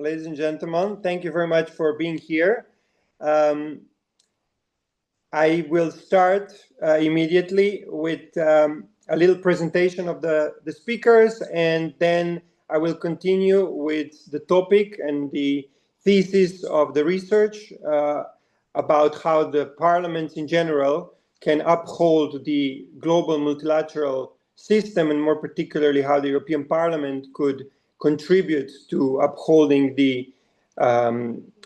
ladies and gentlemen. Thank you very much for being here. I will start immediately with a little presentation of the speakers, and then I will continue with the topic and the thesis of the research about how the parliaments in general can uphold the global multilateral system, and more particularly how the European Parliament could contribute to upholding the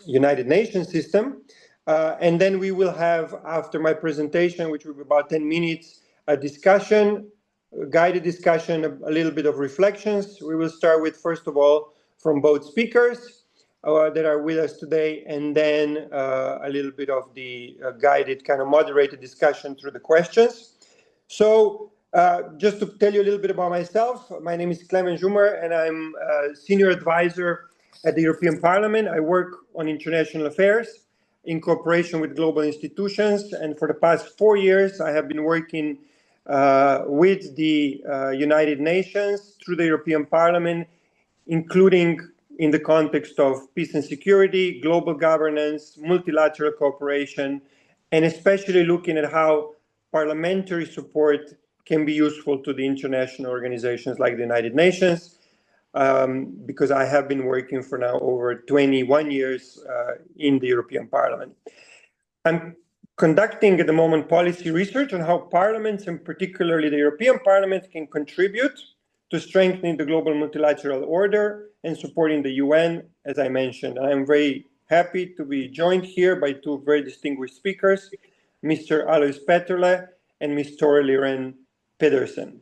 United Nations system. And then we will have, after my presentation, which will be about 10 minutes, a discussion, a guided discussion, a little bit of reflections. We will start with, first of all, from both speakers that are with us today, and then a little bit of the guided, kind of moderated discussion through the questions. So just to tell you a little bit about myself, my name is Clement Jumer, and I'm a senior advisor at the European Parliament. I work on international affairs in cooperation with global institutions, and for the past 4 years, I have been working with the United Nations through the European Parliament, including in the context of peace and security, global governance, multilateral cooperation, and especially looking at how parliamentary support can be useful to the international organizations like the United Nations, because I have been working for now over 21 years in the European Parliament. I'm conducting at the moment policy research on how parliaments, and particularly the European Parliament, can contribute to strengthening the global multilateral order and supporting the UN, as I mentioned. I'm very happy to be joined here by two very distinguished speakers, Mr. Alois Peterle and Ms. Tori-Lirene Pedersen.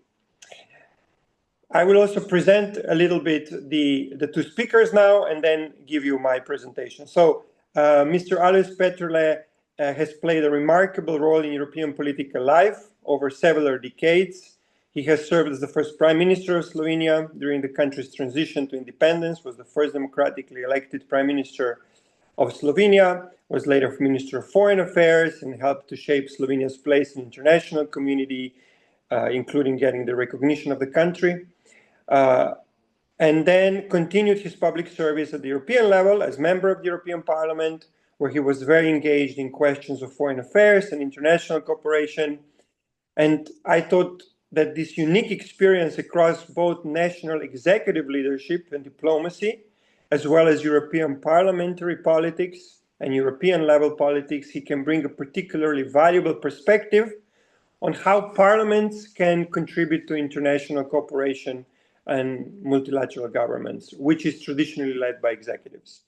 I will also present a little bit the two speakers now, and then give you my presentation. So Mr. Alois Peterle has played a remarkable role in European political life over several decades. He has served as the first Prime Minister of Slovenia during the country's transition to independence, was the first democratically elected Prime Minister of Slovenia, was later Minister of Foreign Affairs, and helped to shape Slovenia's place in the international community, including getting the recognition of the country. And then continued his public service at the European level as member of the European Parliament, where he was very engaged in questions of foreign affairs and international cooperation. And I thought that this unique experience across both national executive leadership and diplomacy, as well as European parliamentary politics and European level politics, he can bring a particularly valuable perspective on how parliaments can contribute to international cooperation and multilateral governments, which is traditionally led by executives.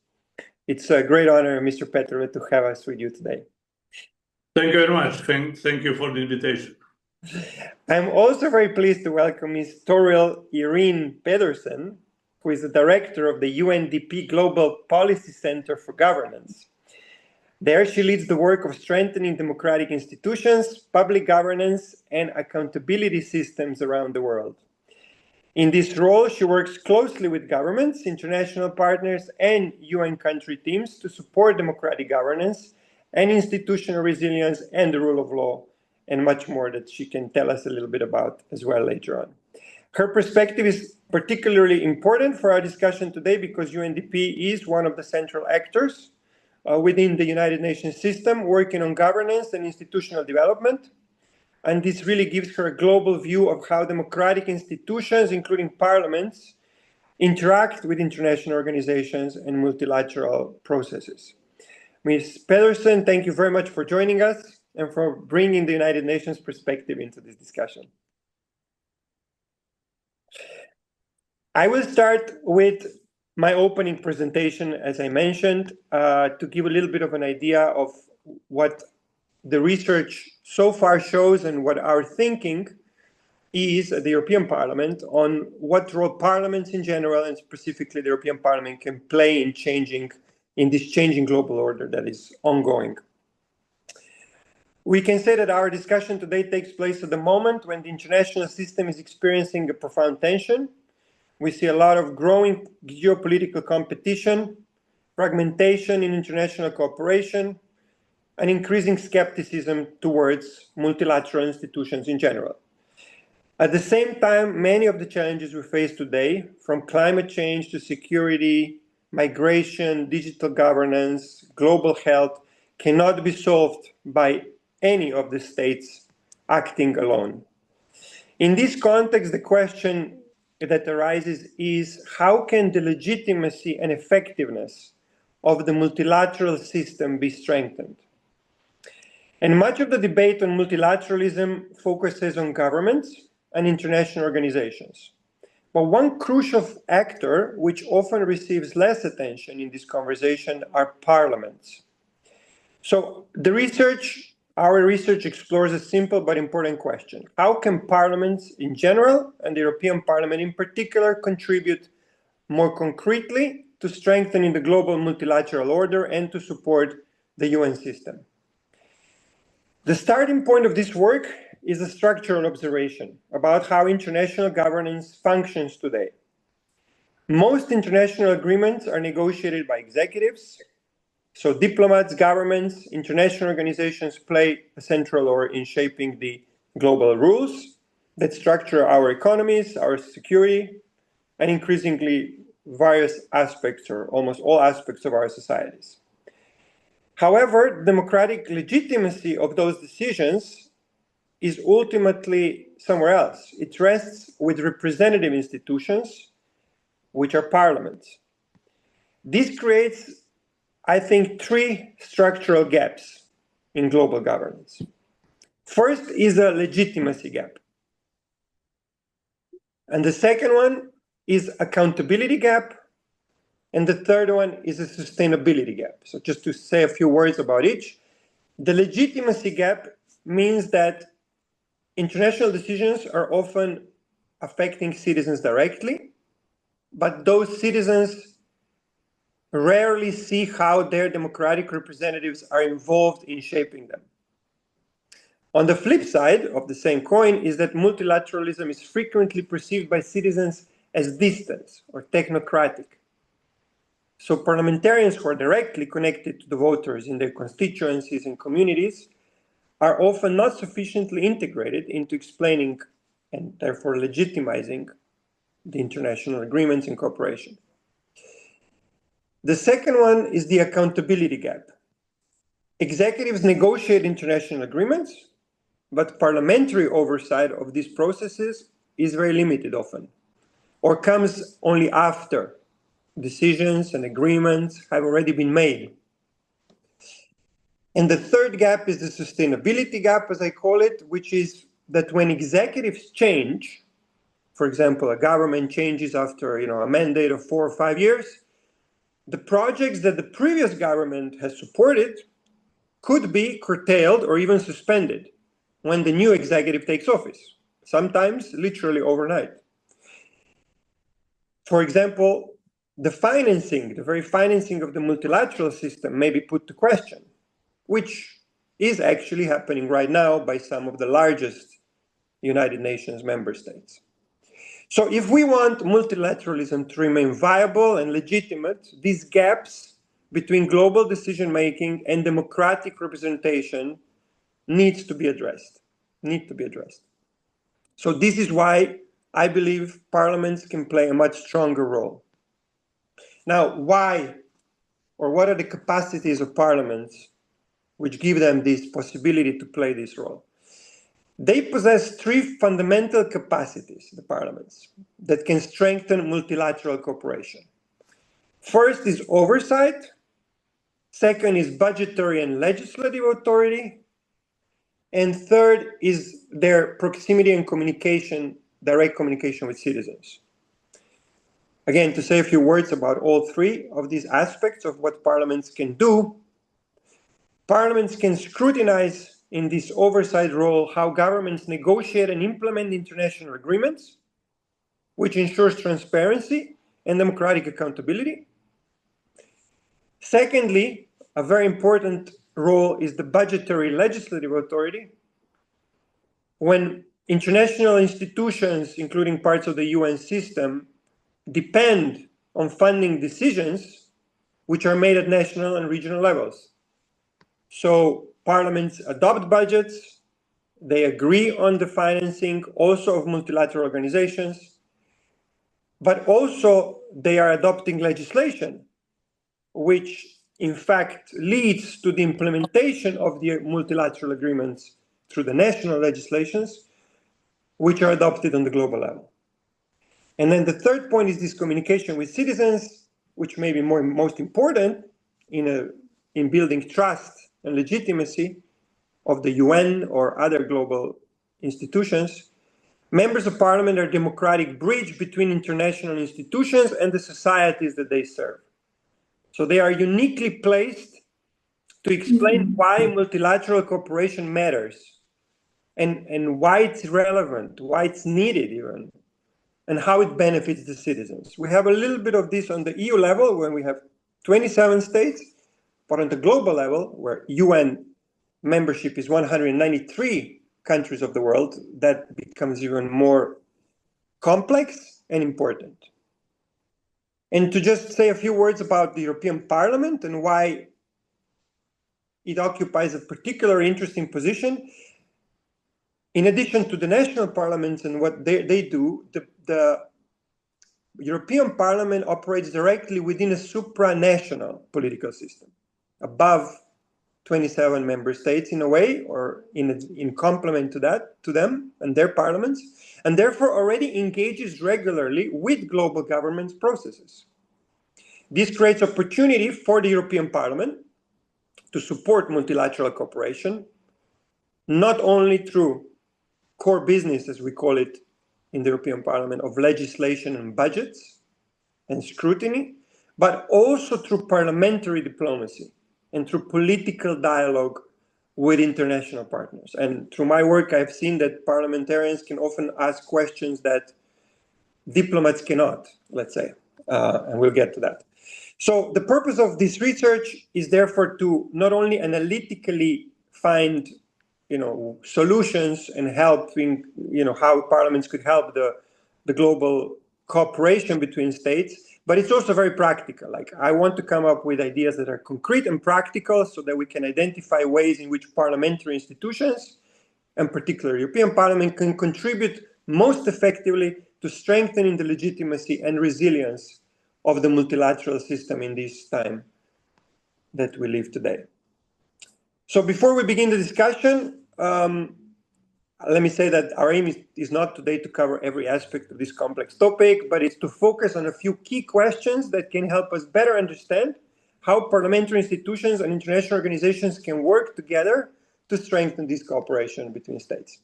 It's a great honor, Mr. Peterle, to have us with you today. Thank you very much. Thank you for the invitation. I'm also very pleased to welcome Ms. Tori-Lirene Pedersen, who is the director of the UNDP Global Policy Center for Governance. There, she leads the work of strengthening democratic institutions, public governance, and accountability systems around the world. In this role, she works closely with governments, international partners, and UN country teams to support democratic governance and institutional resilience and the rule of law, and much more that she can tell us a little bit about as well later on. Her perspective is particularly important for our discussion today because UNDP is one of the central actors within the United Nations system, working on governance and institutional development. And this really gives her a global view of how democratic institutions, including parliaments, interact with international organizations and multilateral processes. Ms. Pedersen, thank you very much for joining us and for bringing the United Nations perspective into this discussion. I will start with my opening presentation, as I mentioned, to give a little bit of an idea of what the research so far shows and what our thinking is at the European Parliament on what role parliaments in general and specifically the European Parliament can play in this changing global order that is ongoing. We can say that our discussion today takes place at the moment when the international system is experiencing a profound tension. We see a lot of growing geopolitical competition, fragmentation in international cooperation, and increasing skepticism towards multilateral institutions in general. At the same time, many of the challenges we face today, from climate change to security, migration, digital governance, global health cannot be solved by any of the states acting alone. In this context, the question that arises is how can the legitimacy and effectiveness of the multilateral system be strengthened? And much of the debate on multilateralism focuses on governments and international organizations. But one crucial actor, which often receives less attention in this conversation, are parliaments. So our research explores a simple but important question. How can parliaments in general, and the European Parliament in particular, contribute more concretely to strengthening the global multilateral order and to support the UN system? The starting point of this work is a structural observation about how international governance functions today. Most international agreements are negotiated by executives, so diplomats, governments, international organizations play a central role in shaping the global rules that structure our economies, our security, and increasingly various aspects or almost all aspects of our societies. However, democratic legitimacy of those decisions is ultimately somewhere else. It rests with representative institutions, which are parliaments. This creates, I think, three structural gaps in global governance. First is a legitimacy gap. And the second one is accountability gap. And the third one is a sustainability gap. So just to say a few words about each, the legitimacy gap means that international decisions are often affecting citizens directly, but those citizens rarely see how their democratic representatives are involved in shaping them. On the flip side of the same coin is that multilateralism is frequently perceived by citizens as distant or technocratic. So parliamentarians who are directly connected to the voters in their constituencies and communities are often not sufficiently integrated into explaining and therefore legitimizing the international agreements and cooperation. The second one is the accountability gap. Executives negotiate international agreements, but parliamentary oversight of these processes is very limited often, or comes only after decisions and agreements have already been made. And the third gap is the sustainability gap, as I call it, which is that when executives change, for example, a government changes after a mandate of 4 or 5 years, the projects that the previous government has supported could be curtailed or even suspended when the new executive takes office, sometimes literally overnight. For example, the very financing of the multilateral system may be put to question, which is actually happening right now by some of the largest United Nations member states. So if we want multilateralism to remain viable and legitimate, these gaps between global decision-making and democratic representation need to be addressed. So this is why I believe parliaments can play a much stronger role. Now, why, or what are the capacities of parliaments which give them this possibility to play this role? They possess three fundamental capacities, the parliaments, that can strengthen multilateral cooperation. First is oversight. Second is budgetary and legislative authority. And third is their proximity and communication, direct communication with citizens. Again, to say a few words about all three of these aspects of what parliaments can do, parliaments can scrutinize in this oversight role how governments negotiate and implement international agreements, which ensures transparency and democratic accountability. Secondly, a very important role is the budgetary legislative authority. When international institutions, including parts of the UN system, depend on funding decisions which are made at national and regional levels. So parliaments adopt budgets, they agree on the financing also of multilateral organizations, but also they are adopting legislation which in fact leads to the implementation of the multilateral agreements through the national legislations, which are adopted on the global level. And then the third point is this communication with citizens, which may be most important in building trust and legitimacy of the UN or other global institutions. Members of parliament are a democratic bridge between international institutions and the societies that they serve. So they are uniquely placed to explain why multilateral cooperation matters and why it's relevant, why it's needed even, and how it benefits the citizens. We have a little bit of this on the EU level when we have 27 states, but on the global level, where UN membership is 193 countries of the world, that becomes even more complex and important. And to just say a few words about the European Parliament and why it occupies a particular interesting position. In addition to the national parliaments and what they do, the European Parliament operates directly within a supranational political system, above 27 member states in a way, or in complement to that, to them and their parliaments, and therefore already engages regularly with global governance processes. This creates opportunity for the European Parliament to support multilateral cooperation, not only through core business, as we call it in the European Parliament, of legislation and budgets and scrutiny, but also through parliamentary diplomacy and through political dialogue with international partners. And through my work, I've seen that parliamentarians can often ask questions that diplomats cannot, let's say, and we'll get to that. So the purpose of this research is therefore to not only analytically find solutions and helping, how parliaments could help the global cooperation between states, but it's also very practical. Like, I want to come up with ideas that are concrete and practical so that we can identify ways in which parliamentary institutions, and particularly European Parliament, can contribute most effectively to strengthening the legitimacy and resilience of the multilateral system in this time that we live today. So before we begin the discussion, let me say that our aim is not today to cover every aspect of this complex topic, but it's to focus on a few key questions that can help us better understand how parliamentary institutions and international organizations can work together to strengthen this cooperation between states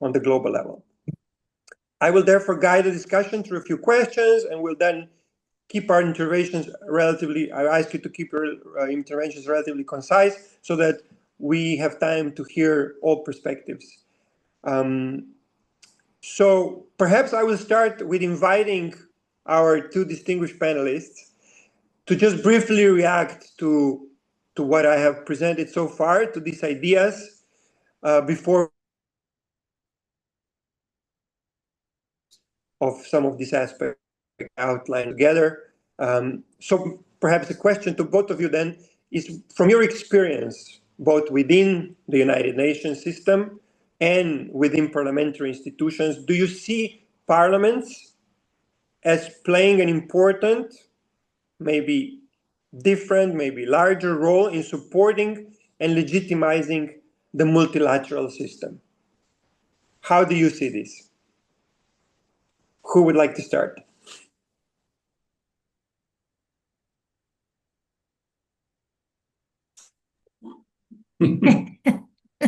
on the global level. I will therefore guide the discussion through a few questions, and we'll then keep our interventions I ask you to keep your interventions relatively concise so that we have time to hear all perspectives. So perhaps I will start with inviting our two distinguished panelists to just briefly react to what I have presented so far, to these ideas, before of some of these aspects outlined together. So perhaps the question to both of you then is, from your experience, both within the United Nations system and within parliamentary institutions, do you see parliaments as playing an important, maybe different, maybe larger role in supporting and legitimizing the multilateral system? How do you see this? Who would like to start?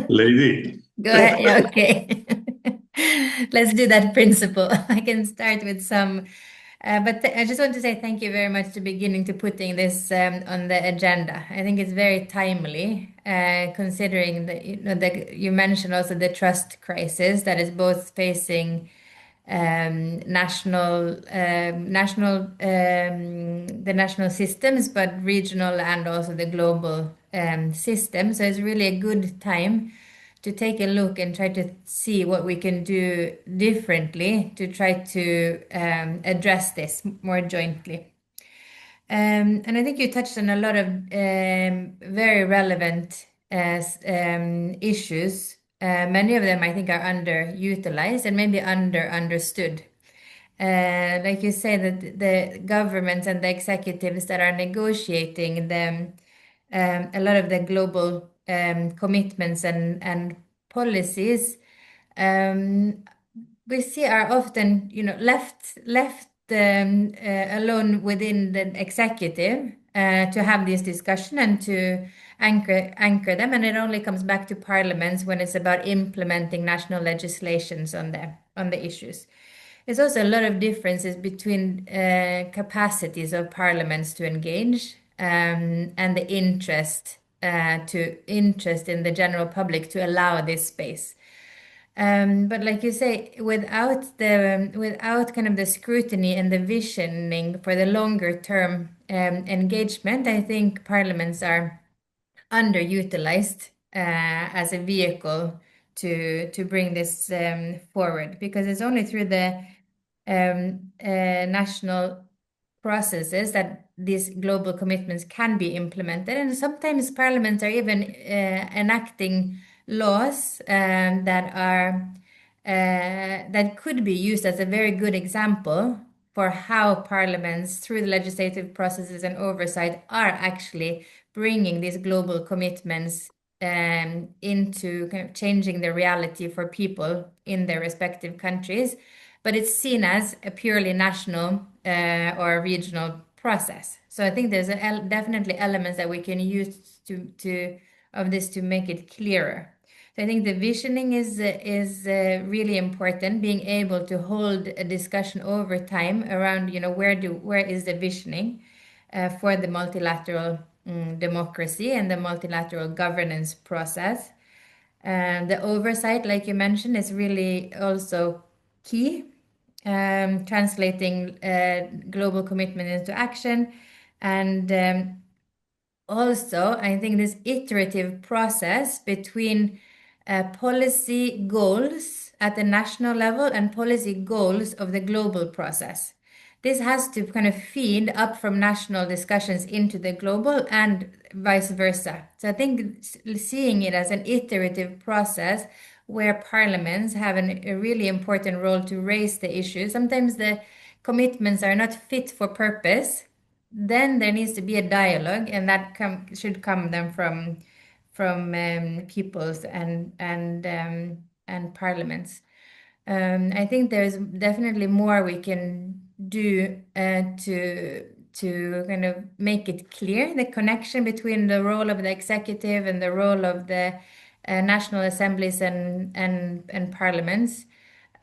Lady. Go ahead. Yeah, okay. Let's do that principle. I can start with some, but I just want to say thank you very much to beginning to putting this on the agenda. I think it's very timely, considering that you mentioned also the trust crisis that is both facing the national systems, but regional and also the global system. So it's really a good time to take a look and try to see what we can do differently to try to address this more jointly. And I think you touched on a lot of very relevant issues. Many of them I think are underutilized and maybe understood. like you say, that the governments and the executives that are negotiating a lot of the global commitments and policies, we see are often, left alone within the executive to have this discussion and to anchor them, and it only comes back to parliaments when it's about implementing national legislations on the issues. There's also a lot of differences between capacities of parliaments to engage and the interest in the general public to allow this space. But like you say, without kind of the scrutiny and the visioning for the longer term engagement, I think parliaments are underutilized as a vehicle to bring this forward, because it's only through the national processes that these global commitments can be implemented. And sometimes parliaments are even enacting laws that could be used as a very good example for how parliaments, through the legislative processes and oversight, are actually bringing these global commitments into kind of changing the reality for people in their respective countries. But it's seen as a purely national or regional process. So I think there's definitely elements that we can use of this to make it clearer. So I think the visioning is really important. Being able to hold a discussion over time around, where is the visioning for the multilateral democracy and the multilateral governance process. The oversight, like you mentioned, is really also key. Translating global commitment into action, and also I think this iterative process between policy goals at the national level and policy goals of the global process. This has to kind of feed up from national discussions into the global and vice versa. So I think seeing it as an iterative process where parliaments have a really important role to raise the issue. Sometimes the commitments are not fit for purpose. Then there needs to be a dialogue, and that should come then from peoples and parliaments. I think there's definitely more we can do to kind of make it clear the connection between the role of the executive and the role of the national assemblies and parliaments.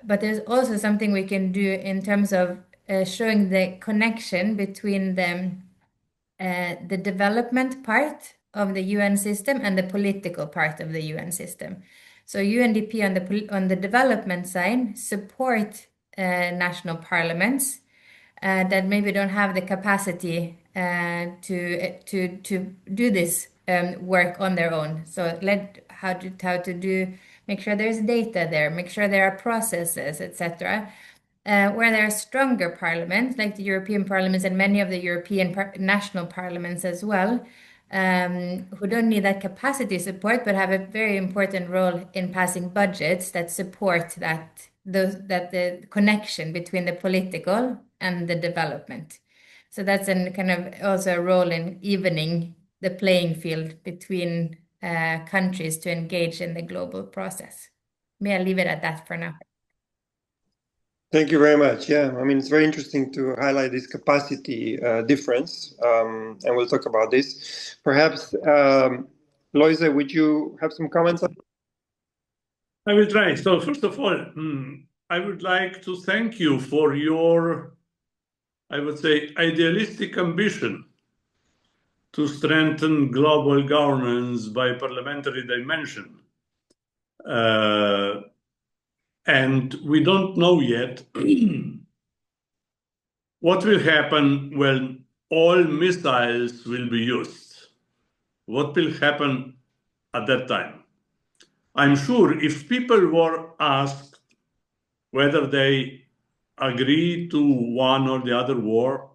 But there's also something we can do in terms of showing the connection between the development part of the UN system and the political part of the UN system. So UNDP on the development side support national parliaments that maybe don't have the capacity to do this work on their own. So how to make sure there's data there, make sure there are processes, etc. Where there are stronger parliaments, like the European parliaments and many of the European national parliaments as well, who don't need that capacity support, but have a very important role in passing budgets that support that the connection between the political and the development. So that's kind of also a role in evening the playing field between countries to engage in the global process. May I leave it at that for now? Thank you very much. Yeah, I mean, it's very interesting to highlight this capacity difference, and we'll talk about this. Perhaps, Loisa, would you have some comments on? I will try. So first of all, I would like to thank you for your, I would say, idealistic ambition to strengthen global governance by parliamentary dimension. And we don't know yet what will happen when all missiles will be used. What will happen at that time? I'm sure if people were asked whether they agree to one or the other war,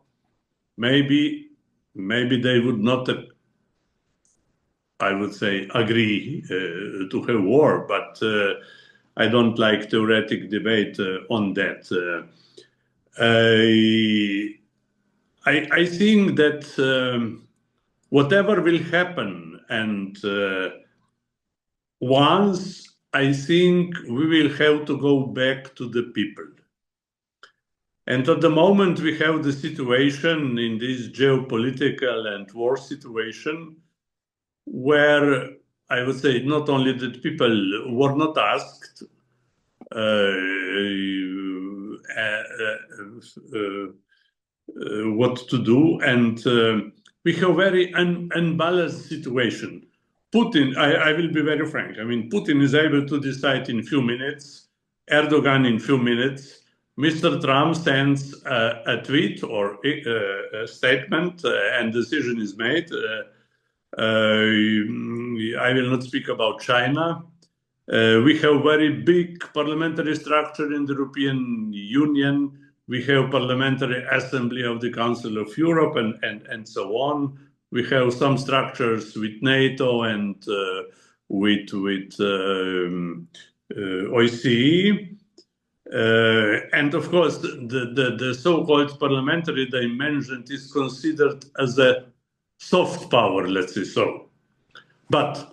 maybe they would not, I would say, agree to have war, but I don't like theoretic debate on that. I think that whatever will happen, and once I think we will have to go back to the people. And at the moment we have the situation in this geopolitical and war situation where I would say not only that people were not asked what to do, and we have very unbalanced situation. Putin, I will be very frank, I mean, Putin is able to decide in few minutes, Erdogan in few minutes, Mr. Trump sends a tweet or a statement and decision is made. I will not speak about China. We have very big parliamentary structure in the European Union. We have Parliamentary Assembly of the Council of Europe and so on. We have some structures with NATO and with OSCE. And of course, the so-called parliamentary dimension is considered as a soft power, let's say so. But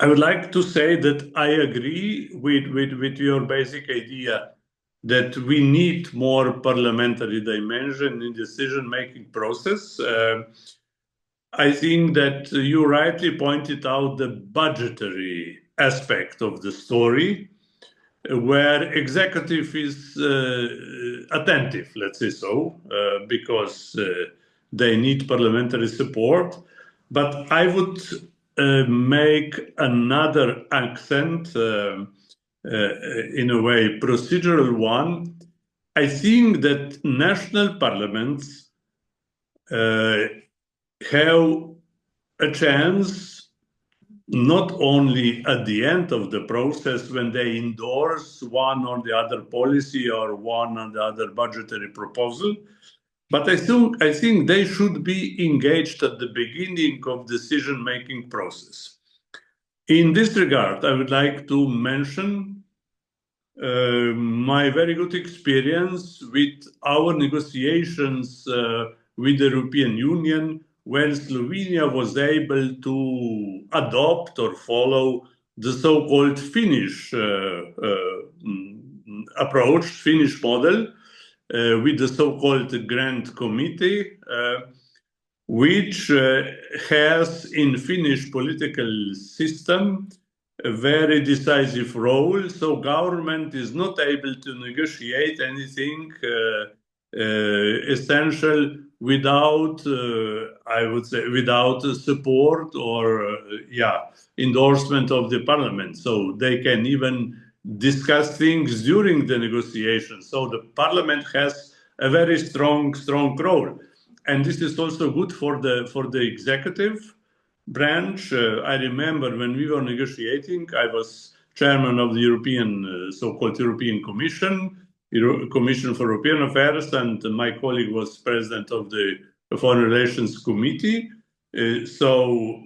I would like to say that I agree with your basic idea that we need more parliamentary dimension in decision-making process. I think that you rightly pointed out the budgetary aspect of the story, where executive is attentive, let's say so, because they need parliamentary support. But I would make another accent, in a way, procedural one. I think that national parliaments have a chance not only at the end of the process when they endorse one or the other policy or one or the other budgetary proposal, but I think they should be engaged at the beginning of decision-making process. In this regard, I would like to mention my very good experience with our negotiations with the European Union, when Slovenia was able to adopt or follow the so-called Finnish approach, Finnish model, with the so-called Grand Committee, which has in Finnish political system a very decisive role. So government is not able to negotiate anything essential without, I would say, without support or endorsement of the parliament. So they can even discuss things during the negotiations. So the parliament has a very strong role, and this is also good for the executive branch. I remember when we were negotiating, I was chairman of the European so-called European Commission for European Affairs, and my colleague was president of the Foreign Relations Committee. So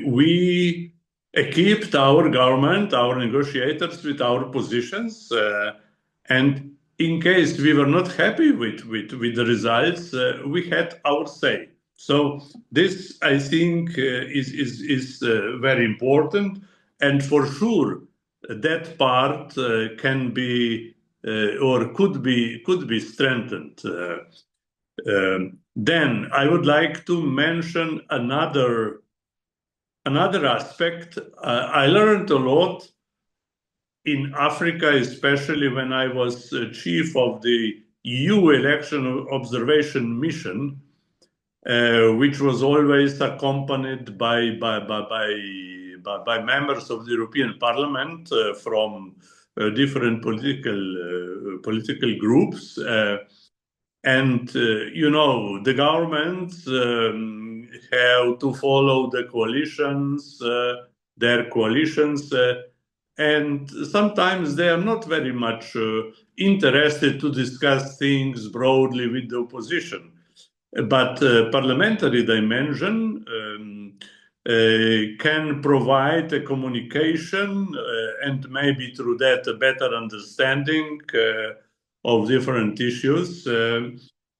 we equipped our government, our negotiators, with our positions, and in case we were not happy with the results, we had our say. So this, I think, is very important, and for sure that part can be or could be strengthened. Then I would like to mention another aspect. I learned a lot in Africa, especially when I was chief of the EU election observation mission, which was always accompanied by members of the European Parliament from different political groups. And the governments have to follow the coalitions, their coalitions, and sometimes they are not very much interested to discuss things broadly with the opposition. But parliamentary dimension can provide a communication and maybe through that a better understanding different issues.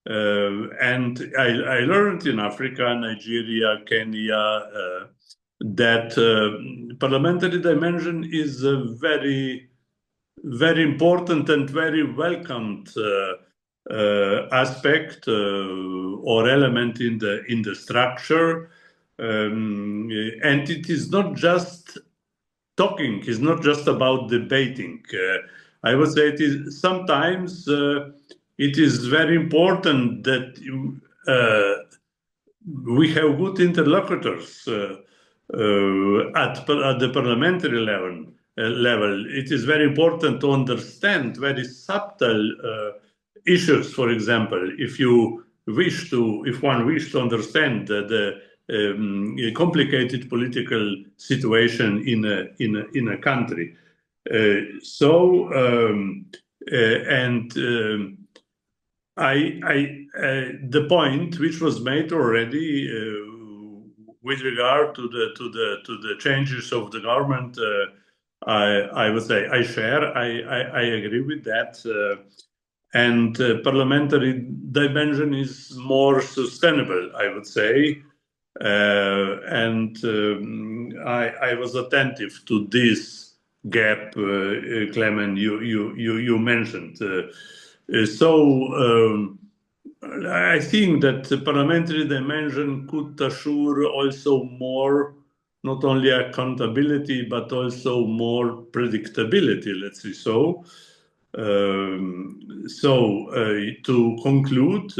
And I learned in Africa, Nigeria, Kenya, that parliamentary dimension is a very, very important and very welcomed aspect or element in the structure. And it is not just talking, it's not just about debating. I would say it is sometimes it is very important that we have good interlocutors at the parliamentary level. It is very important to understand very subtle issues. For example, if one wish to understand the complicated political situation in a country, the point which was made already with regard to the changes of the government, I would say I share. I agree with that. And parliamentary dimension is more sustainable, I would say. And I was attentive to this gap, Clement, you mentioned. I think that the parliamentary dimension could assure also more, not only accountability, but also more predictability, let's say so. To conclude,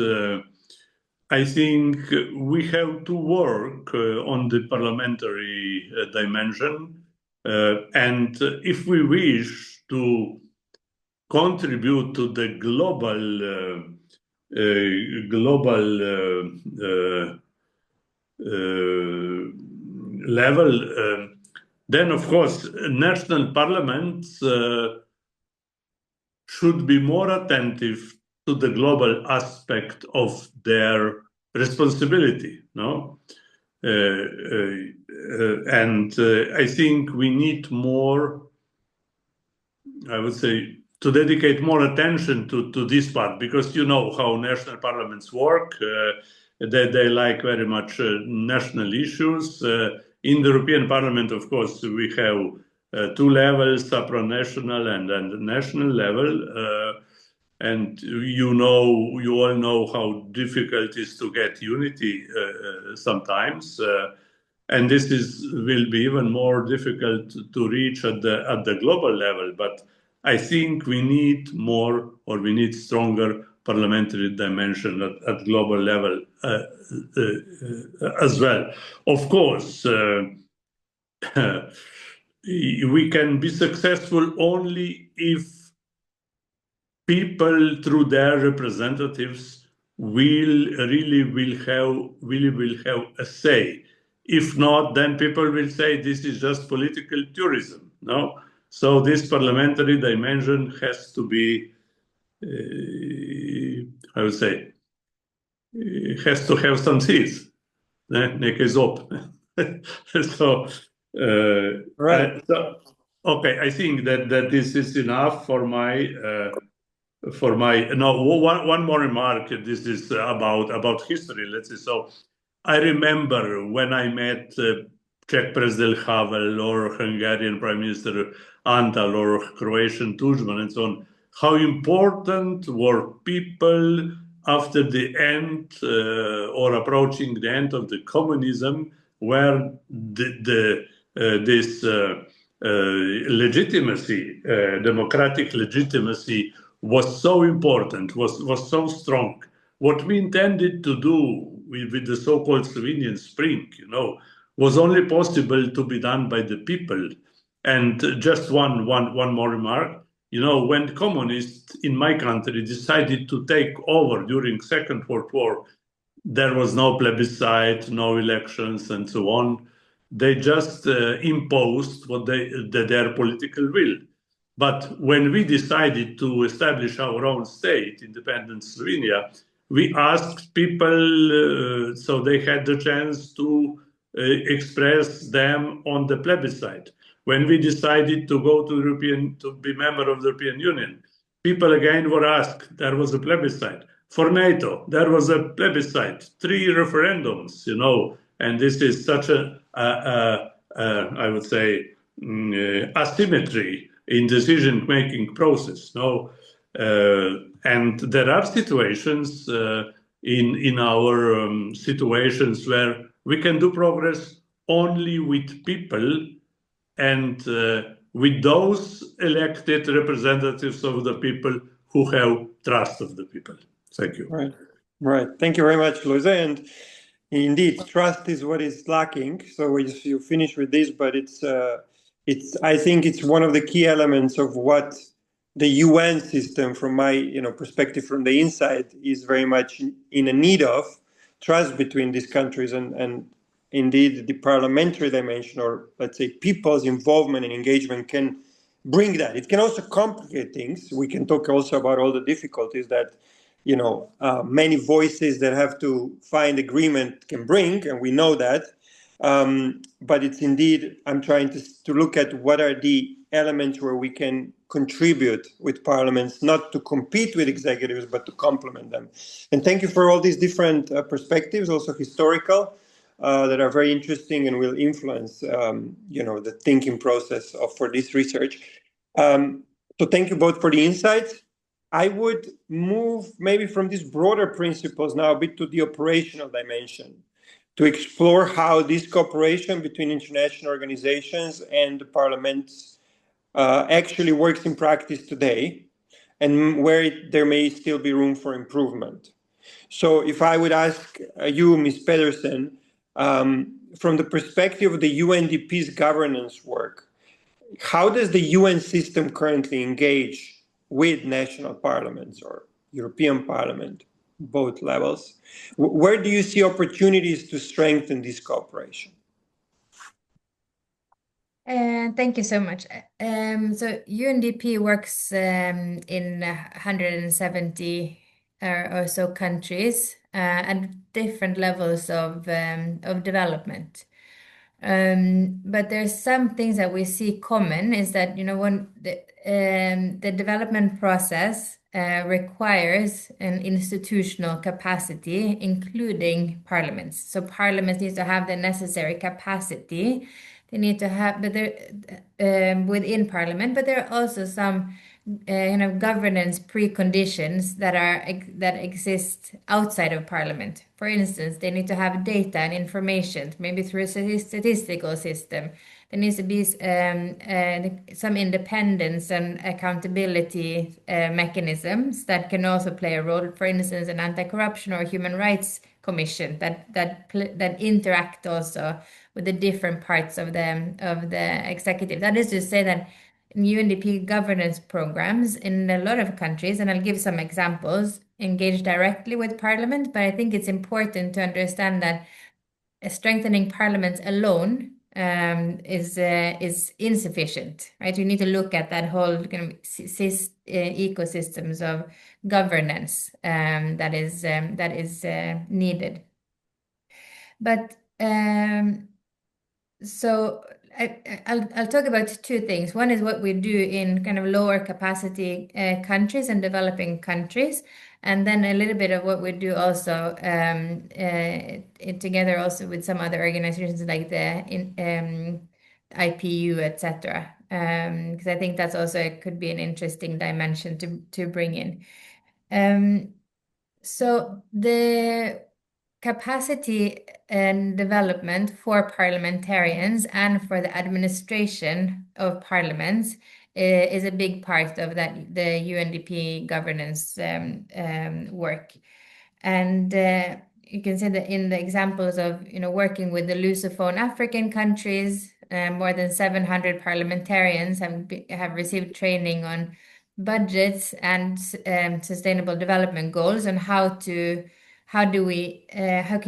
I think we have to work on the parliamentary dimension. And if we wish to contribute to the global level, then of course national parliaments should be more attentive to the global aspect of their responsibility. No, and I think we need more, I would say, to dedicate more attention to this part, because you know how national parliaments work. They like very much national issues. In the European Parliament, of course, we have two levels, supranational and national level. And you all know how difficult it is to get unity sometimes. And this will be even more difficult to reach at the global level. But I think we need more, or we need stronger parliamentary dimension at global level as well. Of course, we can be successful only if people, through their representatives, will have a say. If not, then people will say this is just political tourism. No. So this parliamentary dimension has to be, I would say, has to have some seeds. So, right. Okay, I think that this is enough for my. No, one more remark. This is about history. Let's say so. I remember when I met Czech President Havel or Hungarian Prime Minister Antal or Croatian Tudjman and so on, how important were people after the end or approaching the end of the communism, where this legitimacy, democratic legitimacy, was so important, was so strong. What we intended to do with the so-called Slovenian Spring, was only possible to be done by the people. And just one more remark. When the communists in my country decided to take over during Second World War, there was no plebiscite, no elections, and so on. They just imposed their political will. But when we decided to establish our own state, independent Slovenia, we asked people so they had the chance to express them on the plebiscite. When we decided to go to be member of the European Union, people again were asked. There was a plebiscite. For NATO, there was a plebiscite, 3 referendums, and this is such I would say, asymmetry in decision-making process. No, and there are situations in our situations where we can do progress only with people and with those elected representatives of the people who have trust of the people. Thank you. Right. Thank you very much, Luisa. And indeed, trust is what is lacking. So you finish with this, but I think it's one of the key elements of what the UN system, from my perspective from the inside, is very much in a need of trust between these countries and indeed the parliamentary dimension, or let's say people's involvement and engagement, can bring that. It can also complicate things. We can talk also about all the difficulties that many voices that have to find agreement can bring, and we know that. But it's indeed, I'm trying to look at what are the elements where we can contribute with parliaments, not to compete with executives, but to complement them. And thank you for all these different perspectives, also historical, that are very interesting and will influence, the thinking process for this research. So thank you both for the insights. I would move maybe from these broader principles now a bit to the operational dimension, to explore how this cooperation between international organizations and the parliaments actually works in practice today, and where there may still be room for improvement. So if I would ask you, Ms. Pedersen, from the perspective of the UNDP's governance work, how does the UN system currently engage with national parliaments or European Parliament, both levels? Where do you see opportunities to strengthen this cooperation? Thank you so much. So UNDP works in 170 or so countries at different levels of development. But there's some things that we see common is that when the development process requires an institutional capacity, including parliaments. So parliaments need to have the necessary capacity. They need to have, but within parliament, but there are also some governance preconditions that exist outside of parliament. For instance, they need to have data and information, maybe through a statistical system. There needs to be some independence and accountability mechanisms that can also play a role. For instance, an anti-corruption or human rights commission that interact also with the different parts of the executive. That is to say that in UNDP governance programs in a lot of countries, and I'll give some examples, engage directly with parliament, but I think it's important to understand that strengthening parliaments alone is insufficient, right? You need to look at that whole kind of ecosystems of governance that is needed. But so I'll talk about two things. One is what we do in kind of lower capacity countries and developing countries, and then a little bit of what we do also together also with some other organizations like the IPU, etc. Because I think that's also could be an interesting dimension to bring in. So the capacity and development for parliamentarians and for the administration of parliaments is a big part of that, the UNDP governance work. And you can see that in the examples of working with the Lusophone African countries, more than 700 parliamentarians have received training on budgets and sustainable development goals, and how can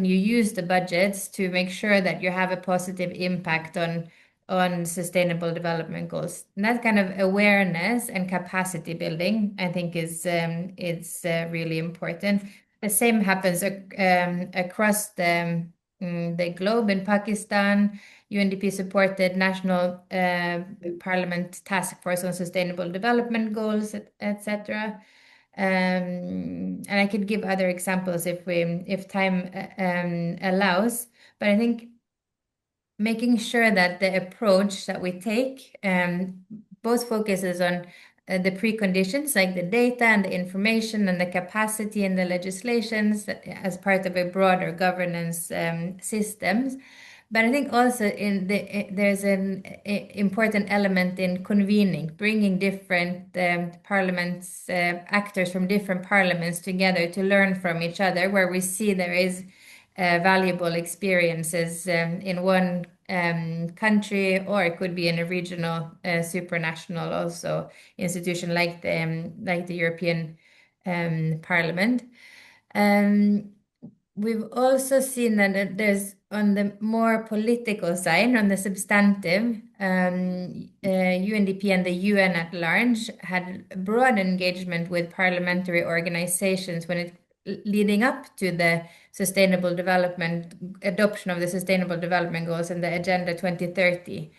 you use the budgets to make sure that you have a positive impact on sustainable development goals. And that kind of awareness and capacity building, I think, is really important. The same happens across the globe. In Pakistan, UNDP-supported National Parliament Task Force on Sustainable Development Goals, etc. And I could give other examples if time allows. But I think making sure that the approach that we take both focuses on the preconditions like the data and the information and the capacity and the legislations as part of a broader governance systems. But I think also there's an important element in convening, bringing different parliaments, actors from different parliaments together to learn from each other, where we see there is valuable experiences in one country, or it could be in a regional, supranational also institution like the European Parliament. We've also seen that there's, on the more political side, on the substantive, UNDP and the UN at large had broad engagement with parliamentary organizations leading up to the sustainable development, adoption of the Sustainable Development Goals and the Agenda 2030.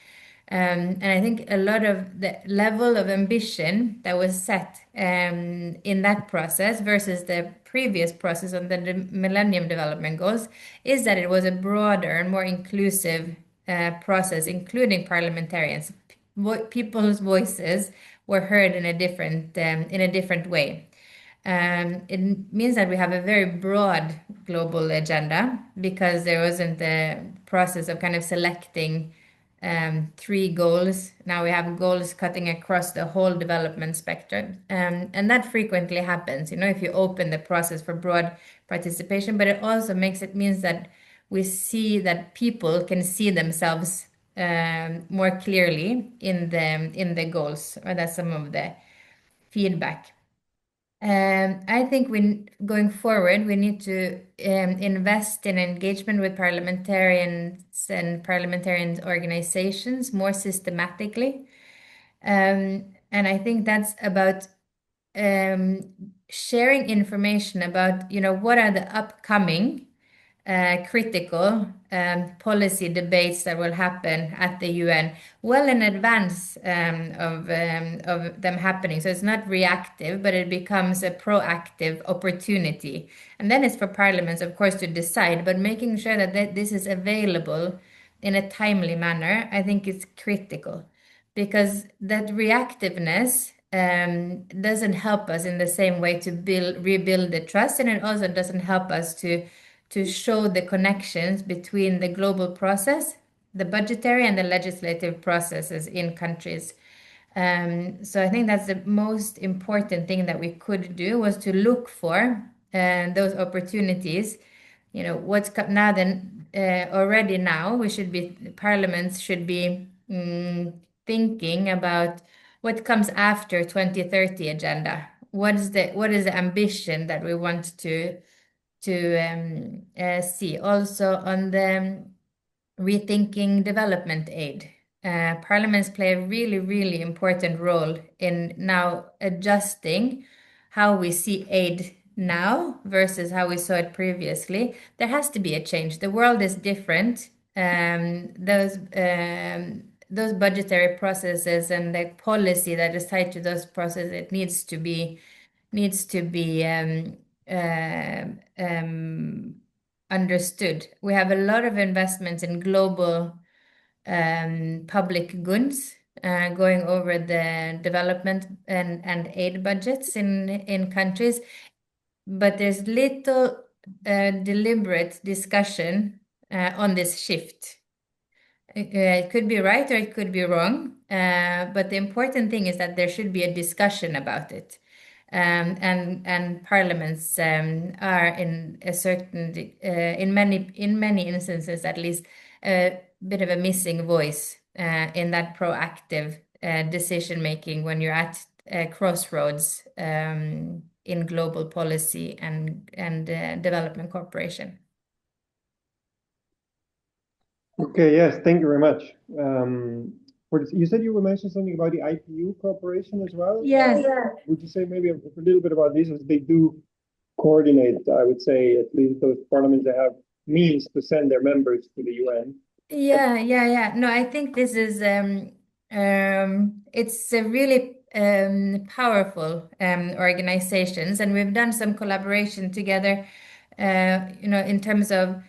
And I think a lot of the level of ambition that was set in that process versus the previous process on the Millennium Development Goals is that it was a broader and more inclusive process, including parliamentarians. People's voices were heard in a different way. It means that we have a very broad global agenda because there wasn't a process of kind of selecting 3 goals. Now we have goals cutting across the whole development spectrum. And that frequently happens, if you open the process for broad participation, but it also means that we see that people can see themselves more clearly in the goals, or that's some of the feedback. I think going forward, we need to invest in engagement with parliamentarians and parliamentarian organizations more systematically. And I think that's about sharing information about, what are the upcoming critical policy debates that will happen at the UN well in advance of them happening. So it's not reactive, but it becomes a proactive opportunity. And then it's for parliaments, of course, to decide, but making sure that this is available in a timely manner, I think is critical, because that reactiveness doesn't help us in the same way to rebuild the trust, and it also doesn't help us to show the connections between the global process, the budgetary and the legislative processes in countries. So I think that's the most important thing that we could do, was to look for those opportunities. What's now then already now parliaments should be thinking about what comes after 2030 agenda. What is the ambition that we want to see? Also on the rethinking development aid, parliaments play a really, really important role in now adjusting how we see aid now versus how we saw it previously. There has to be a change. The world is different. Those budgetary processes and the policy that is tied to those processes, it needs to be understood. We have a lot of investments in global public goods going over the development and aid budgets in countries, but there's little deliberate discussion on this shift. It could be right or it could be wrong, but the important thing is that there should be a discussion about it. And parliaments are in a certain, in many instances at least, a bit of a missing voice in that proactive decision making when you're at crossroads in global policy and development cooperation. Okay, yes, thank you very much. You said you were mentioning something about the IPU cooperation as well? Yes. Would you say maybe a little bit about this, as they do coordinate, I would say, at least those parliaments that have means to send their members to the UN? Yeah. No, I think this is it's a really powerful organizations, and we've done some collaboration together, in terms of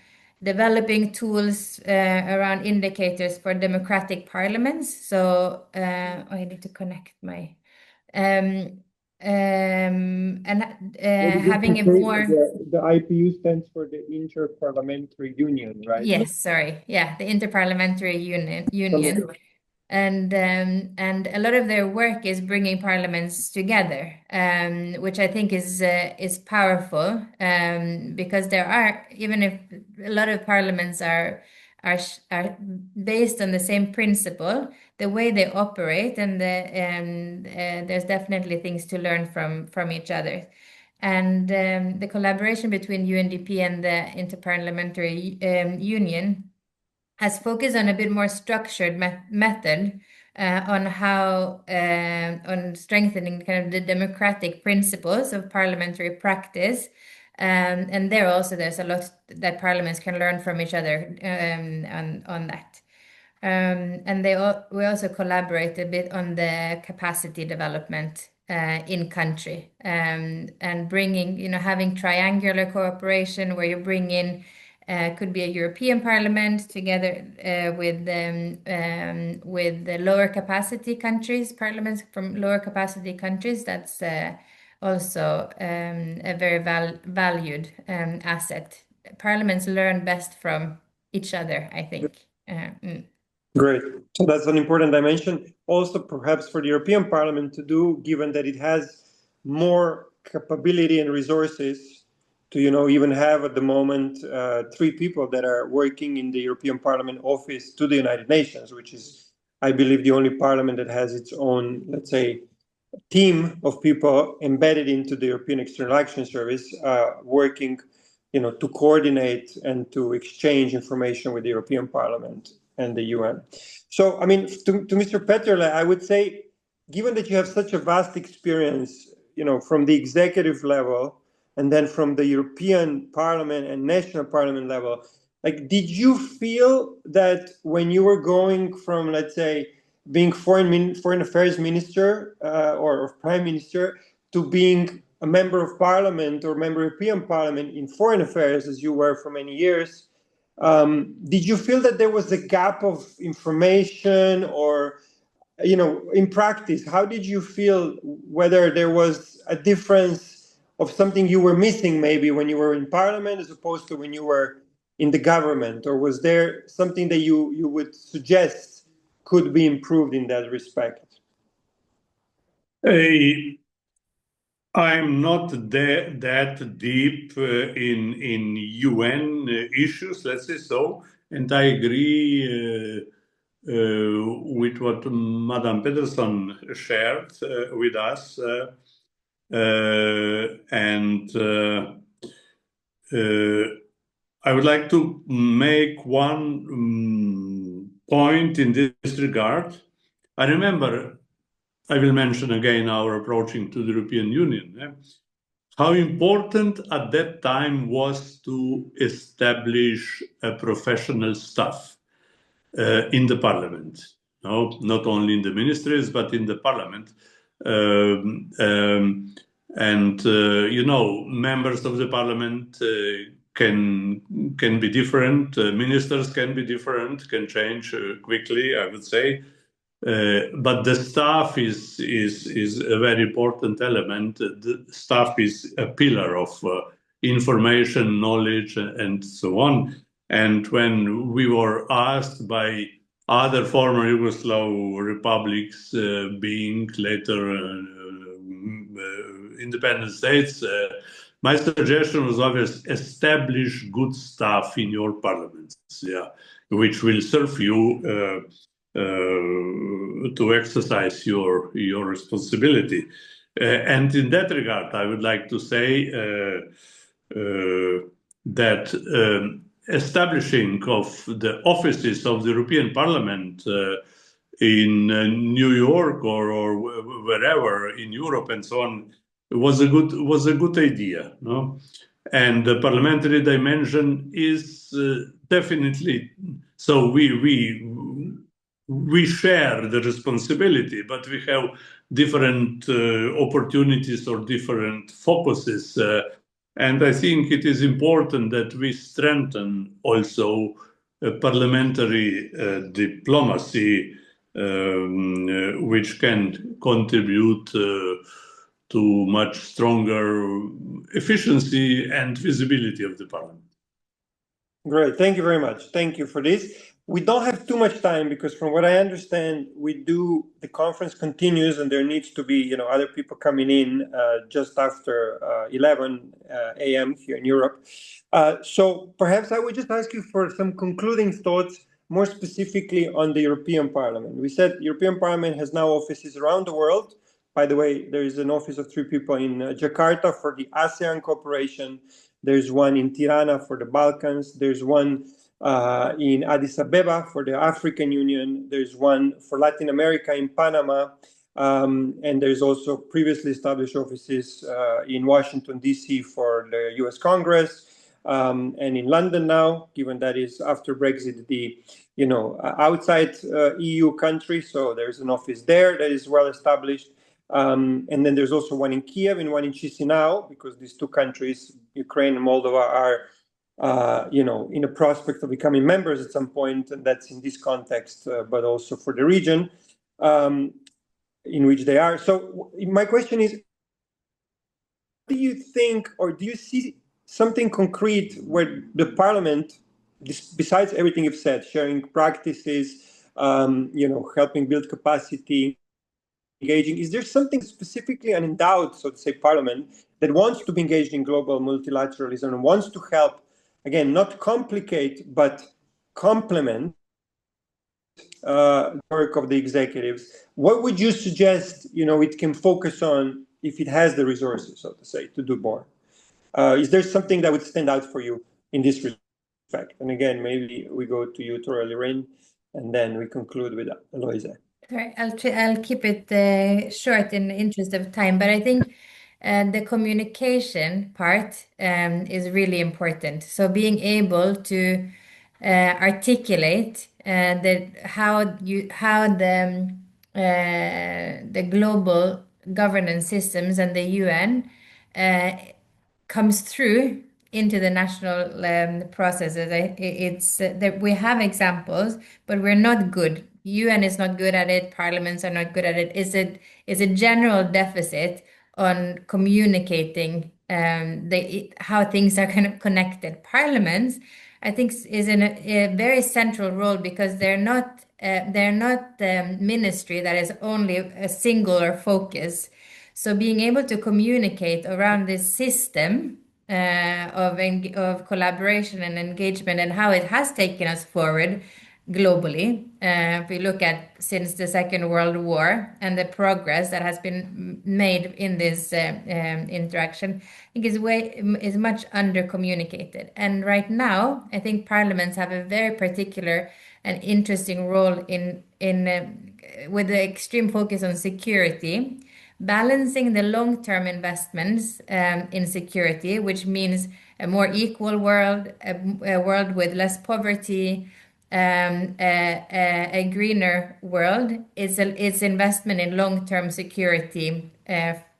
developing tools around indicators for democratic parliaments. So I need to connect my um, and Maybe good to having a say more. the IPU stands for the Inter-Parliamentary Union, right? Yes, sorry. Yeah, the Interparliamentary Union. And a lot of their work is bringing parliaments together, which I think is powerful, because there are, even if a lot of parliaments are based on the same principle, the way they operate, and there's definitely things to learn from each other. And the collaboration between UNDP and the Interparliamentary Union has focused on a bit more structured method on how on strengthening kind of the democratic principles of parliamentary practice. And there also there's a lot that parliaments can learn from each other on that. And we also collaborate a bit on the capacity development in country, and bringing, having triangular cooperation where you bring in could be a European Parliament together with the lower capacity countries, parliaments from lower capacity countries. That's also a very valued asset. Parliaments learn best from each other, I think. Great. So that's an important dimension. Also, perhaps for the European Parliament to do, given that it has more capability and resources to, even have at the moment 3 people that are working in the European Parliament office to the United Nations, which is, I believe, the only parliament that has its own, let's say, team of people embedded into the European External Action Service, working, to coordinate and to exchange information with the European Parliament and the UN. So, I mean, to Mr. Peterle, I would say, given that you have such a vast experience, from the executive level and then from the European Parliament and national parliament level, like, did you feel that when you were going from, let's say, being foreign affairs minister or prime minister to being a member of parliament or member of European Parliament in foreign affairs, as you were for many years, did you feel that there was a gap of information, or, in practice, how did you feel, whether there was a difference of something you were missing maybe when you were in parliament as opposed to when you were in the government, or was there something that you would suggest could be improved in that respect? I'm not that deep in UN issues, let's say so, and I agree with what Madame Pedersen shared with us, and I would like to make one point in this regard. I remember, I will mention again our approaching to the European Union, how important at that time was to establish a professional staff in the parliament. No, not only in the ministries, but in the parliament. Members of the parliament can be different. Ministers can be different, can change quickly, I would say. But the staff is a very important element. The staff is a pillar of information, knowledge, and so on. And when we were asked by other former Yugoslav republics, being later independent states, my suggestion was always establish good staff in your parliaments, which will serve you to exercise your responsibility. And in that regard, I would like to say that establishing of the offices of the European Parliament in New York or wherever in Europe and so on was a good idea, no? And the parliamentary dimension is definitely So we share the responsibility, but we have different opportunities or different focuses. And I think it is important that we strengthen also parliamentary diplomacy, which can contribute to much stronger efficiency and visibility of the parliament. Great, thank you very much. Thank you for this. We don't have too much time because from what I understand, the conference continues and there needs to be, other people coming in just after 11 a.m. here in Europe. So perhaps I would just ask you for some concluding thoughts, more specifically on the European Parliament. We said European Parliament has now offices around the world. By the way, there is an office of 3 people in Jakarta for the ASEAN cooperation. There's one in Tirana for the Balkans. There's one in Addis Ababa for the African Union. There's one for Latin America in Panama. And there's also previously established offices in Washington, D.C. for the U.S. Congress, and in London now, given that is after Brexit, the outside EU country. So there's an office there that is well established. And then there's also one in Kiev and one in Chisinau, because these 2 countries, Ukraine and Moldova, are, in a prospect of becoming members at some point, and that's in this context, but also for the region in which they are. So my question is, do you think, or do you see something concrete where the Parliament, besides everything you've said, sharing practices, helping build capacity, engaging, is there something specifically an endowed, so to say, Parliament that wants to be engaged in global multilateralism and wants to help, again, not complicate, but complement the work of the executives? What would you suggest, it can focus on if it has the resources, so to say, to do more? Is there something that would stand out for you in this respect? And again, maybe we go to you, Tora Lorraine, and then we conclude with Eloisa. Sorry, I'll keep it short in the interest of time, but I think the communication part is really important. So being able to articulate how the global governance systems and the UN comes through into the national processes. It's that we have examples, but we're not good. UN is not good at it. Parliaments are not good at it. Is a general deficit on communicating how things are kind of connected. Parliaments, I think, is in a very central role because they're not the ministry that is only a singular focus. So being able to communicate around this system of collaboration and engagement and how it has taken us forward globally. If we look at since the Second World War and the progress that has been made in this interaction, I think is much under communicated. And right now, I think parliaments have a very particular and interesting role in with the extreme focus on security, balancing the long-term investments in security, which means a more equal world, a world with less poverty, a greener world. It's investment in long-term security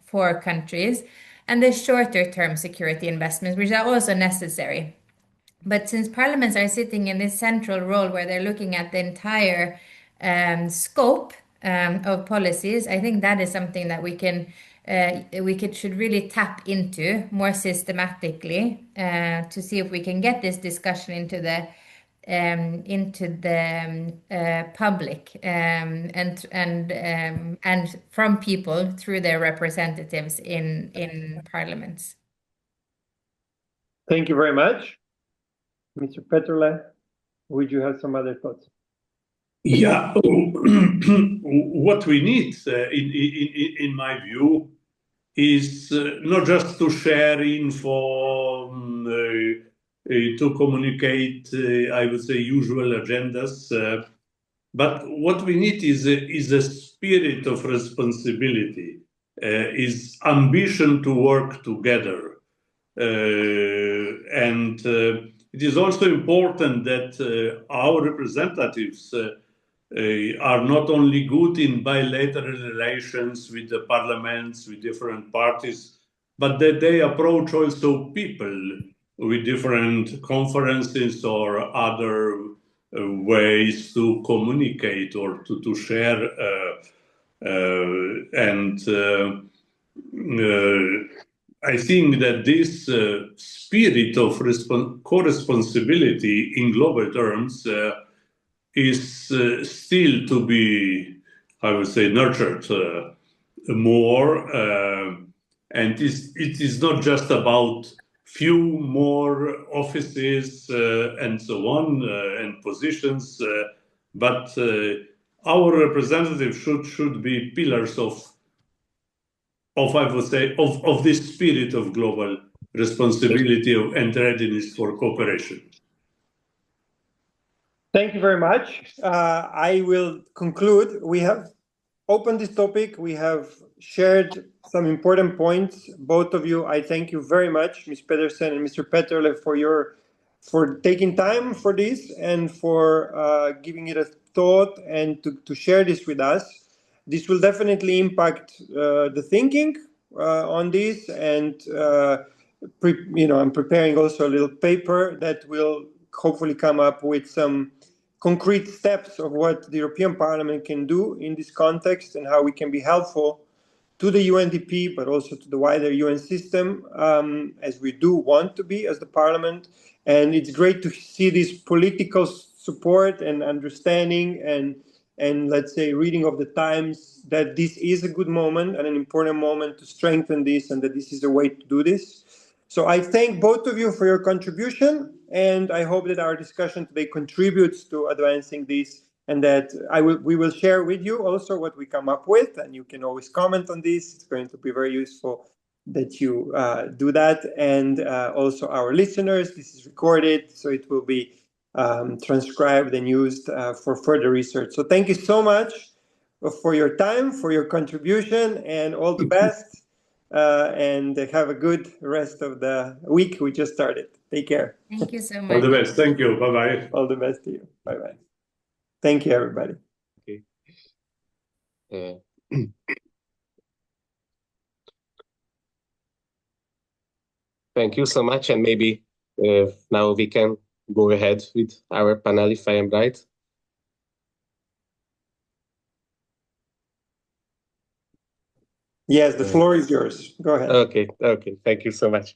for countries, and the shorter-term security investments, which are also necessary. But since parliaments are sitting in this central role where they're looking at the entire scope of policies, I think that is something that should really tap into more systematically to see if we can get this discussion into the public and from people through their representatives in parliaments. Thank you very much. Mr. Peterle, would you have some other thoughts? Yeah, what we need, in my view, is not just to share info, to communicate, I would say, usual agendas, but what we need is a spirit of responsibility, is ambition to work together, and it is also important that our representatives are not only good in bilateral relations with the parliaments, with different parties, but that they approach also people with different conferences or other ways to communicate or to share. I think that this spirit of co-responsibility in global terms is still to be, I would say, nurtured more. And it is not just about few more offices and so on and positions, but our representatives should be pillars of I would say of this spirit of global responsibility and readiness for cooperation. Thank you very much. I will conclude. We have opened this topic. We have shared some important points. Both of you, I thank you very much, Ms. Pedersen and Mr. Petterle, for taking time for this and for giving it a thought and to share this with us. This will definitely impact the thinking on this, and I'm preparing also a little paper that will hopefully come up with some concrete steps of what the European Parliament can do in this context and how we can be helpful to the UNDP, but also to the wider UN system, as we do want to be as the Parliament. And it's great to see this political support and understanding and let's say reading of the times that this is a good moment and an important moment to strengthen this, and that this is a way to do this. So I thank both of you for your contribution, and I hope that our discussion today contributes to advancing this, and that we will share with you also what we come up with, and you can always comment on this. It's going to be very useful that you do that, and also our listeners. This is recorded, so it will be transcribed and used for further research. So thank you so much for your time, for your contribution, and all the best. And have a good rest of the week we just started. Take care. Thank you so much. All the best. Thank you. Bye-bye. All the best to you. Bye-bye. Thank you, everybody. Okay. Thank you so much. And maybe now we can go ahead with our panel, if I am right. Yes, the floor is yours. Go ahead. Okay. Thank you so much.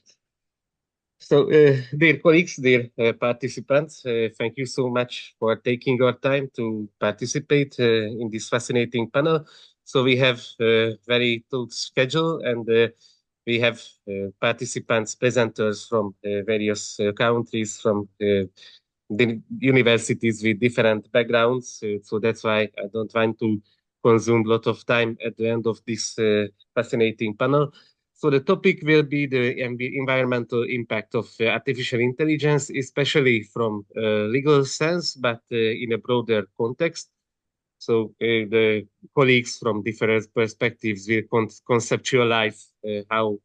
So, dear colleagues, dear participants, thank you so much for taking your time to participate in this fascinating panel. So we have a very tight schedule, and we have participants, presenters from various countries, from the universities with different backgrounds. So that's why I don't want to consume a lot of time at the end of this fascinating panel. So the topic will be the environmental impact of artificial intelligence, especially from a legal sense, but in a broader context. So the colleagues from different perspectives will conceptualize how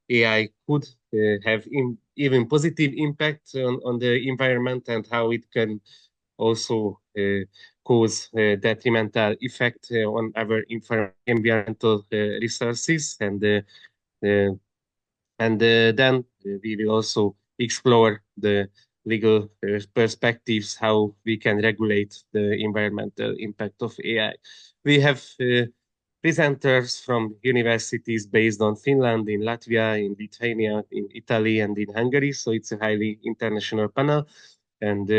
AI could have even positive impact on the environment, and how it can also cause detrimental effect on our environmental resources. And then we will also explore the legal perspectives, how we can regulate the environmental impact of AI. We have presenters from universities based on Finland, in Latvia, in Lithuania, in Italy, and in Hungary. So it's a highly international panel. And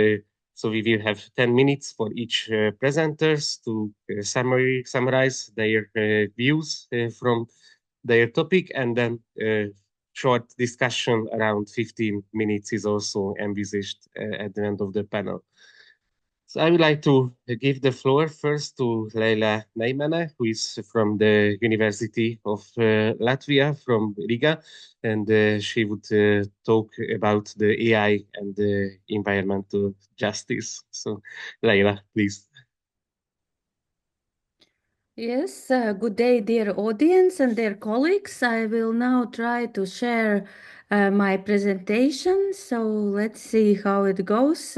so we will have 10 minutes for each presenters to summarize their views from their topic, and then short discussion around 15 minutes is also envisaged at the end of the panel. So I would like to give the floor first to Leila Neimane, who is from the University of Latvia, from Riga, and she would talk about the AI and the environmental justice. So Leila, please. Yes, good day, dear audience and dear colleagues. I will now try to share my presentation. So let's see how it goes.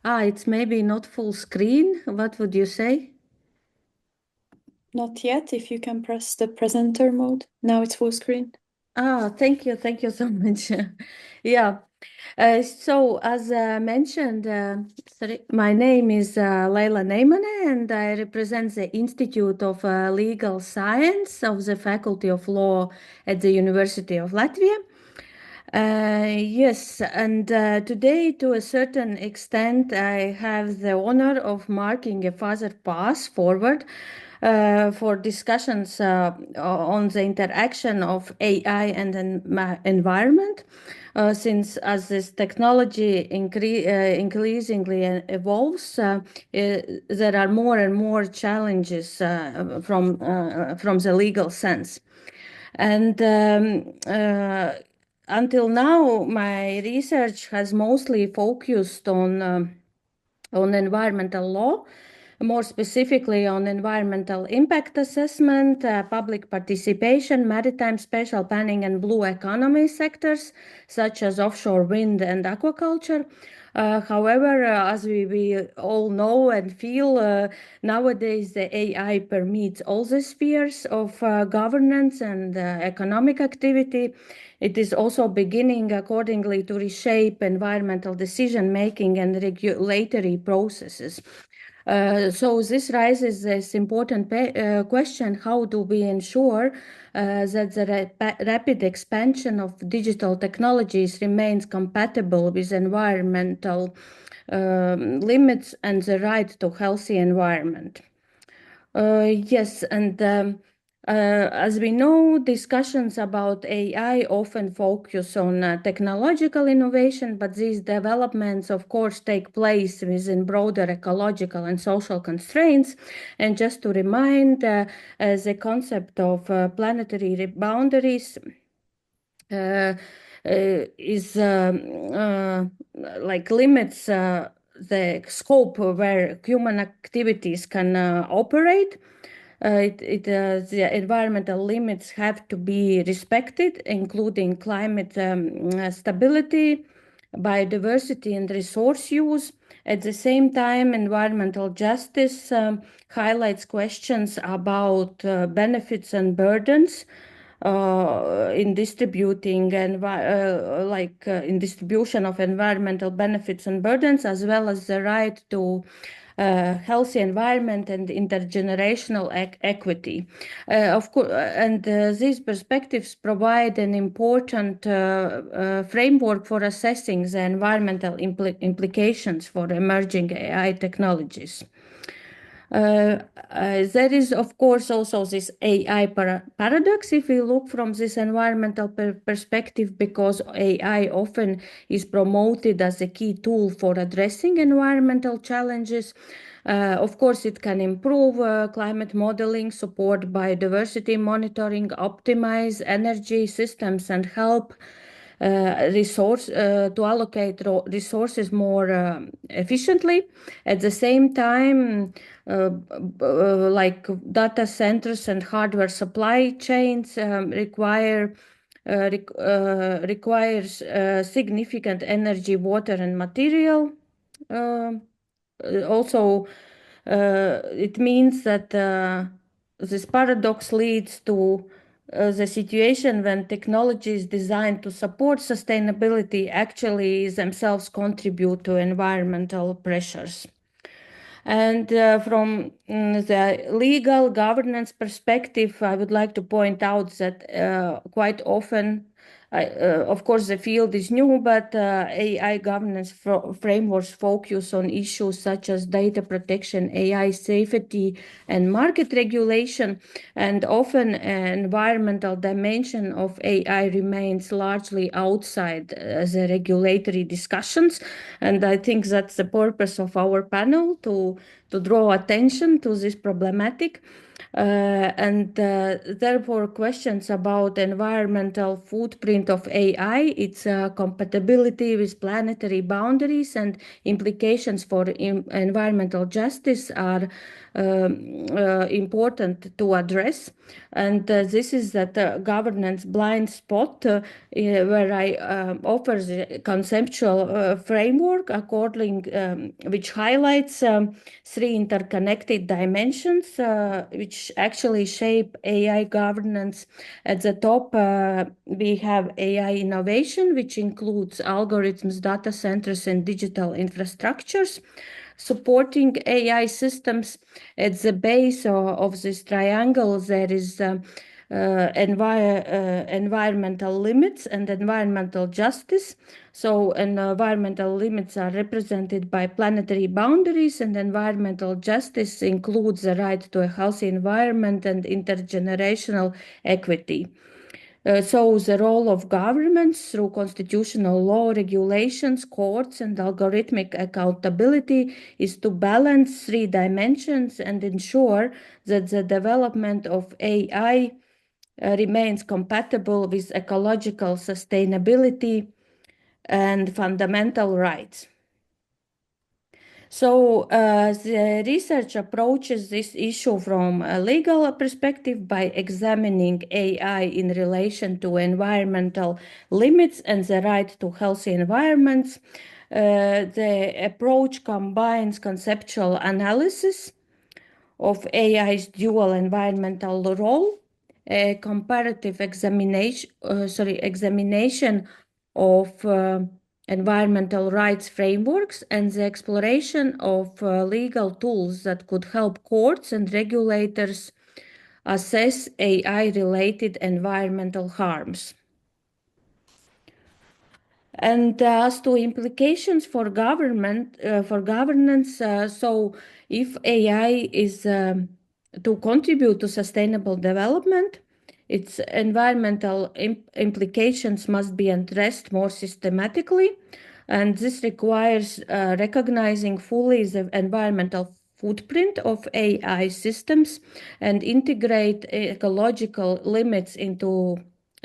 It's maybe not full screen. What would you say? Not yet. If you can press the presenter mode. Now it's full screen. Thank you. Thank you so much. Yeah. So as mentioned, my name is Leila Neimane, and I represent the Institute of Legal Science of the Faculty of Law at the University of Latvia. Yes, and today, to a certain extent, I have the honor of marking a further path forward for discussions on the interaction of AI and environment. Since as this technology increasingly evolves, there are more and more challenges from the legal sense. And until now, my research has mostly focused on environmental law, more specifically on environmental impact assessment, public participation, maritime spatial planning, and blue economy sectors, such as offshore wind and aquaculture. However, as we all know and feel, nowadays the AI permeates all the spheres of governance and economic activity. It is also beginning accordingly to reshape environmental decision-making and regulatory processes. So this raises this important question: how do we ensure that the rapid expansion of digital technologies remains compatible with environmental limits and the right to healthy environment? Yes, and as we know, discussions about AI often focus on technological innovation, but these developments, of course, take place within broader ecological and social constraints. And just to remind, the concept of planetary boundaries is like limits the scope where human activities can operate. The environmental limits have to be respected, including climate stability, biodiversity, and resource use. At the same time, environmental justice highlights questions about benefits and burdens in distributing and in distribution of environmental benefits and burdens, as well as the right to healthy environment and intergenerational equity. Of course, and these perspectives provide an important framework for assessing the environmental implications for emerging AI technologies. There is, of course, also this AI paradox if we look from this environmental perspective, because AI often is promoted as a key tool for addressing environmental challenges. Of course, it can improve climate modeling, support biodiversity monitoring, optimize energy systems, and help to allocate resources more efficiently. At the same time, like data centers and hardware supply chains requires significant energy, water, and material. Also, it means that this paradox leads to the situation when technologies designed to support sustainability actually themselves contribute to environmental pressures. And from the legal governance perspective, I would like to point out that quite often, of course, the field is new, but AI governance frameworks focus on issues such as data protection, AI safety, and market regulation. And often, an environmental dimension of AI remains largely outside the regulatory discussions. And I think that's the purpose of our panel, to draw attention to this problematic. And therefore, questions about environmental footprint of AI, its compatibility with planetary boundaries, and implications for environmental justice are important to address. And this is that governance blind spot where I offer the conceptual framework according which highlights 3 interconnected dimensions which actually shape AI governance. At the top, we have AI innovation, which includes algorithms, data centers, and digital infrastructures supporting AI systems. At the base of this triangle, there is environmental limits and environmental justice. So environmental limits are represented by planetary boundaries, and environmental justice includes the right to a healthy environment and intergenerational equity. So the role of governments through constitutional law, regulations, courts, and algorithmic accountability is to balance 3 dimensions and ensure that the development of AI remains compatible with ecological sustainability and fundamental rights. So the research approaches this issue from a legal perspective by examining AI in relation to environmental limits and the right to healthy environments. The approach combines conceptual analysis of AI's dual environmental role, a comparative examination of environmental rights frameworks, and the exploration of legal tools that could help courts and regulators assess AI-related environmental harms. And as to implications for governance, so if AI is to contribute to sustainable development, its environmental implications must be addressed more systematically, and this requires recognizing fully the environmental footprint of AI systems and integrate ecological limits into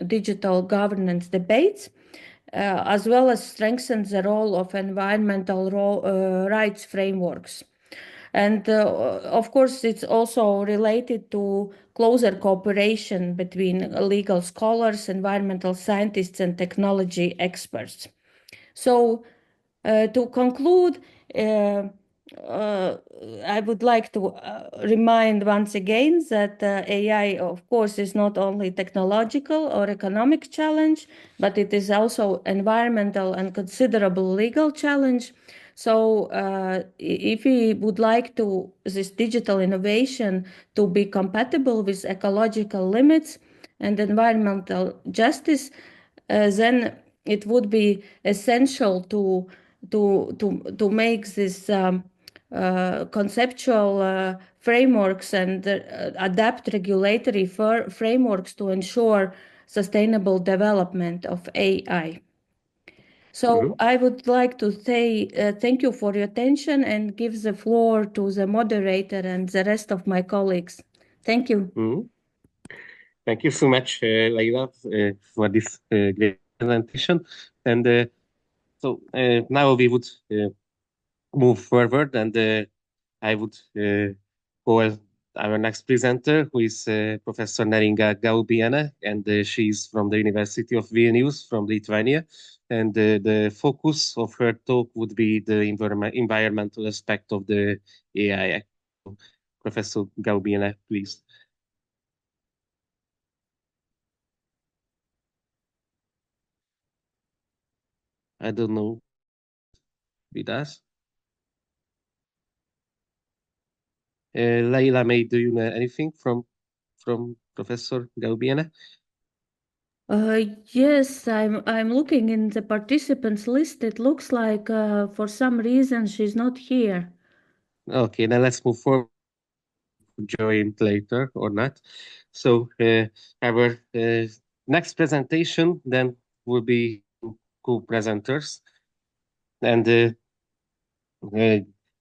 digital governance debates, as well as strengthen the role of environmental rights frameworks. And of course, it's also related to closer cooperation between legal scholars, environmental scientists, and technology experts. So to conclude, I would like to remind once again that AI, of course, is not only technological or economic challenge, but it is also environmental and considerable legal challenge. So if we would like to this digital innovation to be compatible with ecological limits and environmental justice, then it would be essential to make this conceptual frameworks and adapt regulatory frameworks to ensure sustainable development of AI. So I would like to say thank you for your attention and give the floor to the moderator and the rest of my colleagues. Thank you. Thank you so much, Leila, for this great presentation. And so now we would move forward, and I would call our next presenter, who is Professor Neringa Gaubiene, and she's from the University of Vilnius from Lithuania. And the focus of her talk would be the environmental aspect of the AI. Professor Gaubiene, please. I don't know. With us. Leila, do you know anything from Professor Gaubiene? Yes, I'm looking in the participants list. It looks like for some reason she's not here. Okay, then let's move forward. Join later or not. So our next presentation then will be co-presenters, and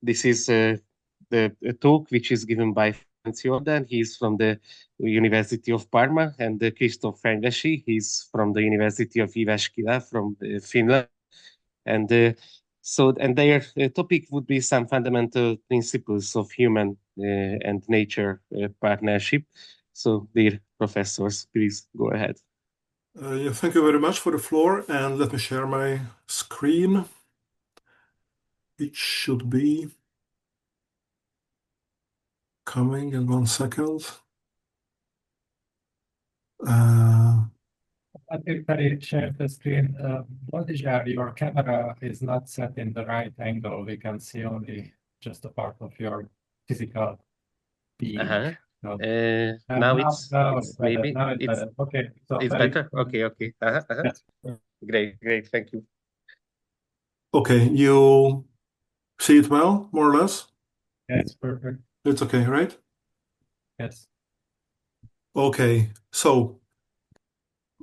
this is the talk which is given by Ferenc Jordan. He's from the University of Parma, and Christoph Fenyvesi, he's from the University of Jyväskylä from Finland. And so their topic would be some fundamental principles of human and nature partnership. So, dear professors, please go ahead. Yeah, thank you very much for the floor, and let me share my screen. It should be coming in 1 second. Can you share the screen? Your camera is not set in the right angle. We can see only just a part of your physical being. Now Now it's better. maybe Now it's it's better. Okay. So it's better. Okay. Yes. Great. Thank you. Okay, you see it well, more or less? Yes, perfect. It's okay, right? Yes. Okay, so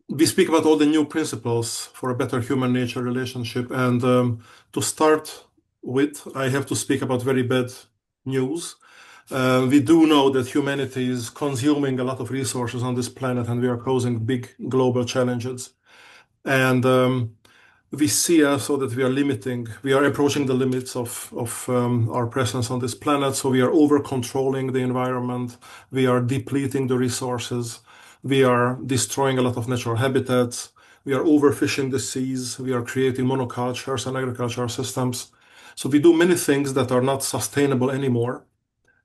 we speak about all the new principles for a better human-nature relationship, and to start with, I have to speak about very bad news. We do know that humanity is consuming a lot of resources on this planet, and we are causing big global challenges. And we see also that we are approaching the limits of our presence on this planet. So we are over controlling the environment. We are depleting the resources. We are destroying a lot of natural habitats. We are overfishing the seas. We are creating monocultures and agricultural systems. So we do many things that are not sustainable anymore.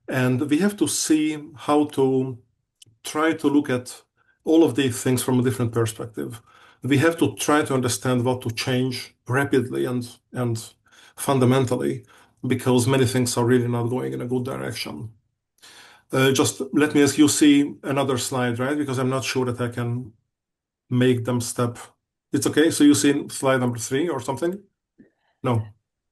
And we have to see how to try to look at all of these things from a different perspective. We have to try to understand what to change rapidly and fundamentally, because many things are really not going in a good direction. Just let me ask you, see another slide, right? Because I'm not sure that I can make them step. It's okay. So you see slide number 3 or something? No.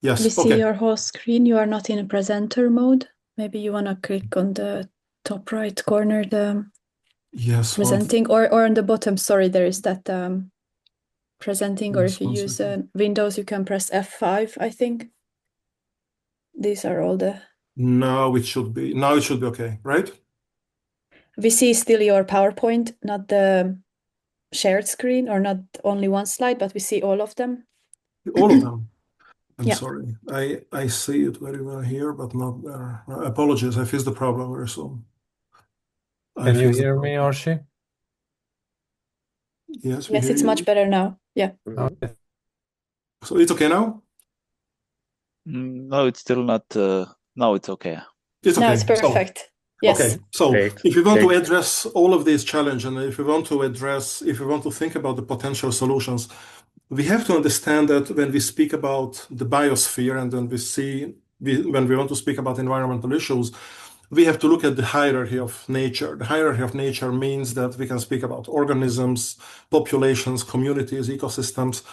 Yes. We see Okay. your whole screen. You are not in a presenter mode. Maybe you want to click on the top right corner, the Yes. presenting, or on the bottom. Sorry, there is that presenting, or if you use Windows, you can press F5, I think. These are all the... Now it should be okay, right? We see still your PowerPoint, not the shared screen, or not only one slide, but we see all of them. All of them. I'm Yeah. sorry. I see it very well here, but not there. Apologies. I fixed the problem very soon. Can you hear me, Orsi? Yes, we Yes, hear it's you. much better now. Yeah. Okay. So it's okay now? No, it's still not. Now it's okay. It's okay. Now it's perfect. Yes. Okay. So Great. if we want to Great. address all of these challenges, and if we want to think about the potential solutions, we have to understand that when we speak about the biosphere and when we want to speak about environmental issues, we have to look at the hierarchy of nature. The hierarchy of nature means that we can speak about organisms, populations, communities, ecosystems,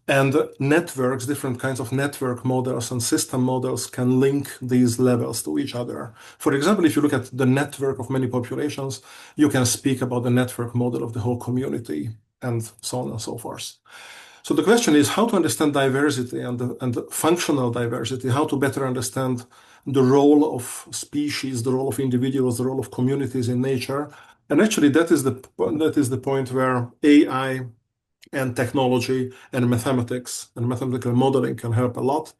and networks. Different kinds of network models and system models can link these levels to each other. For example, if you look at the network of many populations, you can speak about the network model of the whole community, and so on and so forth. So the question is how to understand diversity and the functional diversity, how to better understand the role of species, the role of individuals, the role of communities in nature. And actually, that is the point where AI and technology and mathematics and mathematical modeling can help a lot.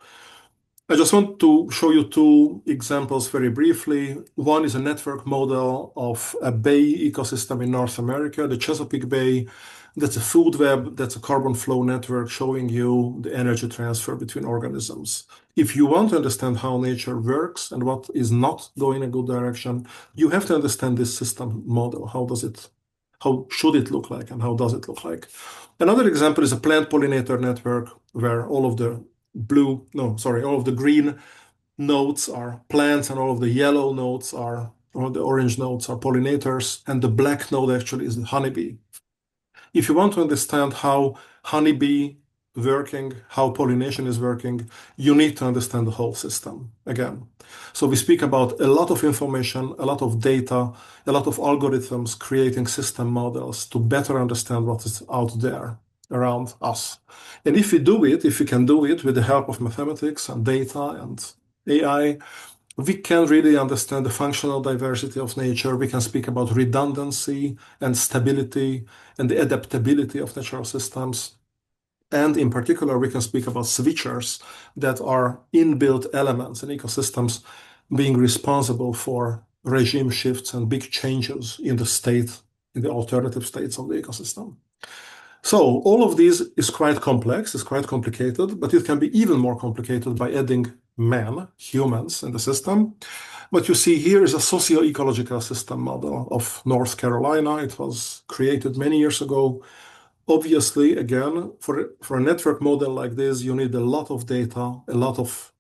I just want to show you 2 examples very briefly. One is a network model of a bay ecosystem in North America, the Chesapeake Bay. That's a food web, that's a carbon flow network showing you the energy transfer between organisms. If you want to understand how nature works and what is not going in a good direction, you have to understand this system model. How should it look like, and how does it look like? Another example is a plant pollinator network where all of the green nodes are plants, and all of the yellow nodes or the orange nodes are pollinators, and the black node actually is the honeybee. If you want to understand how honeybee working, how pollination is working, you need to understand the whole system again. So we speak about a lot of information, a lot of data, a lot of algorithms creating system models to better understand what is out there around us. And if we can do it with the help of mathematics and data and AI, we can really understand the functional diversity of nature. We can speak about redundancy and stability and the adaptability of natural systems. And in particular, we can speak about switchers that are inbuilt elements in ecosystems being responsible for regime shifts and big changes in the state, in the alternative states of the ecosystem. So all of these is quite complex, it's quite complicated, but it can be even more complicated by adding man, humans in the system. What you see here is a socio-ecological system model of North Carolina. It was created many years ago. Obviously, again, for a network model like this, you need a lot of data, a lot of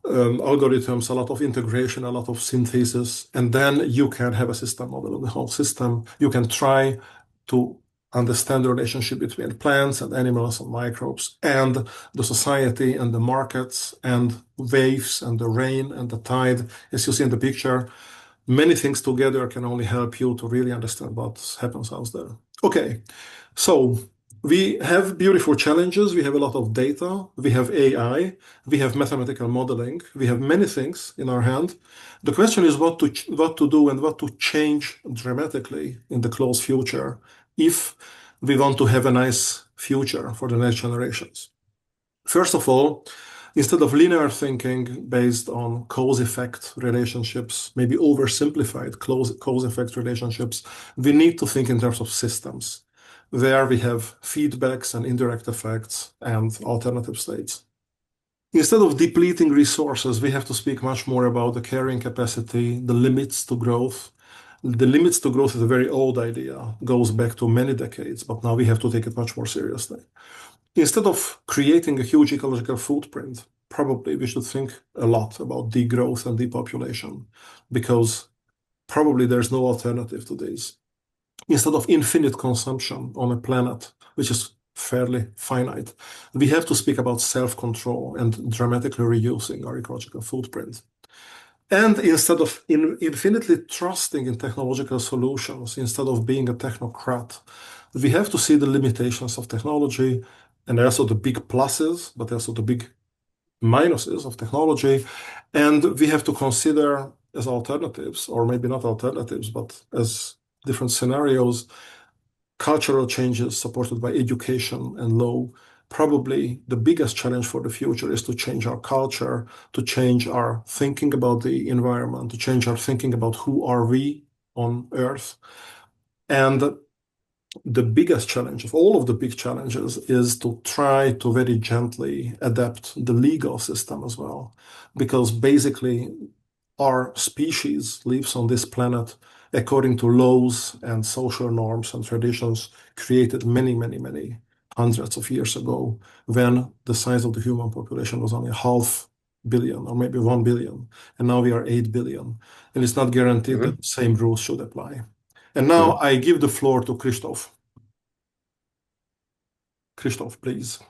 algorithms, a lot of integration, a lot of synthesis, and then you can have a system model of the whole system. You can try to understand the relationship between plants and animals and microbes and the society and the markets and waves and the rain and the tide. As you see in the picture, many things together can only help you to really understand what happens out there. Okay, so we have beautiful challenges. We have a lot of data. We have AI. We have mathematical modeling. We have many things in our hand. The question is what to do and what to change dramatically in the close future if we want to have a nice future for the next generations. First of all, instead of linear thinking based on cause-effect relationships, maybe oversimplified cause-effect relationships, we need to think in terms of systems. There we have feedbacks and indirect effects and alternative states. Instead of depleting resources, we have to speak much more about the carrying capacity, the limits to growth. The limits to growth is a very old idea, goes back to many decades, but now we have to take it much more seriously. Instead of creating a huge ecological footprint, probably we should think a lot about degrowth and depopulation, because probably there's no alternative to this. Instead of infinite consumption on a planet, which is fairly finite, we have to speak about self-control and dramatically reducing our ecological footprint. And instead of infinitely trusting in technological solutions, instead of being a technocrat, we have to see the limitations of technology and also the big pluses, but also the big minuses of technology. And we have to consider as alternatives, or maybe not alternatives, but as different scenarios, cultural changes supported by education and law. Probably the biggest challenge for the future is to change our culture, to change our thinking about the environment, to change our thinking about who are we on Earth. And the biggest challenge of all of the big challenges is to try to very gently adapt the legal system as well, because basically our species lives on this planet according to laws and social norms and traditions created many, many, many hundreds of years ago, when the size of the human population was only 500 million or maybe 1 billion, and now we are 8 billion, and it's not guaranteed that the same rules should apply. And now I give the floor to Krzysztof. Krzysztof, please.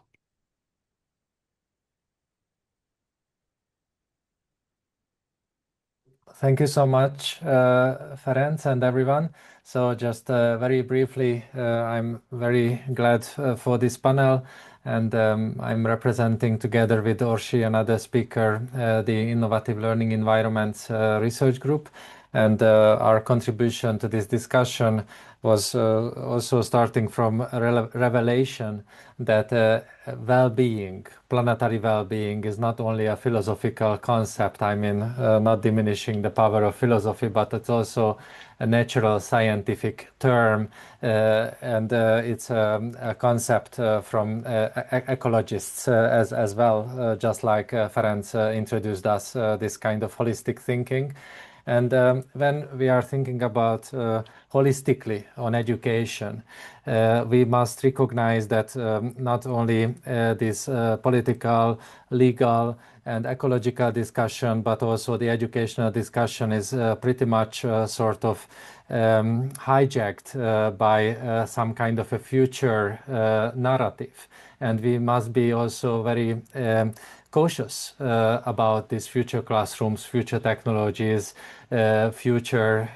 Thank you so much, Ferenc and everyone. So just very briefly, I'm very glad for this panel, and I'm representing together with Orsi, another speaker, the Innovative Learning Environments Research Group. And our contribution to this discussion was also starting from a revelation that well-being, planetary well-being, is not only a philosophical concept. I mean, not diminishing the power of philosophy, but it's also a natural scientific term, and it's a concept from ecologists as well, just like Ferenc introduced us, this kind of holistic thinking. And when we are thinking about holistically on education, we must recognize that not only this political, legal, and ecological discussion, but also the educational discussion is pretty much sort of hijacked by some kind of a future narrative. And we must be also very cautious about these future classrooms, future technologies, future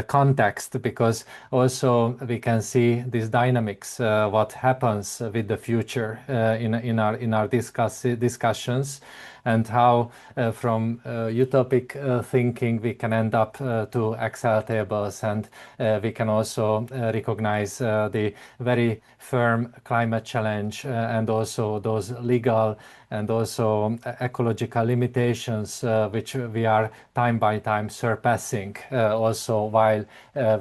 context, because also we can see these dynamics, what happens with the future in our discussions, and how from utopic thinking we can end up to Excel tables, and we can also recognize the very firm climate challenge and also those legal and also ecological limitations which we are time by time surpassing also while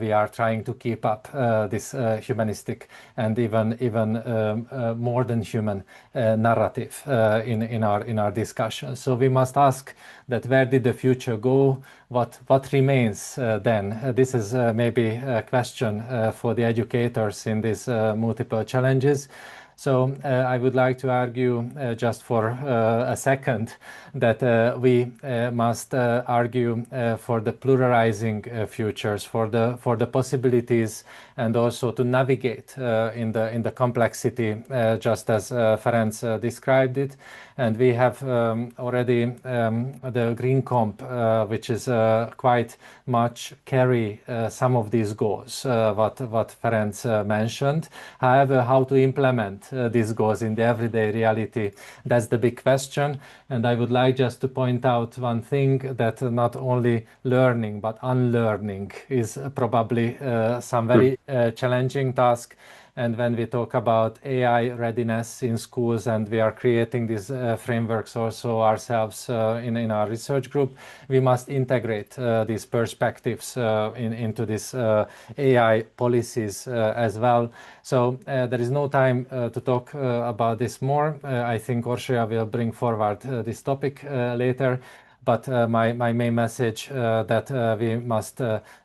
we are trying to keep up this humanistic and even more than human narrative in our discussion. So we must ask that where did the future go? What remains then? This is maybe a question for the educators in these multiple challenges. So I would like to argue just for a second that we must argue for the pluralizing futures, for the possibilities, and also to navigate in the complexity, just as Ferenc described it. And we have already the Green Comp, which is quite much carry some of these goals, what Ferenc mentioned. However, how to implement these goals in the everyday reality, that's the big question. And I would like just to point out one thing, that not only learning but unlearning is probably some very challenging task. And when we talk about AI readiness in schools, and we are creating these frameworks also ourselves in our research group, we must integrate these perspectives into these AI policies as well. So there is no time to talk about this more. I think Orsolya will bring forward this topic later. But my main message that we must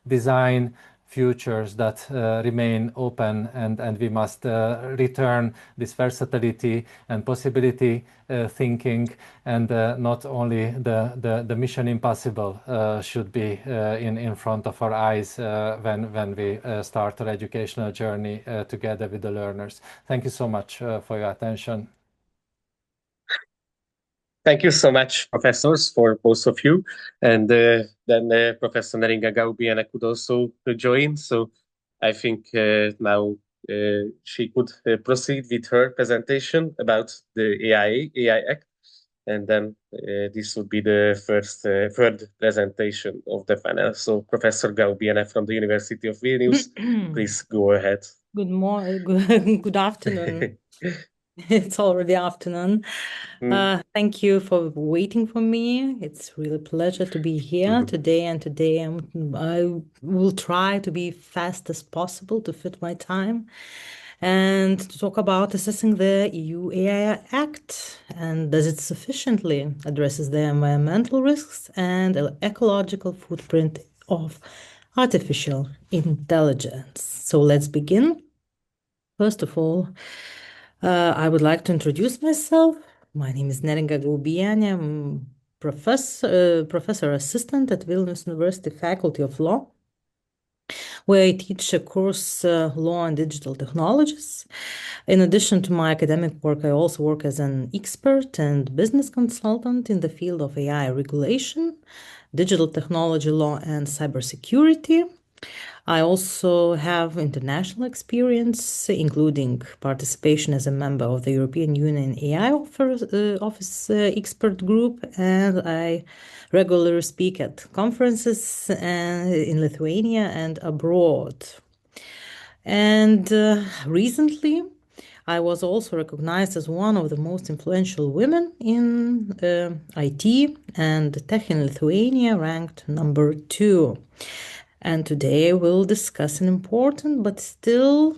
design futures that remain open, and we must return this versatility and possibility thinking, and not only the mission impossible should be in front of our eyes when we start our educational journey together with the learners. Thank you so much for your attention. Thank you so much, professors, for both of you. And then Professor Neringa Gaubiene could also join. So I think now she could proceed with her presentation about the AI Act. And then this would be the third presentation of the panel. So Professor Gaubiene from the University of Vilnius, please go ahead. Good morning, good afternoon. It's already afternoon. Thank you for waiting for me. It's really a pleasure to be here today. And today I will try to be fast as possible to fit my time and to talk about assessing the EU AI Act, and does it sufficiently addresses the environmental risks and ecological footprint of artificial intelligence. So let's begin. First of all, I would like to introduce myself. My name is Neringa Gaubiene. I'm professor assistant at Vilnius University Faculty of Law, where I teach a course Law and Digital Technologies. In addition to my academic work, I also work as an expert and business consultant in the field of AI regulation, digital technology law, and cybersecurity. I also have international experience, including participation as a member of the European Union AI Office expert group, and I regularly speak at conferences in Lithuania and abroad. And recently, I was also recognized as one of the most influential women in IT and tech in Lithuania, ranked number 2. And today we'll discuss an important but still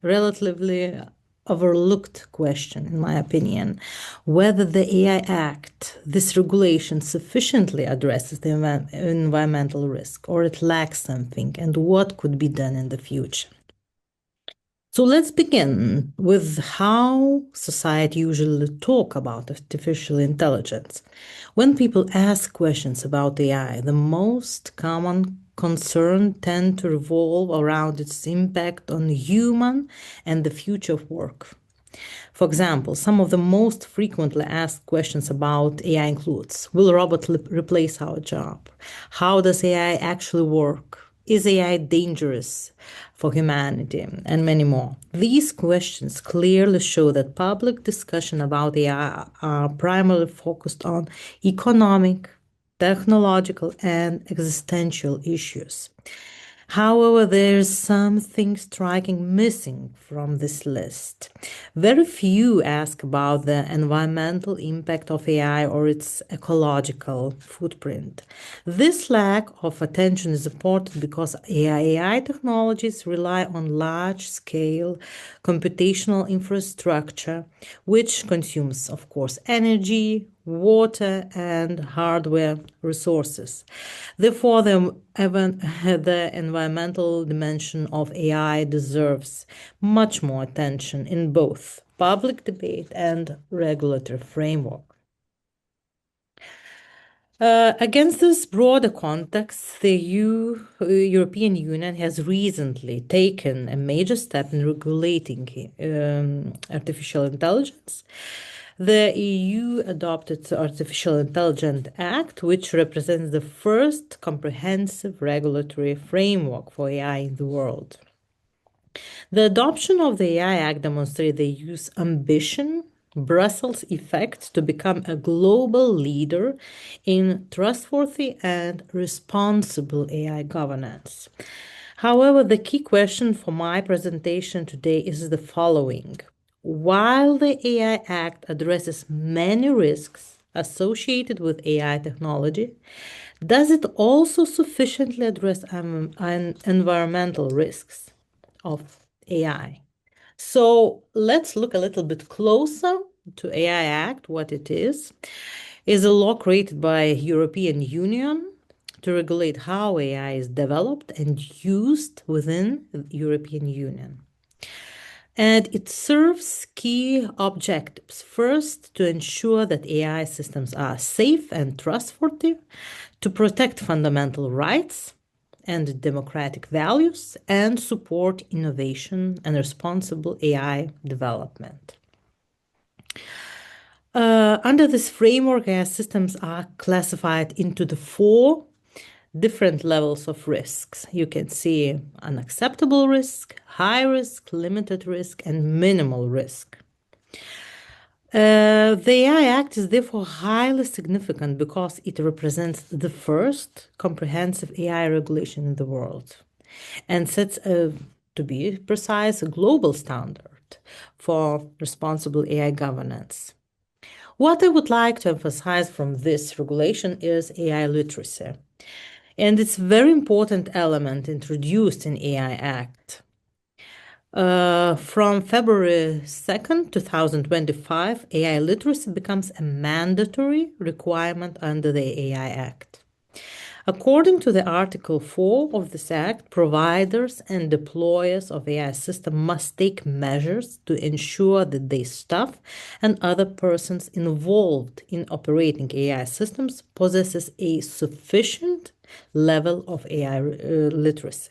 relatively overlooked question, in my opinion, whether the AI Act, this regulation, sufficiently addresses the environmental risk, or it lacks something, and what could be done in the future. So let's begin with how society usually talk about artificial intelligence. When people ask questions about AI, the most common concern tend to revolve around its impact on human and the future of work. For example, some of the most frequently asked questions about AI includes, will robots replace our job? How does AI actually work? Is AI dangerous for humanity? And many more. These questions clearly show that public discussion about AI are primarily focused on economic, technological, and existential issues. However, there's something striking missing from this list. Very few ask about the environmental impact of AI or its ecological footprint. This lack of attention is important because AI technologies rely on large-scale computational infrastructure, which consumes, of course, energy, water, and hardware resources. Therefore, the environmental dimension of AI deserves much more attention in both public debate and regulatory framework. Against this broader context, the European Union has recently taken a major step in regulating artificial intelligence. The EU adopted the Artificial Intelligence Act, which represents the first comprehensive regulatory framework for AI in the world. The adoption of the AI Act demonstrates the EU's ambition, Brussels effect, to become a global leader in trustworthy and responsible AI governance. However, the key question for my presentation today is the following. While the AI Act addresses many risks associated with AI technology, does it also sufficiently address environmental risks of AI? So let's look a little bit closer to AI Act, what it is. It's a law created by European Union to regulate how AI is developed and used within the European Union. And it serves key objectives. First, to ensure that AI systems are safe and trustworthy, to protect fundamental rights and democratic values, and support innovation and responsible AI development. Under this framework, AI systems are classified into the 4 different levels of risks. You can see unacceptable risk, high risk, limited risk, and minimal risk. The AI Act is therefore highly significant because it represents the first comprehensive AI regulation in the world and sets, to be precise, a global standard for responsible AI governance. What I would like to emphasize from this regulation is AI literacy. And it's a very important element introduced in AI Act. From February 2nd, 2025, AI literacy becomes a mandatory requirement under the AI Act. According to the Article 4 of this Act, providers and deployers of AI systems must take measures to ensure that their staff and other persons involved in operating AI systems possesses a sufficient level of AI literacy.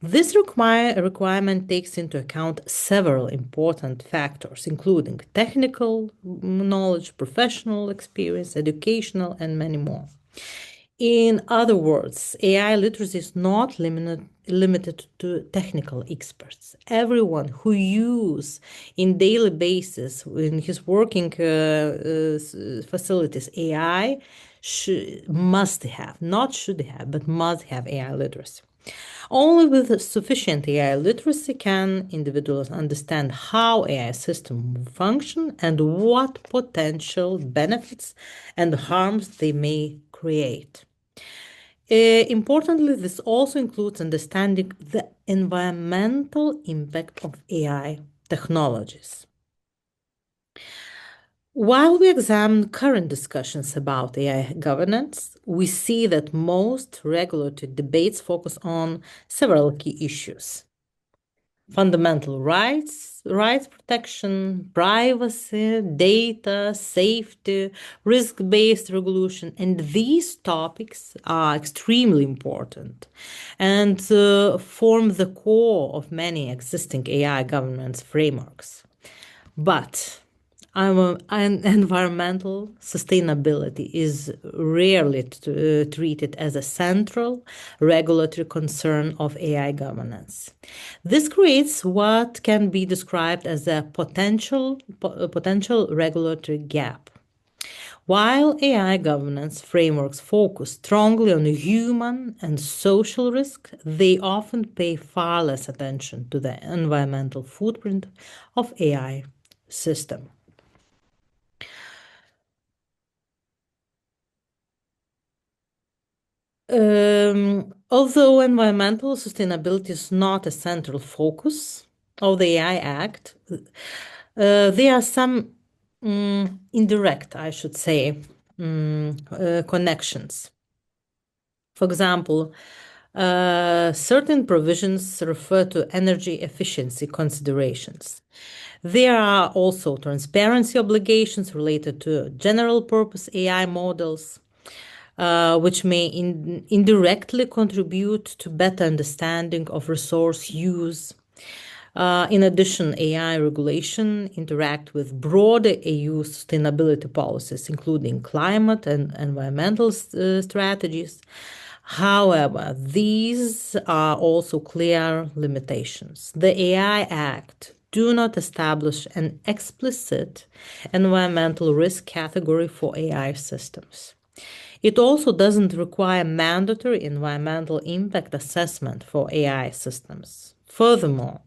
This requirement takes into account several important factors, including technical knowledge, professional experience, educational, and many more. In other words, AI literacy is not limited to technical experts. Everyone who uses in daily basis in his working facilities AI must have, not should have, but must have AI literacy. Only with sufficient AI literacy can individuals understand how AI systems function and what potential benefits and harms they may create. Importantly, this also includes understanding the environmental impact of AI technologies. While we examine current discussions about AI governance, we see that most regulatory debates focus on several key issues: fundamental rights protection, privacy, data, safety, risk-based regulation, and these topics are extremely important and form the core of many existing AI governance frameworks. But environmental sustainability is rarely treated as a central regulatory concern of AI governance. This creates what can be described as a potential regulatory gap. While AI governance frameworks focus strongly on human and social risk, they often pay far less attention to the environmental footprint of AI system. Although environmental sustainability is not a central focus of the AI Act, there are some indirect, I should say, connections. For example, certain provisions refer to energy efficiency considerations. There are also transparency obligations related to general purpose AI models, which may indirectly contribute to better understanding of resource use. In addition, AI regulation interact with broader EU sustainability policies, including climate and environmental strategies. However, these are also clear limitations. The AI Act do not establish an explicit environmental risk category for AI systems. It also doesn't require mandatory environmental impact assessment for AI systems. Furthermore,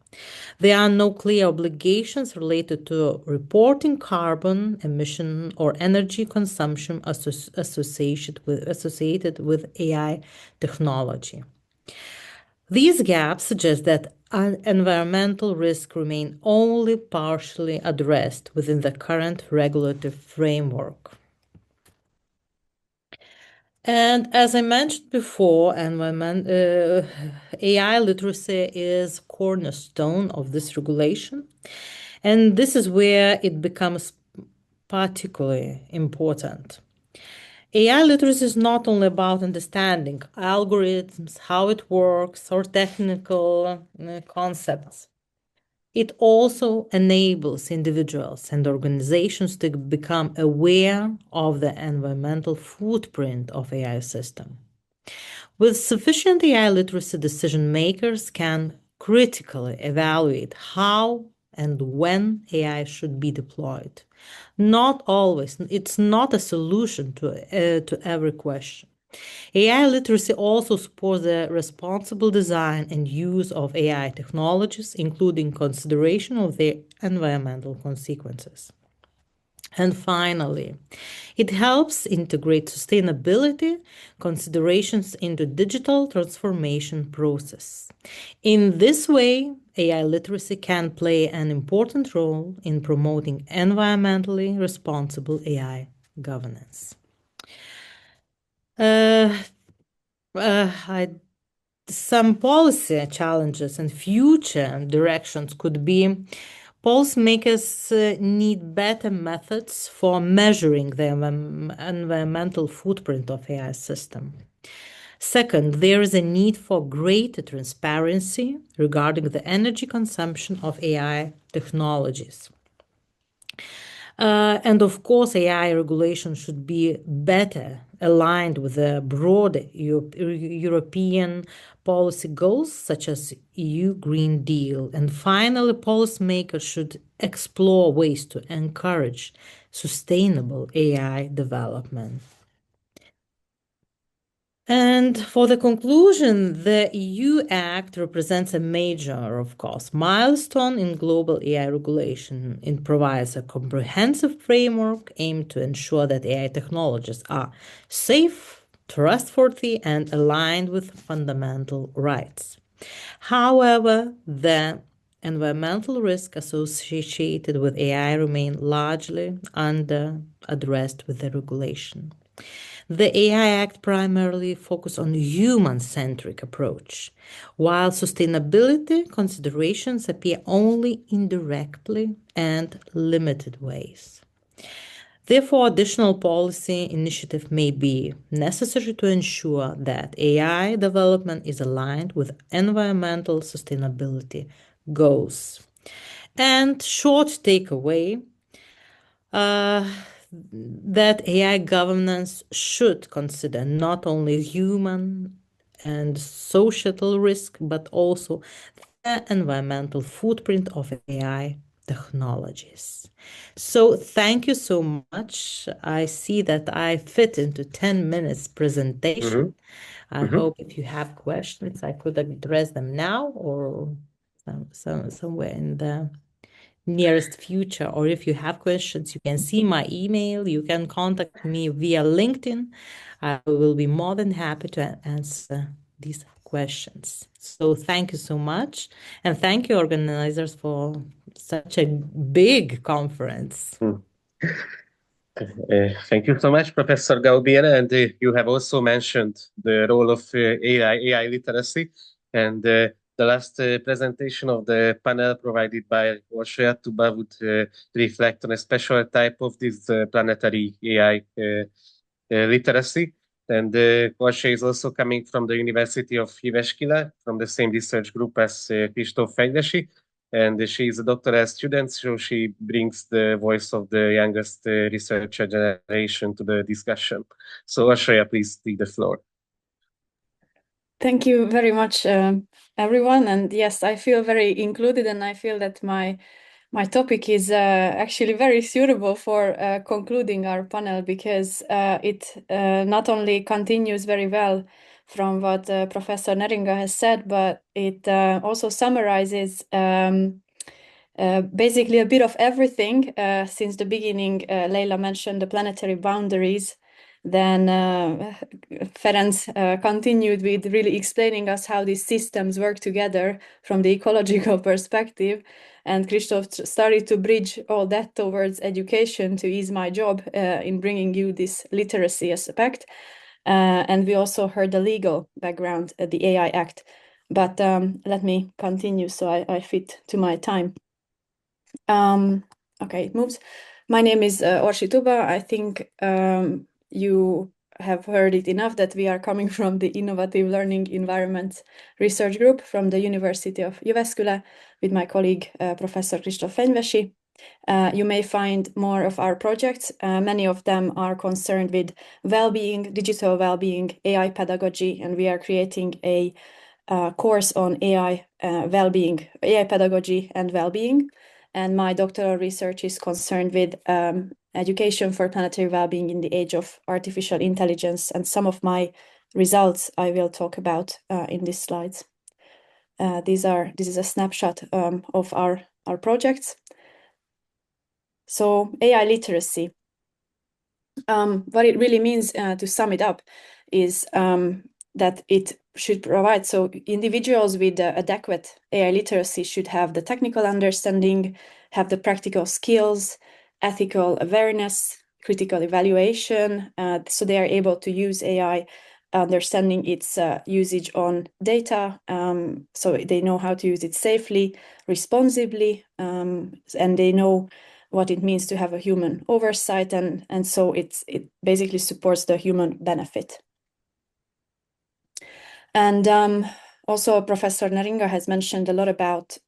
there are no clear obligations related to reporting carbon emission or energy consumption associated with AI technology. These gaps suggest that environmental risks remain only partially addressed within the current regulatory framework. And as I mentioned before, AI literacy is cornerstone of this regulation. And this is where it becomes particularly important. AI literacy is not only about understanding algorithms, how it works, or technical concepts. It also enables individuals and organizations to become aware of the environmental footprint of AI system. With sufficient AI literacy, decision makers can critically evaluate how and when AI should be deployed. Not always, it's not a solution to every question. AI literacy also supports the responsible design and use of AI technologies, including consideration of their environmental consequences. And finally, it helps integrate sustainability considerations into digital transformation process. In this way, AI literacy can play an important role in promoting environmentally responsible AI governance. Some policy challenges and future directions could be policymakers need better methods for measuring the environmental footprint of AI system. Second, there is a need for greater transparency regarding the energy consumption of AI technologies. And of course, AI regulation should be better aligned with the broader European policy goals, such as EU Green Deal. And finally, policymakers should explore ways to encourage sustainable AI development. And for the conclusion, the EU Act represents a major, of course, milestone in global AI regulation. It provides a comprehensive framework aimed to ensure that AI technologies are safe, trustworthy, and aligned with fundamental rights. However, the environmental risks associated with AI remain largely under-addressed with the regulation. The AI Act primarily focuses on a human-centric approach, while sustainability considerations appear only indirectly and limited ways. Therefore, additional policy initiative may be necessary to ensure that AI development is aligned with environmental sustainability goals. And short takeaway, that AI governance should consider not only human and societal risk, but also the environmental footprint of AI technologies. So thank you so much. I see that I fit into 10 minutes presentation. I hope if you have questions, I could address them now or somewhere in the nearest future. Or if you have questions, you can see my email. You can contact me via LinkedIn. I will be more than happy to answer these questions. So thank you so much. And thank you, organizers, for such a big conference. Thank you so much, Professor Gaubier. And you have also mentioned the role of AI literacy. And the last presentation of the panel provided by Orsolya Tuba would reflect on a special type of this planetary AI literacy. And Orsolya is also coming from the University of Jyväskylä, from the same research group as Kristóf Fenyvesi. And she is a doctoral student, so she brings the voice of the youngest researcher generation to the discussion. So Orsolya, please take the floor. Thank you very much, everyone. And yes, I feel very included, and I feel that my topic is actually very suitable for concluding our panel, because it not only continues very well from what Professor Neringa has said, but it also summarizes basically a bit of everything. Since the beginning, Leila mentioned the planetary boundaries. Then Ferenc continued with really explaining us how these systems work together from the ecological perspective. And Kristóf started to bridge all that towards education to ease my job in bringing you this literacy aspect. And we also heard the legal background, the AI Act. But let me continue so I fit to my time. Okay, it moves. My name is Orsi Tuba. I think you have heard it enough that we are coming from the Innovative Learning Environments Research Group from the University of Jyväskylä with my colleague, Professor Kristóf Fenyvesi. You may find more of our projects. Many of them are concerned with well-being, digital well-being, AI pedagogy, and we are creating a course on AI well-being, AI pedagogy and well-being. And my doctoral research is concerned with education for planetary well-being in the age of artificial intelligence. And some of my results I will talk about in these slides. This is a snapshot of our projects. So AI literacy. What it really means, to sum it up, is that it should provide, so individuals with adequate AI literacy should have the technical understanding, have the practical skills, ethical awareness, critical evaluation, so they are able to use AI, understanding its usage on data, so they know how to use it safely, responsibly, and they know what it means to have a human oversight, and so it basically supports the human benefit. And also Professor Neringa has mentioned a lot about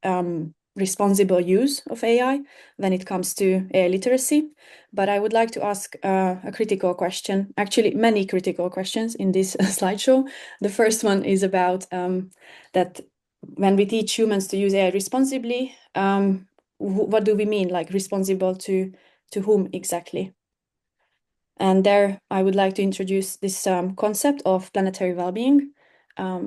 responsible use of AI when it comes to AI literacy, but I would like to ask a critical question, actually many critical questions in this slideshow. The first one is about that when we teach humans to use AI responsibly, what do we mean, like responsible to whom exactly? And there I would like to introduce this concept of planetary well-being.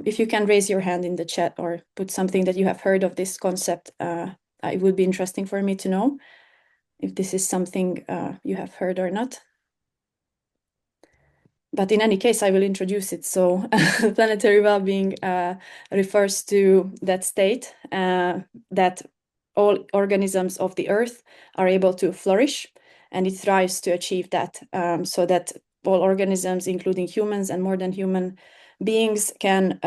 If you can raise your hand in the chat or put something that you have heard of this concept, it would be interesting for me to know if this is something you have heard or not. But in any case, I will introduce it. So planetary well-being refers to that state that all organisms of the Earth are able to flourish, and it strives to achieve that, so that all organisms, including humans and more than human beings, can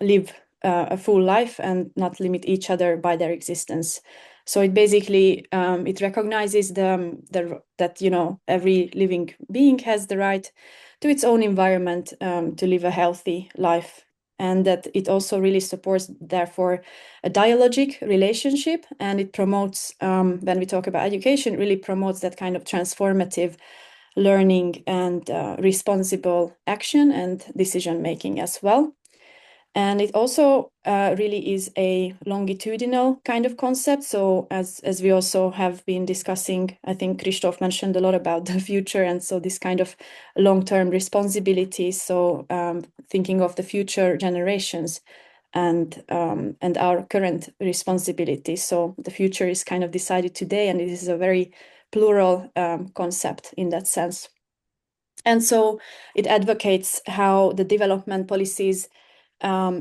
live a full life and not limit each other by their existence. So it basically it recognizes that every living being has the right to its own environment, to live a healthy life and that it also really supports, therefore, a dialogic relationship, and it promotes, when we talk about education, it really promotes that kind of transformative learning and responsible action and decision making as well. And it also really is a longitudinal kind of concept. So as we also have been discussing, I think Christoph mentioned a lot about the future, and so this kind of long-term responsibility. So thinking of the future generations and our current responsibility. So the future is kind of decided today, and it is a very plural concept in that sense. And so it advocates how the development policies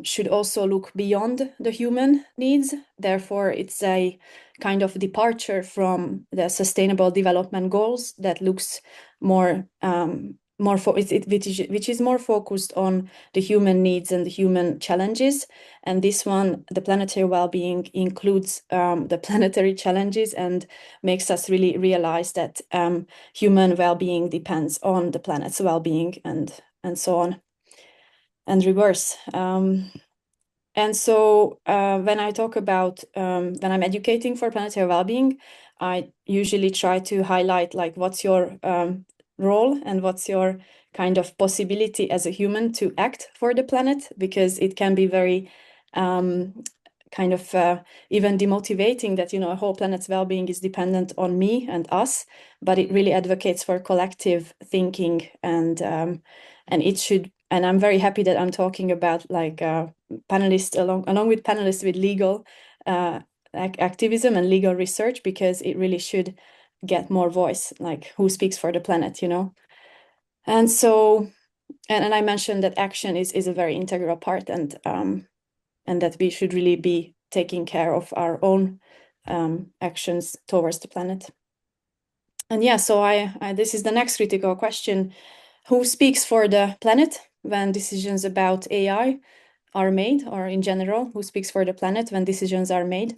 should also look beyond the human needs. Therefore, it's a kind of departure from the Sustainable Development Goals that looks which is more focused on the human needs and the human challenges. And this one, the planetary well-being, includes the planetary challenges and makes us really realize that human well-being depends on the planet's well-being and so on. And reverse. And so when I talk about, when I'm educating for planetary well-being, I usually try to highlight like what's your role and what's your kind of possibility as a human to act for the planet, because it can be very kind of even demotivating that, a whole planet's well-being is dependent on me and us, but it really advocates for collective thinking, and it should. And I'm very happy that I'm talking about like panelists along with panelists with legal activism and legal research, because it really should get more voice, like who speaks for the planet, And so, and I mentioned that action is a very integral part, and that we should really be taking care of our own actions towards the planet. And yeah, so this is the next critical question: who speaks for the planet when decisions about AI are made, or in general, who speaks for the planet when decisions are made?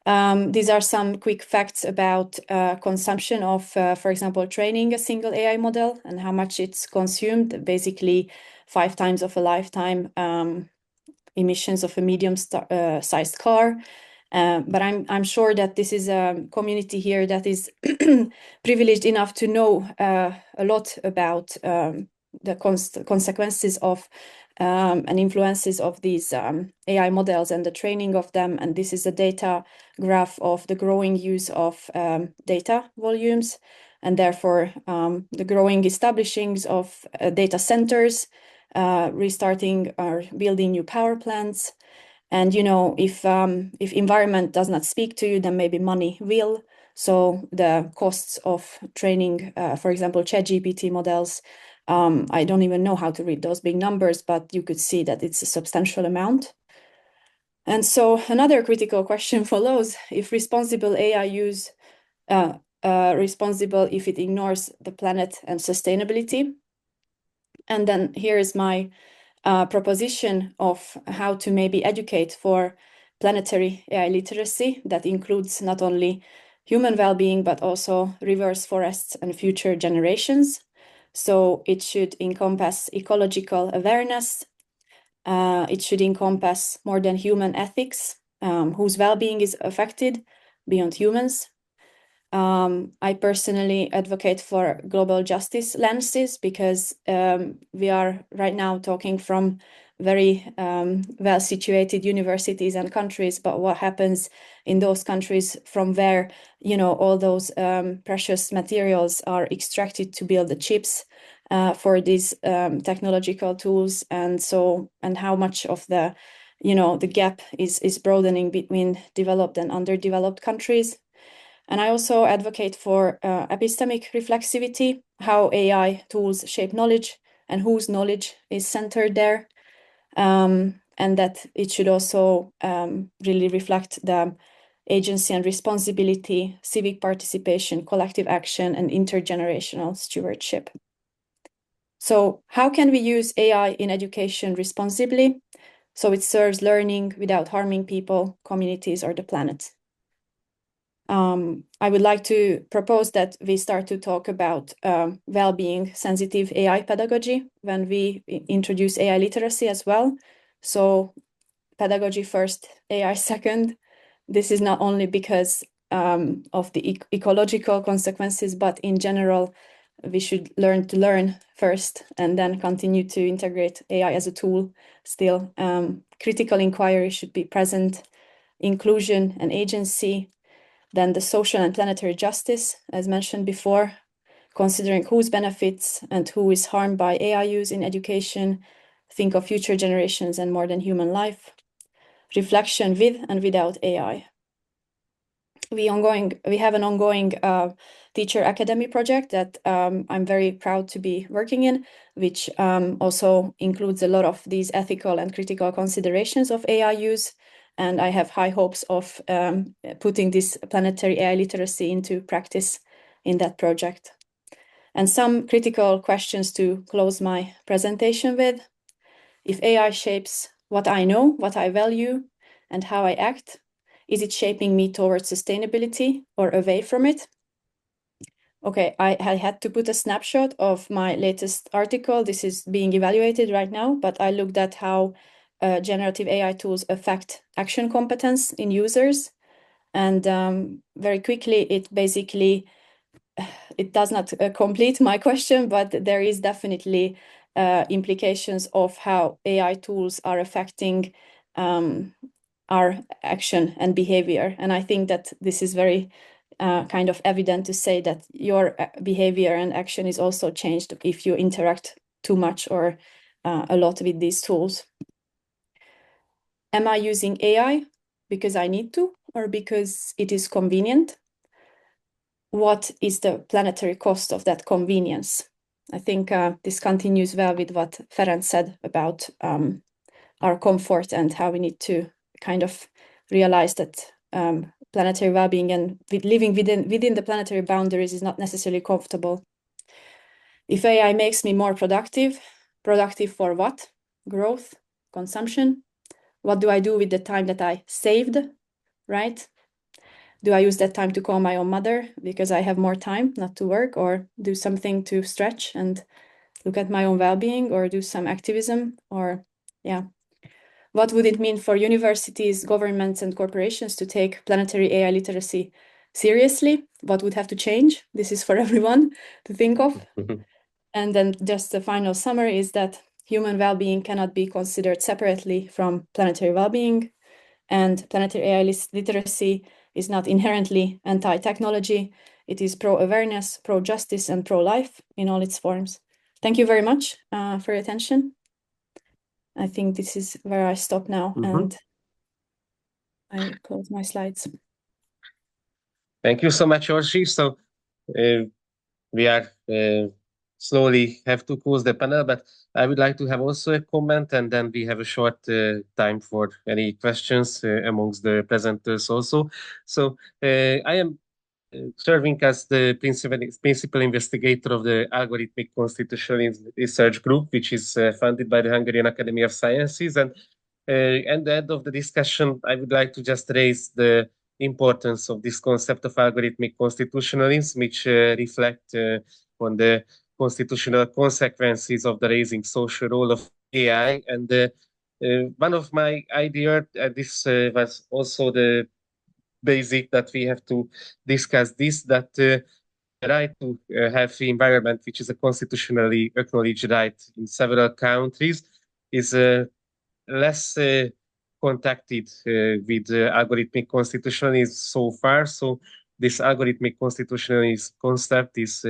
These are some quick facts about consumption of, for example, training a single AI model and how much it's consumed. Basically, 5 times of a lifetime emissions of a medium-sized car. But I'm sure that this is a community here that is privileged enough to know a lot about the consequences of and influences of these AI models and the training of them. And this is a data graph of the growing use of data volumes, and therefore the growing establishings of data centers, restarting or building new power plants. And if environment does not speak to you, then maybe money will. So the costs of training, for example, ChatGPT models, I don't even know how to read those big numbers, but you could see that it's a substantial amount. And so another critical question follows: if responsible AI use responsible if it ignores the planet and sustainability? And then here is my proposition of how to maybe educate for planetary AI literacy that includes not only human well-being, but also rivers, forests, and future generations. So it should encompass ecological awareness. It should encompass more than human ethics, whose well-being is affected beyond humans. I personally advocate for global justice lenses, because we are right now talking from very well-situated universities and countries, but what happens in those countries from where, all those precious materials are extracted to build the chips for these technological tools, and how much of the, the gap is broadening between developed and underdeveloped countries. And I also advocate for epistemic reflexivity, how AI tools shape knowledge and whose knowledge is centered there. And that it should also really reflect the agency and responsibility, civic participation, collective action, and intergenerational stewardship. So how can we use AI in education responsibly so it serves learning without harming people, communities, or the planet? I would like to propose that we start to talk about well-being sensitive AI pedagogy when we introduce AI literacy as well. So pedagogy first, AI second. This is not only because of the ecological consequences, but in general, we should learn to learn first and then continue to integrate AI as a tool still. Critical inquiry should be present, inclusion and agency, then the social and planetary justice, as mentioned before, considering whose benefits and who is harmed by AI use in education, think of future generations and more than human life, reflection with and without AI. We have an ongoing teacher academy project that I'm very proud to be working in, which also includes a lot of these ethical and critical considerations of AI use. And I have high hopes of putting this planetary AI literacy into practice in that project. And some critical questions to close my presentation with. If AI shapes what I know, what I value, and how I act, is it shaping me towards sustainability or away from it? Okay, I had to put a snapshot of my latest article. This is being evaluated right now, but I looked at how generative AI tools affect action competence in users. And very quickly, it does not complete my question, but there is definitely implications of how AI tools are affecting our action and behavior. And I think that this is very kind of evident to say that your behavior and action is also changed if you interact too much or a lot with these tools. Am I using AI because I need to or because it is convenient? What is the planetary cost of that convenience? I think this continues well with what Ferenc said about our comfort and how we need to kind of realize that planetary well-being and living within the planetary boundaries is not necessarily comfortable. If AI makes me more productive for what? Growth, consumption. What do I do with the time that I saved, right? Do I use that time to call my own mother because I have more time not to work, or do something to stretch and look at my own well-being, or do some activism, or yeah. What would it mean for universities, governments, and corporations to take planetary AI literacy seriously? What would have to change? This is for everyone to think of. And then just the final summary is that human well-being cannot be considered separately from planetary well-being, and planetary AI literacy is not inherently anti-technology. It is pro-awareness, pro-justice, and pro-life in all its forms. Thank you very much for your attention. I think this is where I stop now, and I close my slides. Thank you so much, Orsi. So we are slowly have to close the panel, but I would like to have also a comment, and then we have a short time for any questions amongst the presenters also. So I am serving as the principal investigator of the Algorithmic Constitutionalism Research Group, which is funded by the Hungarian Academy of Sciences. And at the end of the discussion, I would like to just raise the importance of this concept of algorithmic constitutionalism, which reflect on the constitutional consequences of the raising social role of AI. And one of my ideas, this was also the basic that we have to discuss this, that the right to a healthy environment, which is a constitutionally acknowledged right in several countries, is less contacted with algorithmic constitutionalism so far. So this algorithmic constitutionalism concept is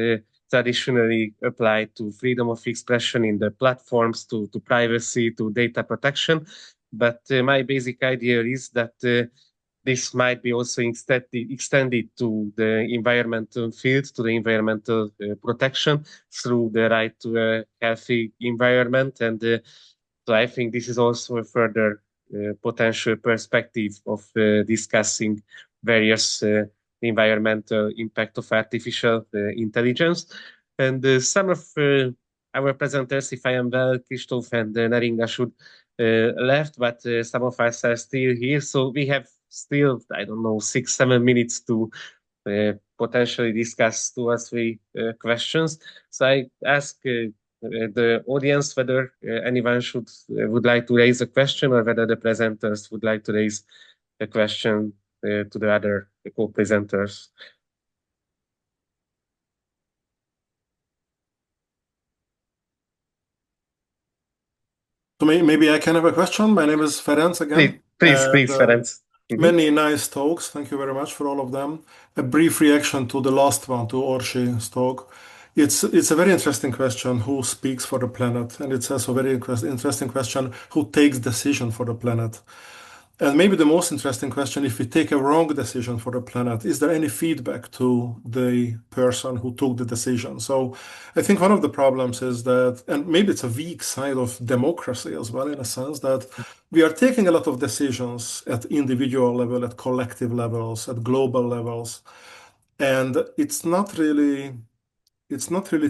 traditionally applied to freedom of expression in the platforms, to privacy, to data protection. But my basic idea is that this might be also extended to the environmental field, to the environmental protection through the right to a healthy environment. And so I think this is also a further potential perspective of discussing various environmental impact of artificial intelligence. And some of our presenters, if I am well, Christoph and Neringa should left, but some of us are still here. So we have still, I don't know, 6-7 minutes to potentially discuss 2 or 3 questions. So I ask the audience whether anyone would like to raise a question, or whether the presenters would like to raise a question to the other co-presenters. So maybe I can have a question. My name is Ferenc again. Please, Ferenc. Many nice talks. Thank you very much for all of them. A brief reaction to the last one, to Orsi's talk. It's a very interesting question, who speaks for the planet? And it's also a very interesting question, who takes decision for the planet? And maybe the most interesting question, if we take a wrong decision for the planet, is there any feedback to the person who took the decision? So I think one of the problems is that, and maybe it's a weak side of democracy as well, in a sense, that we are taking a lot of decisions at individual level, at collective levels, at global levels. And it's not really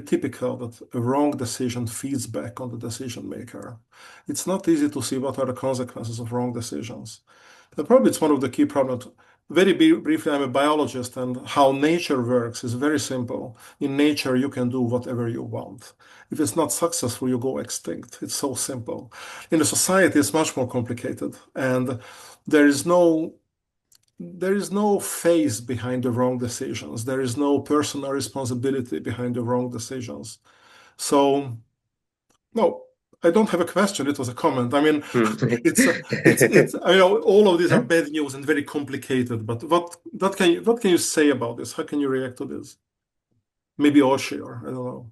typical that a wrong decision feeds back on the decision maker. It's not easy to see what are the consequences of wrong decisions. And probably it's one of the key problems. Very briefly, I'm a biologist, and how nature works is very simple. In nature, you can do whatever you want. If it's not successful, you go extinct. It's so simple. In a society, it's much more complicated, and there is no face behind the wrong decisions. There is no personal responsibility behind the wrong decisions. So, no, I don't have a question. It was a comment. I mean, all of these are bad news and very complicated. But what can you say about this? How can you react to this? Maybe Orsi, or I don't know.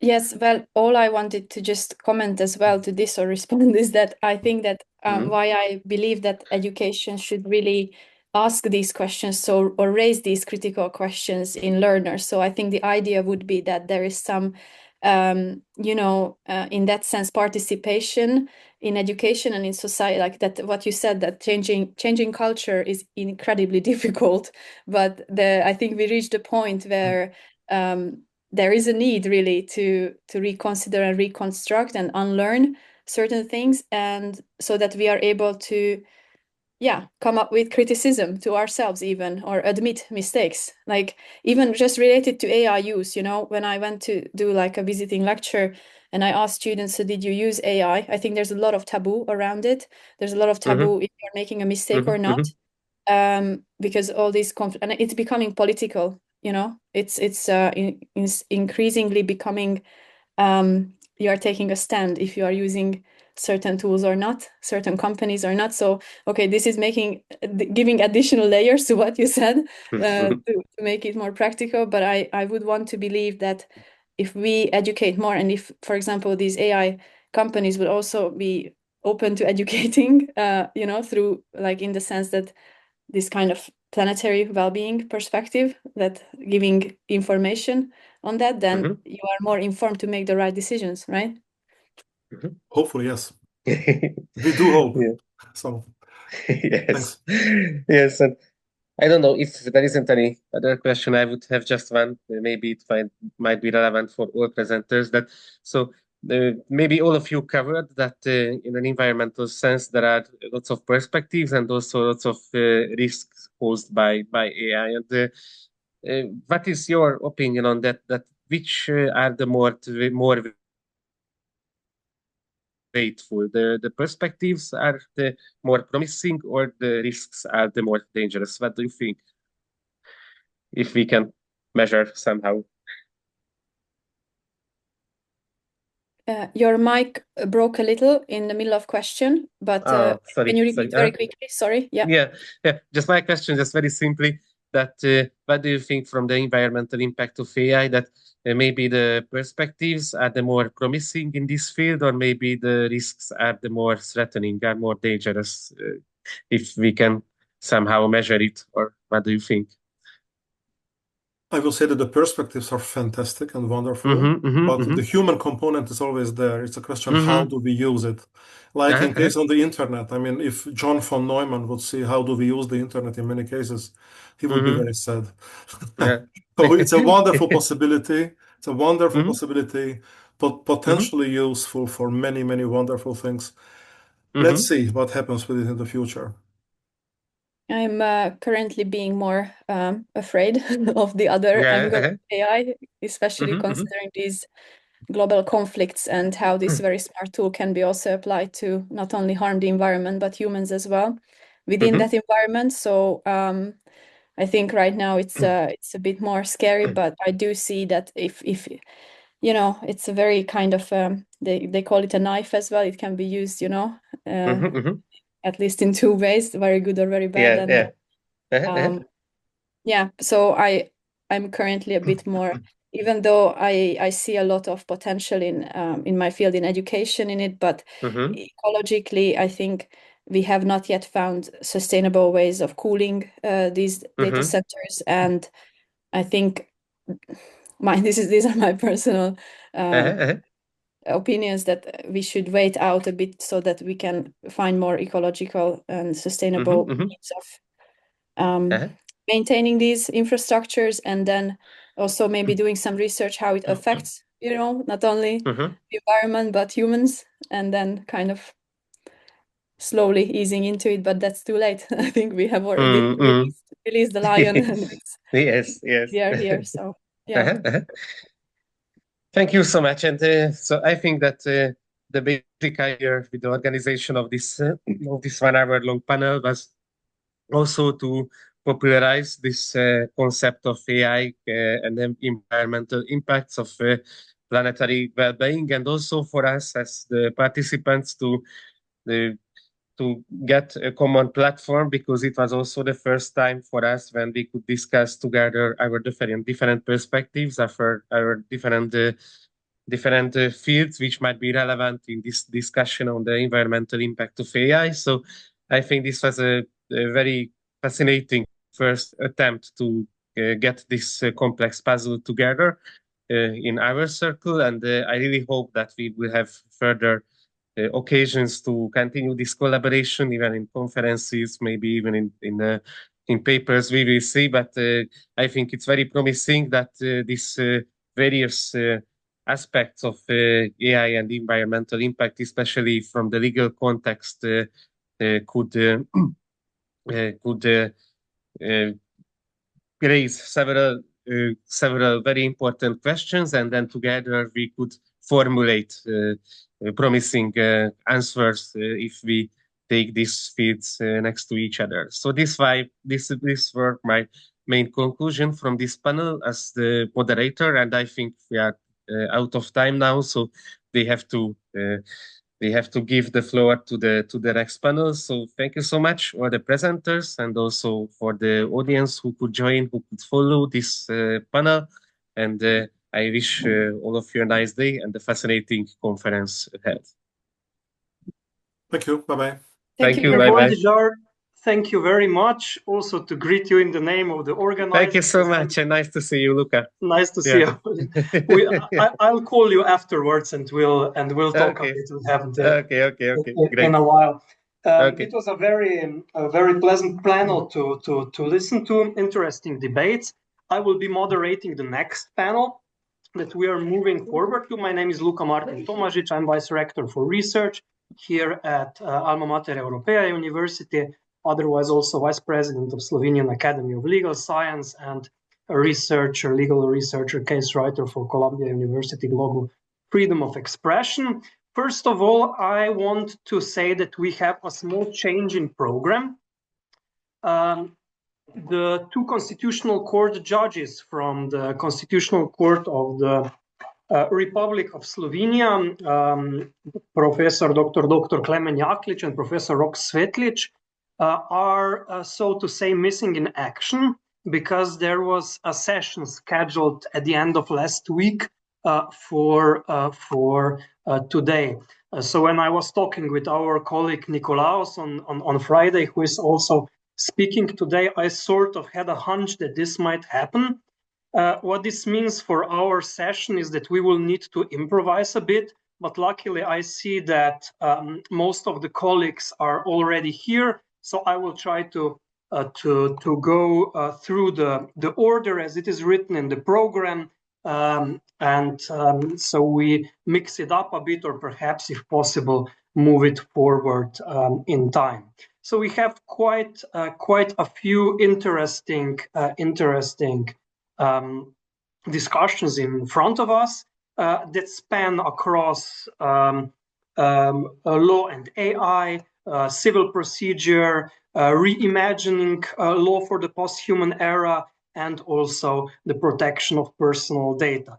Yes, well, all I wanted to just comment as well to this or respond is that I think that why I believe that education should really ask these questions or raise these critical questions in learners. So I think the idea would be that there is some, in that sense, participation in education and in society, like that. What you said, that changing culture is incredibly difficult, but I think we reached a point where there is a need really to reconsider and reconstruct and unlearn certain things, and so that we are able to come up with criticism to ourselves even, or admit mistakes, like even just related to AI use. When I went to do like a visiting lecture and I asked students, so did you use AI? I think there's a lot of taboo around it. There's a lot of taboo if you're making a mistake or not, because all these and it's becoming political. It's increasingly becoming you are taking a stand if you are using certain tools or not, certain companies or not. So okay, this is giving additional layers to what you said to make it more practical. But I would want to believe that if we educate more, and if, for example, these AI companies would also be open to educating, through, like, in the sense that this kind of planetary well-being perspective, that giving information on that, then you are more informed to make the right decisions, right? Hopefully, yes. We do hope. Yeah. So, yes. Thanks. Yes, and I don't know if there isn't any other question. I would have just one. Maybe it might be relevant for all presenters. Maybe all of you covered that in an environmental sense, there are lots of perspectives and also lots of risks posed by AI. And what is your opinion on that? That which are the more faithful? The perspectives are the more promising, or the risks are the more dangerous? What do you think? If we can measure somehow. Your mic broke a little in the middle of question, but sorry, can you repeat very quickly? Sorry. Yeah. Just my question, just very simply, that what do you think from the environmental impact of AI, that maybe the perspectives are the more promising in this field, or maybe the risks are the more threatening, are more dangerous, if we can somehow measure it, or what do you think? I will say that the perspectives are fantastic and wonderful, but the human component is always there. It's a question, how do we use it? Like in case on the internet, I mean, if John von Neumann would see how do we use the internet in many cases, he would be very sad. So it's a wonderful possibility. It's a wonderful possibility, but potentially useful for many, many wonderful things. Let's see what happens with it in the future. I'm currently being more afraid of the other angle of AI, especially considering these global conflicts and how this very smart tool can be also applied to not only harm the environment, but humans as well within that environment. So I think right now it's a bit more scary, but I do see that if you know, it's a very kind of they call it a knife as well. It can be used, you know, at least in two ways, very good or very bad. Yeah, so I'm currently a bit more, even though I see a lot of potential in my field in education in it, but ecologically, I think we have not yet found sustainable ways of cooling these data centers, and I think these are my personal opinions that we should wait out a bit so that we can find more ecological and sustainable means of maintaining these infrastructures, and then also maybe doing some research how it affects, you know, not only the environment but humans, and then kind of slowly easing into it. But that's too late. I think we have already released the lion. And yes. We are here, so yeah. Thank you so much. And so I think that the basic idea with the organization of this 1 hour long panel was also to popularize this concept of AI and the environmental impacts of planetary well-being, and also for us as the participants to get a common platform, because it was also the first time for us when we could discuss together our different perspectives of our different fields which might be relevant in this discussion on the environmental impact of AI. So I think this was a very fascinating first attempt to get this complex puzzle together in our circle, and I really hope that we will have further occasions to continue this collaboration, even in conferences, maybe even in papers, we will see. But I think it's very promising that these various aspects of AI and environmental impact, especially from the legal context, could raise several very important questions, and then together we could formulate promising answers if we take these fields next to each other. So this were my main conclusion from this panel as the moderator, and I think we are out of time now, so they have to give the floor to the next panel. So thank you so much all the presenters, and also for the audience who could join, who could follow this panel. And I wish all of you a nice day and a fascinating conference ahead. Thank you. Bye-bye. Thank you. Bye-bye. Thank you very much. Also to greet you in the name of the organizers. Thank you so much, and nice to see you, Luca. Nice to see you. I'll call you afterwards, and we'll talk a bit. We'll have Great. In a while. It was a very pleasant panel to listen to. Interesting debates. I will be moderating the next panel that we are moving forward to. My name is Luka Martin Tomažić. I'm Vice Rector for Research here at Alma Mater Europaea University, otherwise also Vice President of Slovenian Academy of Legal Science, and a legal researcher, case writer for Columbia University Global Freedom of Expression. First of all, I want to say that we have a small change in program. The two Constitutional Court judges from the Constitutional Court of the Republic of Slovenia, Professor Dr. Klemen Jaklič and Professor Rok Svetlič, are, so to say, missing in action because there was a session scheduled at the end of last week for today. So when I was talking with our colleague Nikolaos on Friday, who is also speaking today, I sort of had a hunch that this might happen. What this means for our session is that we will need to improvise a bit, but luckily I see that most of the colleagues are already here, so I will try to go through the order as it is written in the program, so we mix it up a bit, or perhaps, if possible, move it forward in time. So we have quite a few interesting discussions in front of us that span across law and AI, civil procedure, reimagining law for the post-human era, and also the protection of personal data.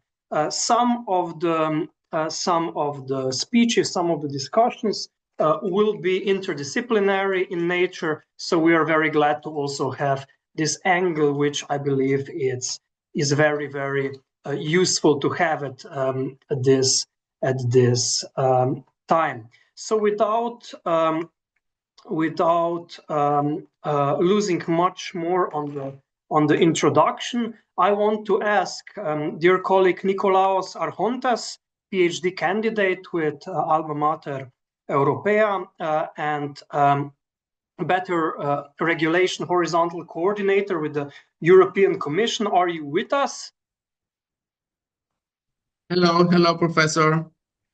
Some of the speeches, some of the discussions will be interdisciplinary in nature, so we are very glad to also have this angle, which I believe is very, very useful to have at this time. So without losing much more on the introduction, I want to ask dear colleague Nikolaos Archontas, PhD candidate with Alma Mater Europaea and Better Regulation Horizontal Coordinator with the European Commission. Are you with us? Hello, Professor.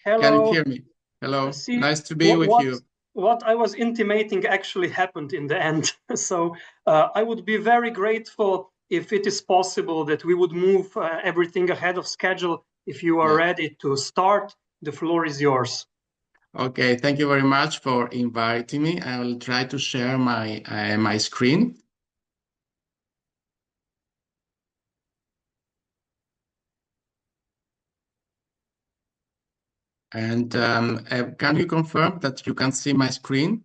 Hello. Can you hear me? Hello, nice to be with you. What I was intimating actually happened in the end. So I would be very grateful if it is possible that we would move everything ahead of schedule. If you are ready to start, the floor is yours. Okay, thank you very much for inviting me. I will try to share my my screen. And can you confirm that you can see my screen?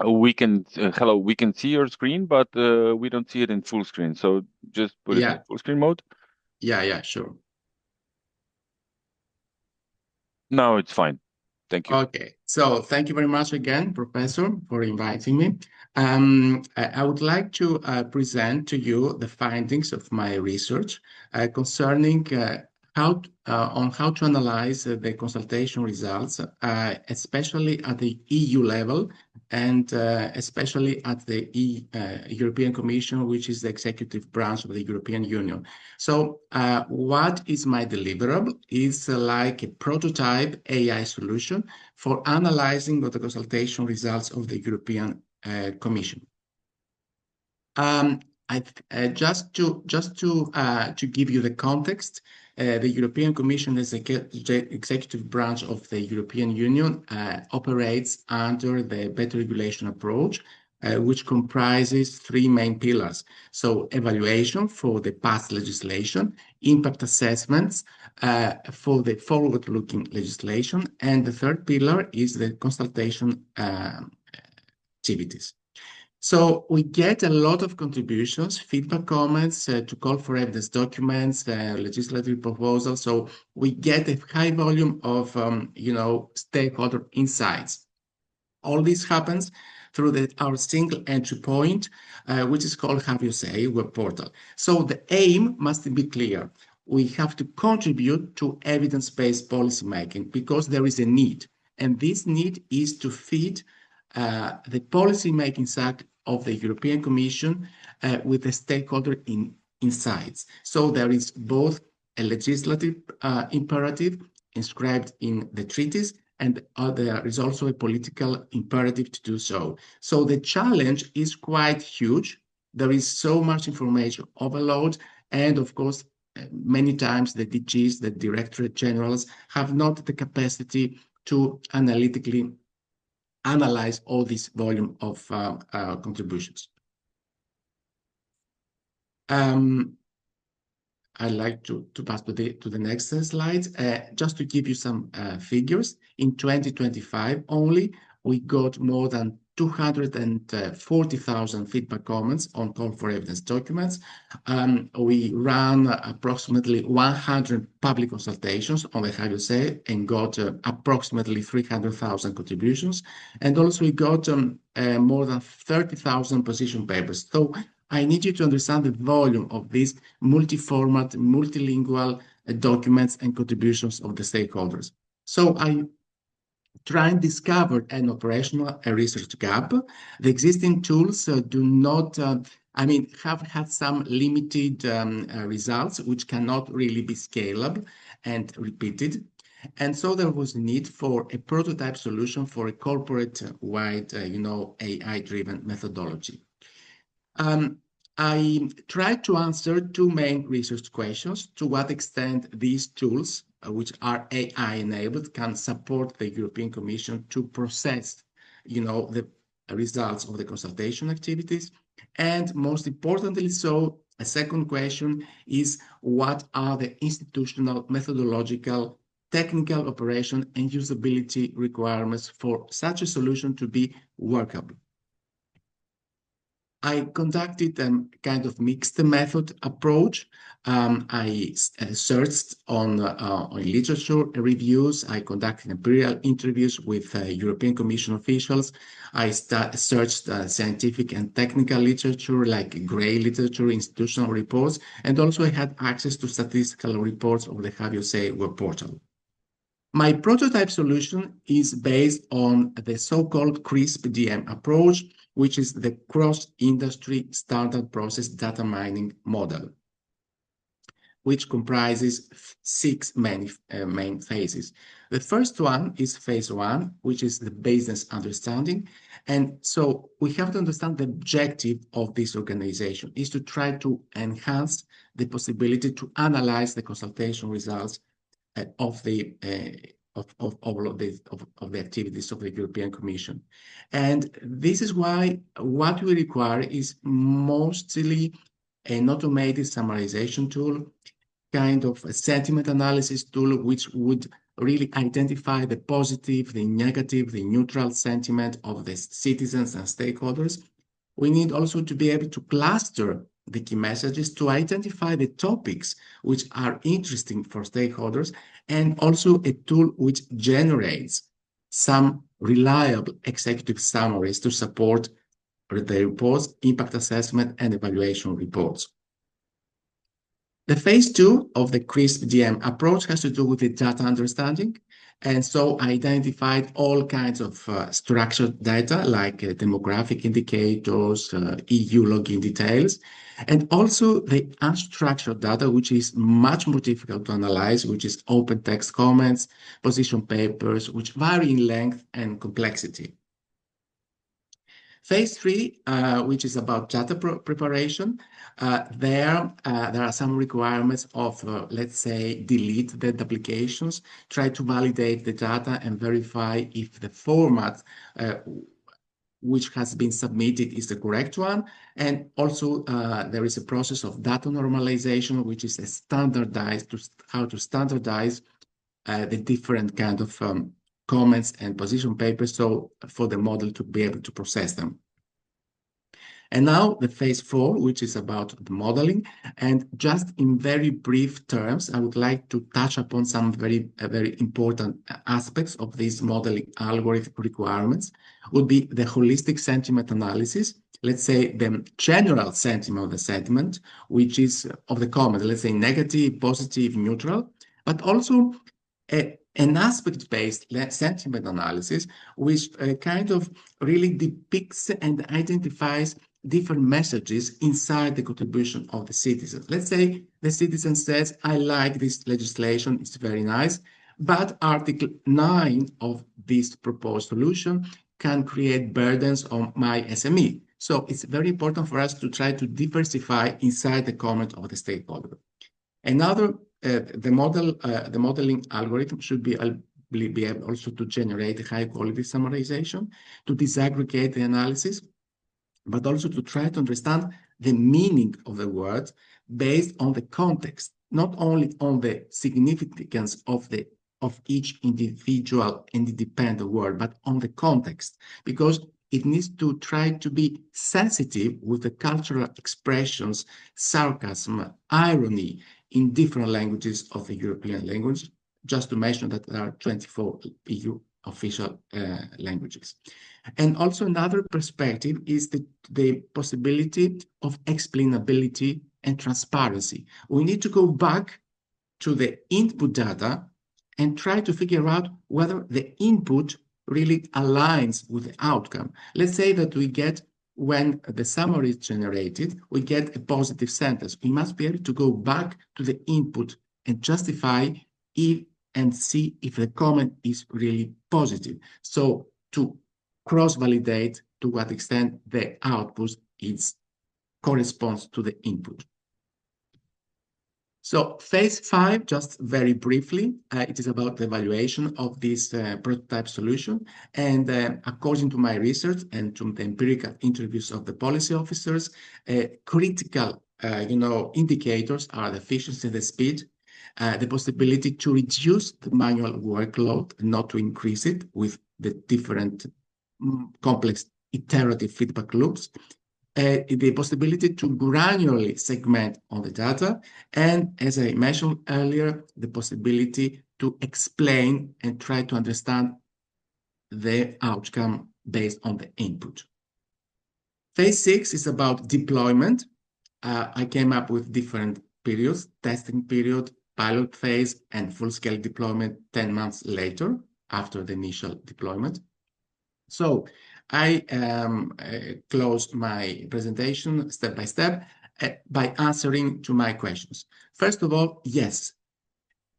We can, hello, we can see your screen, but we don't see it in full screen. So just put it in full screen mode. Yeah, sure. No, it's fine. Thank you. Okay, so thank you very much again, Professor, for inviting me. I would like to present to you the findings of my research concerning how to analyze the consultation results, especially at the EU level and especially at the European Commission, which is the executive branch of the European Union. So what is my deliverable? It's like a prototype AI solution for analyzing the consultation results of the European Commission. Just to give you the context, the European Commission is the executive branch of the European Union, operates under the better regulation approach, which comprises three main pillars. So evaluation for the past legislation, impact assessments for the forward-looking legislation, and the third pillar is the consultation activities. So we get a lot of contributions, feedback, comments to call for evidence documents, legislative proposals. So we get a high volume of, stakeholder insights. All this happens through our single entry point, which is called Have You Say web portal. So the aim must be clear. We have to contribute to evidence-based policymaking because there is a need, and this need is to feed the policy-making side of the European Commission with the stakeholder insights. So there is both a legislative imperative inscribed in the treaties, and there is also a political imperative to do so. So the challenge is quite huge. There is so much information overload, and of course, many times the DGs, the Directorate Generals, have not the capacity to analytically analyze all this volume of contributions. I'd like to pass to the next slide. Just to give you some figures, in 2025 only, we got more than 240,000 feedback comments on call for evidence documents. We ran approximately 100 public consultations on the Have You Say and got approximately 300,000 contributions. And also we got more than 30,000 position papers. So I need you to understand the volume of these multi-format, multilingual documents and contributions of the stakeholders. So I try and discover an operational research gap. The existing tools do not, have had some limited results, which cannot really be scalable and repeated. And so there was a need for a prototype solution for a corporate-wide, AI-driven methodology. I tried to answer two main research questions: to what extent these tools, which are AI-enabled, can support the European Commission to process, the results of the consultation activities, and most importantly, so a second question is, what are the institutional, methodological, technical, operation, and usability requirements for such a solution to be workable? I conducted a kind of mixed method approach. I searched on literature reviews. I conducted imperial interviews with European Commission officials. I searched scientific and technical literature, like grey literature, institutional reports, and also I had access to statistical reports of the Have You Say web portal. My prototype solution is based on the so-called CRISP-DM approach, which is the cross-industry standard process data mining model, which comprises 6 main phases. The first one is phase 1, which is the business understanding. And so we have to understand the objective of this organization is to try to enhance the possibility to analyze the consultation results of the activities of the European Commission. And this is why what we require is mostly an automated summarization tool, kind of a sentiment analysis tool, which would really identify the positive, the negative, the neutral sentiment of the citizens and stakeholders. We need also to be able to cluster the key messages, to identify the topics which are interesting for stakeholders, and also a tool which generates some reliable executive summaries to support the reports, impact assessment, and evaluation reports. The phase 2 of the CRISP-DM approach has to do with the data understanding. And so I identified all kinds of structured data, like demographic indicators, EU login details, and also the unstructured data, which is much more difficult to analyze, which is open text comments, position papers, which vary in length and complexity. Phase 3, which is about data preparation, there are some requirements of, let's say, delete the duplications, try to validate the data and verify if the format which has been submitted is the correct one. And also there is a process of data normalization, which is how to standardize the different kind of comments and position papers, so for the model to be able to process them. And now the phase 4, which is about the modeling. And just in very brief terms, I would like to touch upon some very important aspects of these modeling algorithm requirements. Would be the holistic sentiment analysis, let's say the general sentiment of the sentiment, which is of the comment, let's say negative, positive, neutral, but also an aspect-based sentiment analysis, which kind of really depicts and identifies different messages inside the contribution of the citizen. Let's say the citizen says, I like this legislation, it's very nice, but Article 9 of this proposed solution can create burdens on my SME. So it's very important for us to try to diversify inside the comment of the stakeholder. Another, the modeling algorithm should be able also to generate high quality summarization, to disaggregate the analysis, but also to try to understand the meaning of the words based on the context, not only on the significance of each individual and independent word, but on the context, because it needs to try to be sensitive with the cultural expressions, sarcasm, irony in different languages of the European language, just to mention that there are 24 EU official languages. And also another perspective is the possibility of explainability and transparency. We need to go back to the input data and try to figure out whether the input really aligns with the outcome. Let's say that we get, when the summary is generated, we get a positive sentence. We must be able to go back to the input and justify if and see if the comment is really positive. So to cross-validate to what extent the output corresponds to the input. So phase 5, just very briefly, it is about the evaluation of this prototype solution. And according to my research and to the empirical interviews of the policy officers, critical indicators are the efficiency, the speed, the possibility to reduce the manual workload, not to increase it with the different complex iterative feedback loops, the possibility to granularly segment on the data, and as I mentioned earlier, the possibility to explain and try to understand the outcome based on the input. Phase 6 is about deployment. I came up with different periods: testing period, pilot phase, and full-scale deployment 10 months later after the initial deployment. So I close my presentation step by step by answering to my questions. First of all, yes,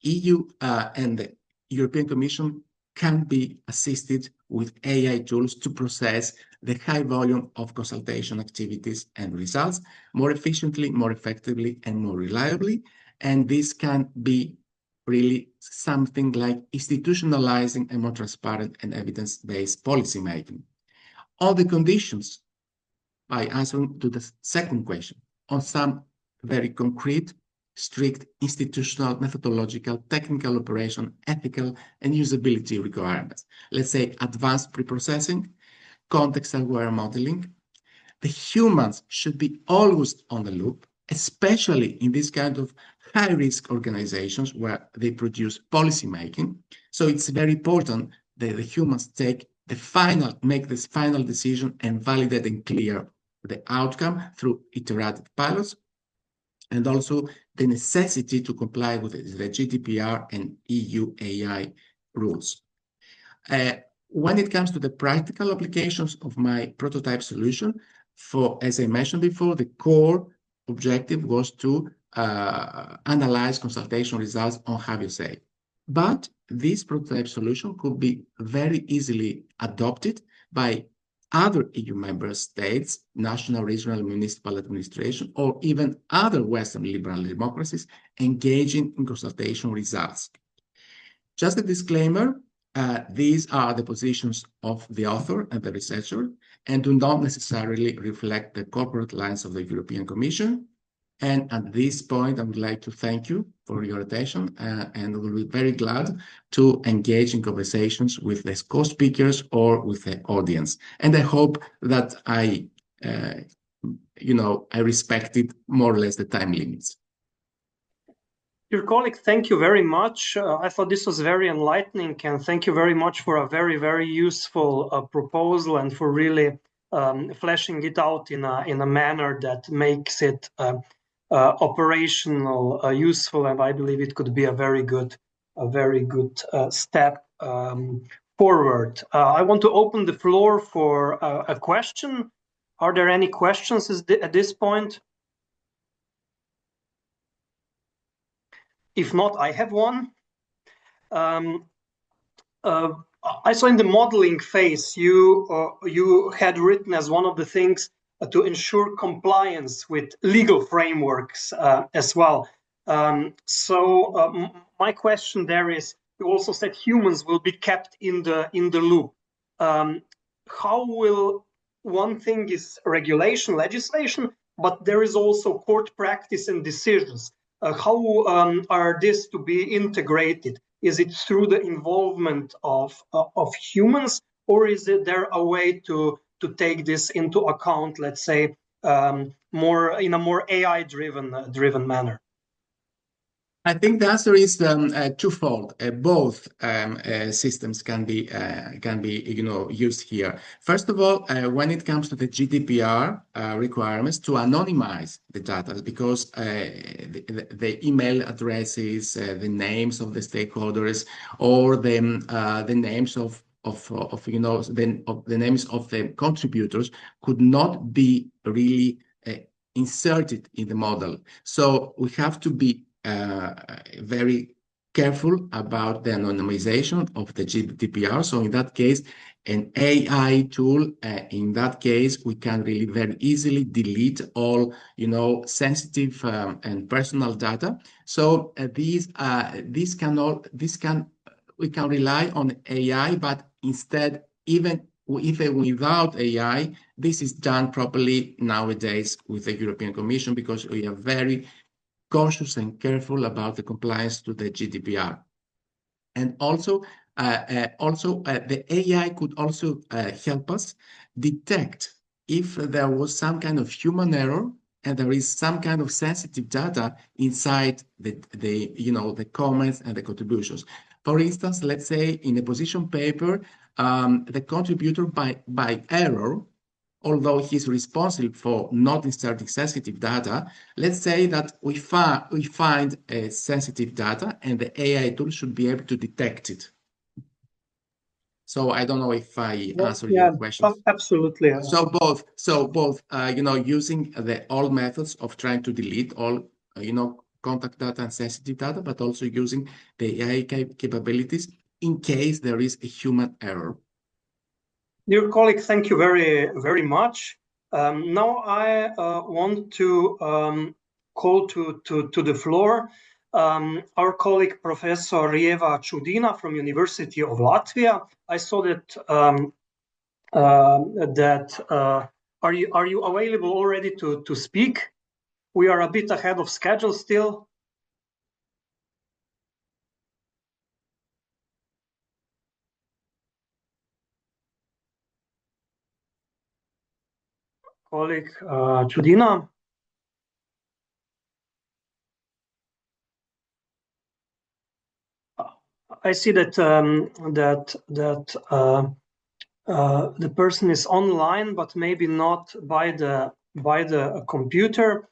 EU and the European Commission can be assisted with AI tools to process the high volume of consultation activities and results more efficiently, more effectively, and more reliably. And this can be really something like institutionalizing a more transparent and evidence-based policymaking. All the conditions, by answering to the second question, on some very concrete, strict institutional, methodological, technical operation, ethical, and usability requirements. Let's say advanced preprocessing, context-aware modeling. The humans should be always on the loop, especially in this kind of high-risk organizations where they produce policymaking. So it's very important that the humans make this final decision and validate and clear the outcome through iterative pilots, and also the necessity to comply with the GDPR and EU AI rules. When it comes to the practical applications of my prototype solution, as I mentioned before, the core objective was to analyze consultation results on HabioSafe. But this prototype solution could be very easily adopted by other EU member states, national, regional, municipal administration, or even other Western liberal democracies engaging in consultation results. Just a disclaimer, these are the positions of the author and the researcher and do not necessarily reflect the corporate lines of the European Commission. And at this point, I would like to thank you for your attention, and we'll be very glad to engage in conversations with the co-speakers or with the audience. And I hope that I respected more or less the time limits. Dear colleague, thank you very much. I thought this was very enlightening, and thank you very much for a very, very useful proposal and for really fleshing it out in a manner that makes it operational, useful, and I believe it could be a very good step forward. I want to open the floor for a question. Are there any questions at this point? If not, I have one. I saw in the modeling phase you had written as one of the things to ensure compliance with legal frameworks as well. So my question there is, you also said humans will be kept in the loop. How will, one thing is regulation, legislation, but there is also court practice and decisions. How are this to be integrated? Is it through the involvement of humans, or is there a way to take this into account, let's say, more in a more AI-driven manner? I think the answer is twofold. Both systems can be used here. First of all, when it comes to the GDPR requirements to anonymize the data, because the email addresses, the names of the stakeholders, or the names of the names of the contributors could not be really inserted in the model. So we have to be very careful about the anonymization of the GDPR. So in that case, an AI tool, in that case, we can really very easily delete all, sensitive and personal data. So we can rely on AI, but instead, even without AI, this is done properly nowadays with the European Commission, because we are very cautious and careful about the compliance to the GDPR. And also, the AI could also help us detect if there was some kind of human error and there is some kind of sensitive data inside the comments and the contributions. For instance, let's say in a position paper, the contributor by error, although he's responsible for not inserting sensitive data, let's say that we find a sensitive data and the AI tool should be able to detect it. So I don't know if I answered your question. Absolutely. So both, using the old methods of trying to delete all, contact data and sensitive data, but also using the AI capabilities in case there is a human error. Dear colleague, thank you very, very much. Now I want to call to the floor our colleague Professor Rieva Čudina from University of Latvia. I saw that are you available already to speak? We are a bit ahead of schedule still. Colleague Čudina. I see that the person is online, but maybe not by the computer.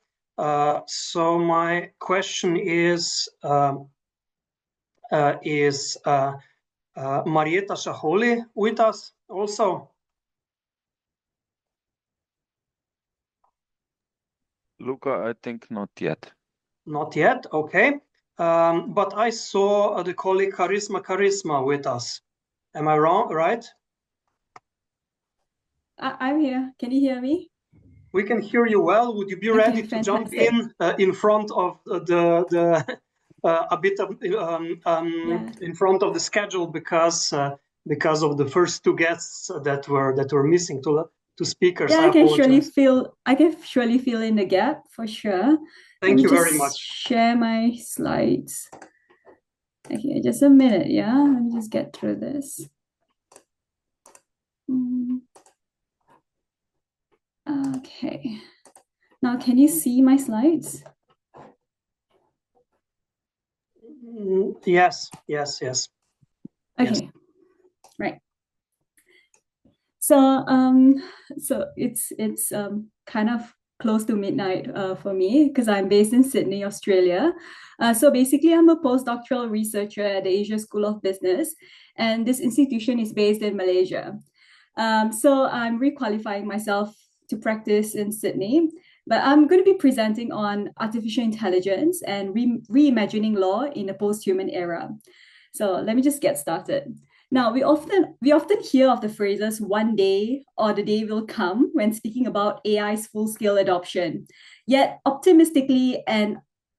So my question is Marieta Šaholi with us also? Luca, I think not yet. Not yet, okay. But I saw the colleague Charisma with us. Am I wrong, right? I'm here. Can you hear me? We can hear you well. Would you be ready to jump in front of a bit of in front of the schedule because of the first two guests that were missing, two speakers? Yeah, I can surely fill in the gap for sure. Thank you very much. Share my slides. Okay, just a minute, yeah. Let me just get through this. Okay. Now, can you see my slides? Yes. Okay, yes. Right. So it's kind of close to midnight for me because I'm based in Sydney, Australia. So basically, I'm a postdoctoral researcher at the Asia School of Business, and this institution is based in Malaysia. So I'm requalifying myself to practice in Sydney, but I'm going to be presenting on artificial intelligence and reimagining law in a post-human era. So let me just get started. Now, we often hear of the phrases "one day" or "the day will come" when speaking about AI's full-scale adoption. Yet, optimistically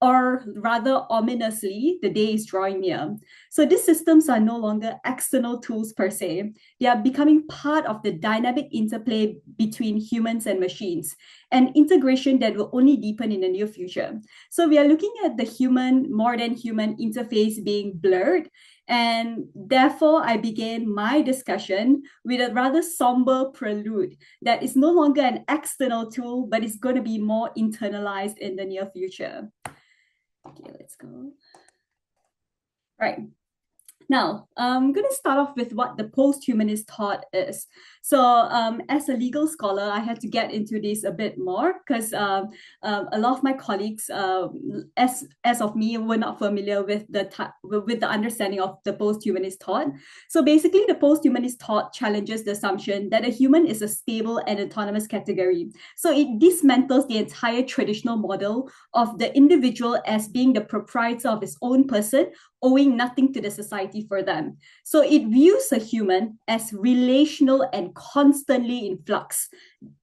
or rather ominously, the day is drawing near. So these systems are no longer external tools per se. They are becoming part of the dynamic interplay between humans and machines, an integration that will only deepen in the near future. So we are looking at the more than human interface being blurred. And therefore, I began my discussion with a rather somber prelude that is no longer an external tool, but it's going to be more internalized in the near future. Okay, let's go. Right. Now, I'm going to start off with what the post-humanist thought is. So as a legal scholar, I had to get into this a bit more because a lot of my colleagues, as of me, were not familiar with the understanding of the post-humanist thought. So basically, the post-humanist thought challenges the assumption that a human is a stable and autonomous category. So it dismantles the entire traditional model of the individual as being the proprietor of his own person, owing nothing to the society for them. So it views a human as relational and constantly in flux.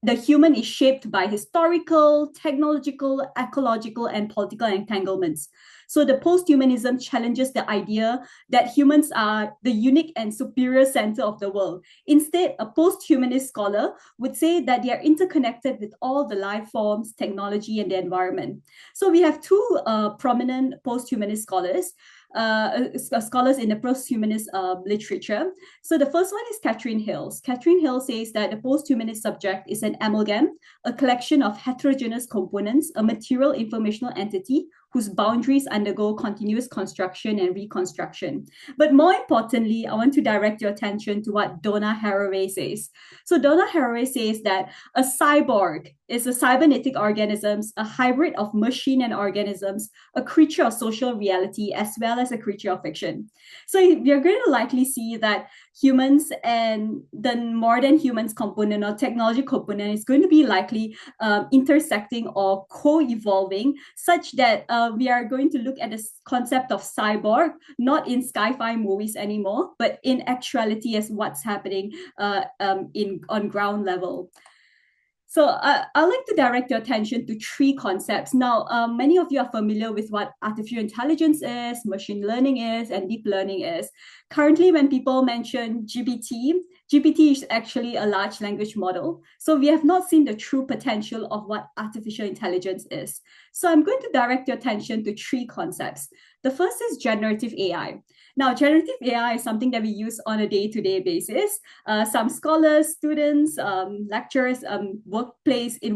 The human is shaped by historical, technological, ecological, and political entanglements. So the post-humanism challenges the idea that humans are the unique and superior center of the world. Instead, a post-humanist scholar would say that they are interconnected with all the life forms, technology, and the environment. So we have two prominent post-humanist scholars, scholars in the post-humanist literature. So the first one is Catherine Hills. Catherine Hills says that the post-humanist subject is an amalgam, a collection of heterogeneous components, a material informational entity whose boundaries undergo continuous construction and reconstruction. But more importantly, I want to direct your attention to what Donna Haraway says. So Donna Haraway says that a cyborg is a cybernetic organism, a hybrid of machine and organisms, a creature of social reality, as well as a creature of fiction. So you're going to likely see that humans and the more than humans component or technology component is going to be likely intersecting or co-evolving, such that we are going to look at the concept of cyborg, not in sci-fi movies anymore, but in actuality as what's happening on ground level. So I'd like to direct your attention to three concepts. Now, many of you are familiar with what artificial intelligence is, machine learning is, and deep learning is. Currently, when people mention GPT is actually a large language model. So we have not seen the true potential of what artificial intelligence is. So I'm going to direct your attention to three concepts. The first is generative AI. Now, generative AI is something that we use on a day-to-day basis. Some scholars, students, lecturers, in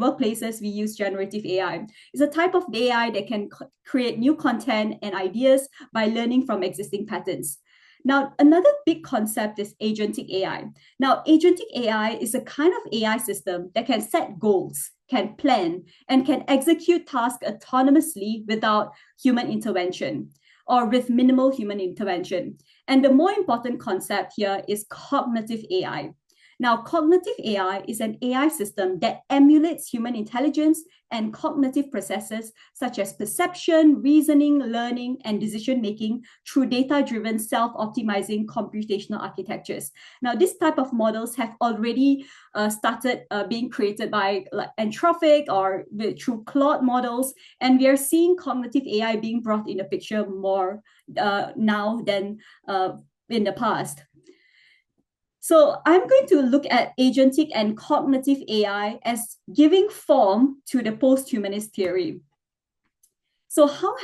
workplaces, we use generative AI. It's a type of AI that can create new content and ideas by learning from existing patterns. Now, another big concept is agentic AI. Now, agentic AI is a kind of AI system that can set goals, can plan, and can execute tasks autonomously without human intervention, or with minimal human intervention. And the more important concept here is cognitive AI. Now, cognitive AI is an AI system that emulates human intelligence and cognitive processes such as perception, reasoning, learning, and decision-making through data-driven self-optimizing computational architectures. Now, this type of models have already started being created by Anthropic or through Claude models, and we are seeing cognitive AI being brought in the picture more now than in the past. So I'm going to look at agentic and cognitive AI as giving form to the post-humanist theory. So how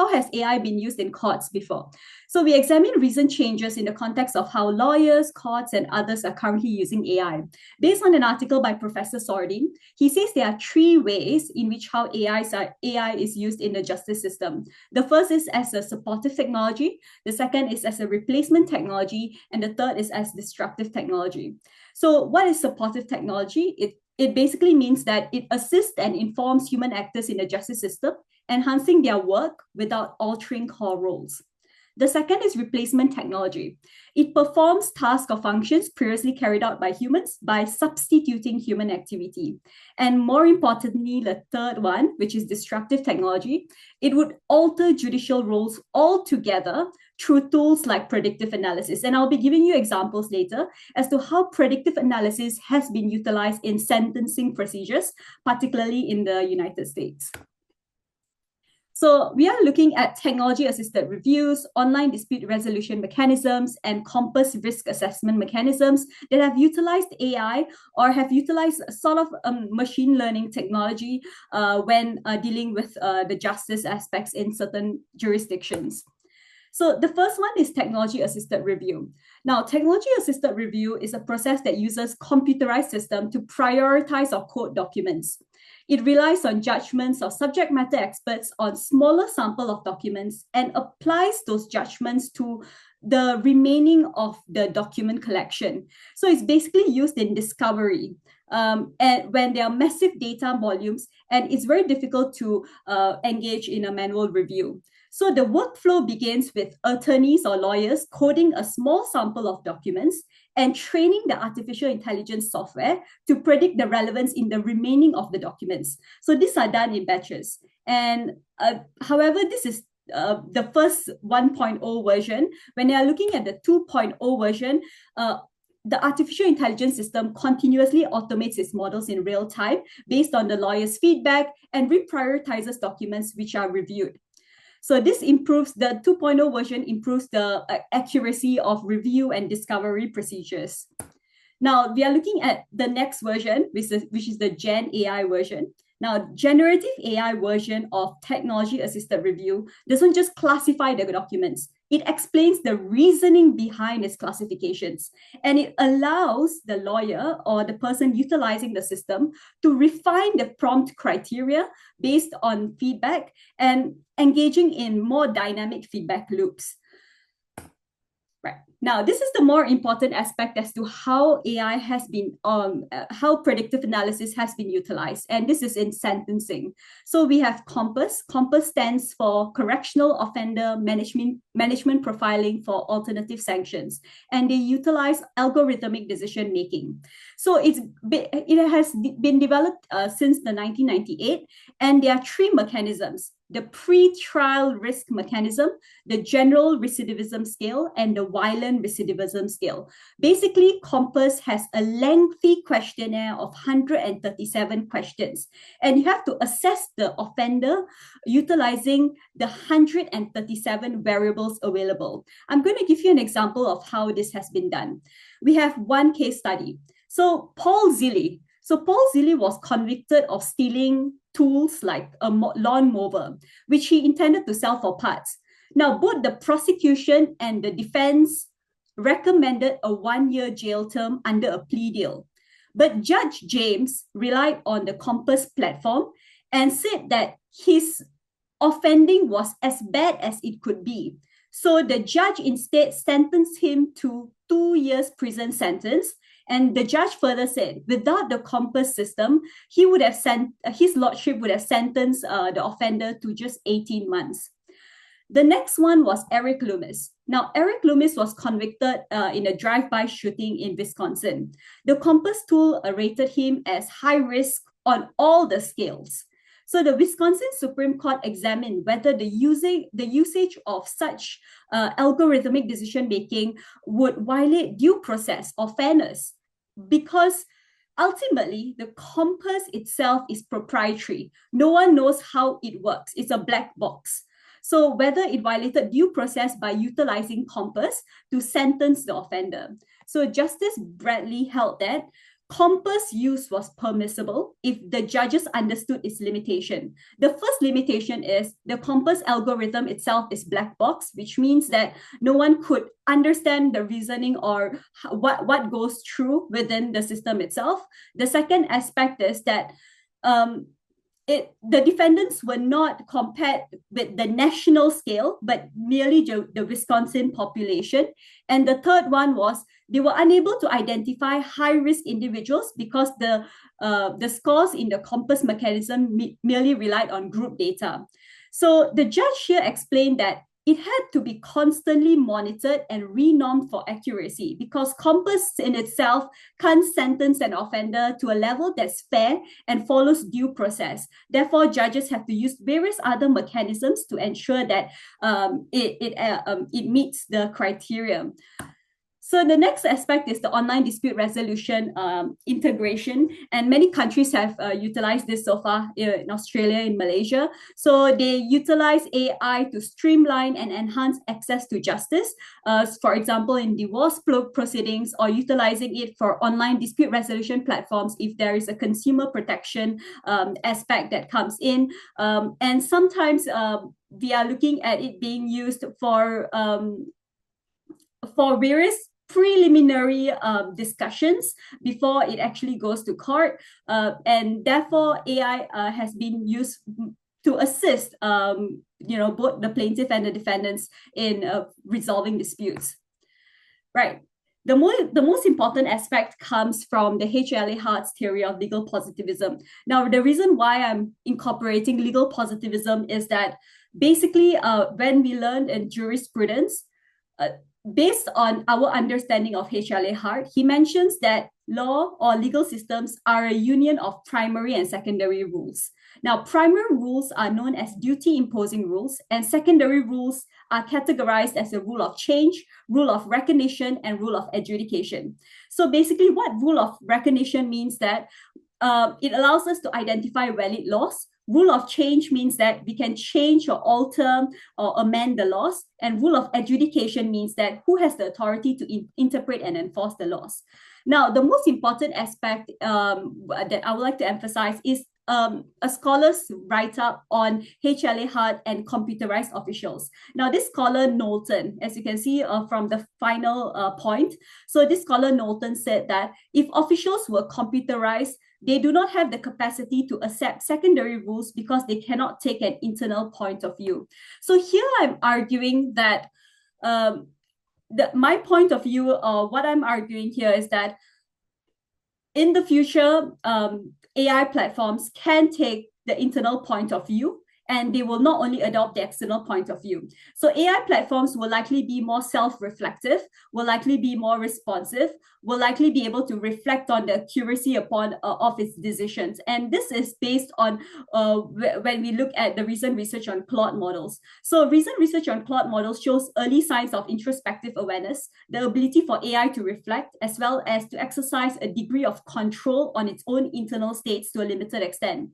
has AI been used in courts before? So we examine recent changes in the context of how lawyers, courts, and others are currently using AI. Based on an article by Professor Sordin, he says there are three ways in which how AI is used in the justice system. The first is as a supportive technology, the second is as a replacement technology, and the third is as disruptive technology. So what is supportive technology? It basically means that it assists and informs human actors in the justice system, enhancing their work without altering core roles. The second is replacement technology. It performs tasks or functions previously carried out by humans by substituting human activity. And more importantly, the third one, which is disruptive technology, it would alter judicial roles altogether through tools like predictive analysis. And I'll be giving you examples later as to how predictive analysis has been utilized in sentencing procedures, particularly in the United States. So we are looking at technology-assisted reviews, online dispute resolution mechanisms, and COMPAS risk assessment mechanisms that have utilized AI or have utilized sort of machine learning technology when dealing with the justice aspects in certain jurisdictions. So the first one is technology-assisted review. Now, technology-assisted review is a process that uses computerized system to prioritize or code documents. It relies on judgments of subject matter experts on smaller sample of documents and applies those judgments to the remaining of the document collection. So it's basically used in discovery. And when there are massive data volumes, and it's very difficult to engage in a manual review. So the workflow begins with attorneys or lawyers coding a small sample of documents and training the artificial intelligence software to predict the relevance in the remaining of the documents. So these are done in batches. And however, this is the first 1.0 version. When you are looking at the 2.0 version, the artificial intelligence system continuously automates its models in real time based on the lawyer's feedback and reprioritizes documents which are reviewed. So this improves, the 2.0 version improves the accuracy of review and discovery procedures. Now we are looking at the next version, which is the Gen AI version. Now, generative AI version of technology-assisted review doesn't just classify the documents. It explains the reasoning behind its classifications, and it allows the lawyer or the person utilizing the system to refine the prompt criteria based on feedback and engaging in more dynamic feedback loops. Right. Now, this is the more important aspect as to how AI has been, how predictive analysis has been utilized. And this is in sentencing. So we have COMPAS. COMPAS stands for Correctional Offender Management Profiling for Alternative Sanctions. And they utilize algorithmic decision making. So it has been developed since the 1998. And there are three mechanisms: the pre-trial risk mechanism, the general recidivism scale, and the violent recidivism scale. Basically, COMPAS has a lengthy questionnaire of 137 questions, and you have to assess the offender utilizing the 137 variables available. I'm going to give you an example of how this has been done. We have one case study. So Paul Zilli. Paul Zilli was convicted of stealing tools like a lawn mower, which he intended to sell for parts. Now, both the prosecution and the defense recommended a 1-year jail term under a plea deal. But Judge James relied on the COMPAS platform and said that his offending was as bad as it could be. So the judge instead sentenced him to 2 years prison sentence. And the judge further said, without the COMPAS system, he would have his lordship would have sentenced the offender to just 18 months. The next one was Eric Loomis. Now, Eric Loomis was convicted in a drive-by shooting in Wisconsin. The COMPAS tool rated him as high risk on all the scales. So the Wisconsin Supreme Court examined whether the usage of such algorithmic decision-making would violate due process or fairness, because ultimately the COMPAS itself is proprietary. No one knows how it works. It's a black box. So whether it violated due process by utilizing COMPAS to sentence the offender. So Justice Bradley held that COMPAS use was permissible if the judges understood its limitation. The first limitation is the COMPAS algorithm itself is black box, which means that no one could understand the reasoning or what goes through within the system itself. The second aspect is that the defendants were not compared with the national scale, but merely the Wisconsin population. And the third one was they were unable to identify high-risk individuals because the scores in the COMPAS mechanism merely relied on group data. So the judge here explained that it had to be constantly monitored and renormed for accuracy, because COMPAS in itself can't sentence an offender to a level that's fair and follows due process. Therefore, judges have to use various other mechanisms to ensure that it meets the criteria. So the next aspect is the online dispute resolution integration, and many countries have utilized this so far in Australia, in Malaysia. So they utilize AI to streamline and enhance access to justice, for example, in divorce proceedings, or utilizing it for online dispute resolution platforms if there is a consumer protection aspect that comes in. And sometimes we are looking at it being used for various preliminary discussions before it actually goes to court, and therefore AI has been used to assist both the plaintiff and the defendants in resolving disputes. Right. The most important aspect comes from the H.L.A. Hart's theory of legal positivism. Now, the reason why I'm incorporating legal positivism is that basically when we learned in jurisprudence, based on our understanding of H.L.A. Hart, he mentions that law or legal systems are a union of primary and secondary rules. Now, primary rules are known as duty-imposing rules, and secondary rules are categorized as a rule of change, rule of recognition, and rule of adjudication. So basically, what rule of recognition means that it allows us to identify valid laws. Rule of change means that we can change or alter or amend the laws. And rule of adjudication means that who has the authority to interpret and enforce the laws. Now, the most important aspect that I would like to emphasize is a scholar's write-up on H.L.A. Hart and computerized officials. Now, this scholar Knowlton, as you can see from the final point, so this scholar Knowlton said that if officials were computerized, they do not have the capacity to accept secondary rules because they cannot take an internal point of view. So here I'm arguing that my point of view, what I'm arguing here is that in the future, AI platforms can take the internal point of view, and they will not only adopt the external point of view. So AI platforms will likely be more self-reflective, will likely be more responsive, will likely be able to reflect on the accuracy of its decisions. And this is based on when we look at the recent research on Claude models. So recent research on Claude models shows early signs of introspective awareness, the ability for AI to reflect, as well as to exercise a degree of control on its own internal states to a limited extent.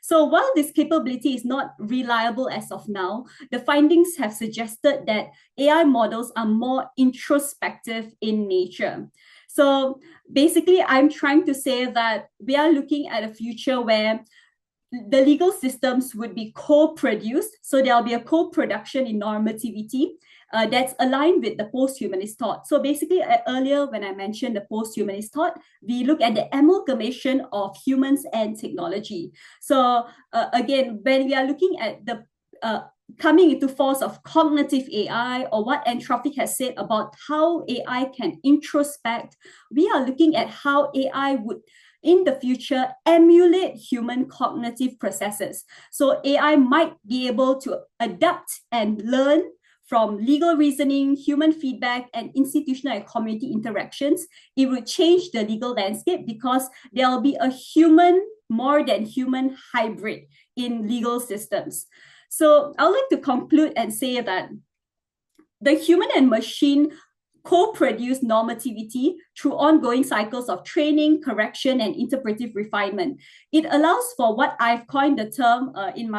So while this capability is not reliable as of now, the findings have suggested that AI models are more introspective in nature. So basically, I'm trying to say that we are looking at a future where the legal systems would be co-produced. So there'll be a co-production in normativity that's aligned with the post-humanist thought. So basically, earlier when I mentioned the post-humanist thought, we look at the amalgamation of humans and technology. So again, when we are looking at the coming into force of cognitive AI, or what Anthropic has said about how AI can introspect, we are looking at how AI would in the future emulate human cognitive processes. So AI might be able to adapt and learn from legal reasoning, human feedback, and institutional and community interactions. It would change the legal landscape because there will be a human, more than human hybrid in legal systems. So I would like to conclude and say that the human and machine co-produce normativity through ongoing cycles of training, correction, and interpretive refinement. It allows for what I've coined the term in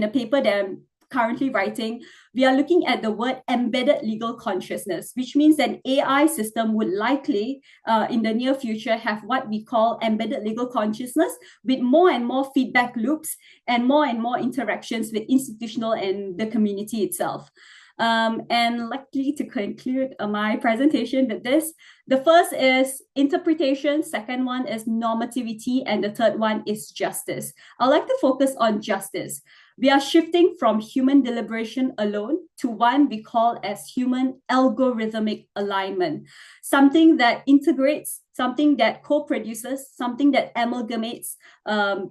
a paper that I'm currently writing. We are looking at the word embedded legal consciousness, which means an AI system would likely in the near future have what we call embedded legal consciousness, with more and more feedback loops and more interactions with institutional and the community itself. And likely to conclude my presentation with this, the first is interpretation, second one is normativity, and the third one is justice. I'd like to focus on justice. We are shifting from human deliberation alone to one we call as human algorithmic alignment, something that integrates, something that co-produces, something that amalgamates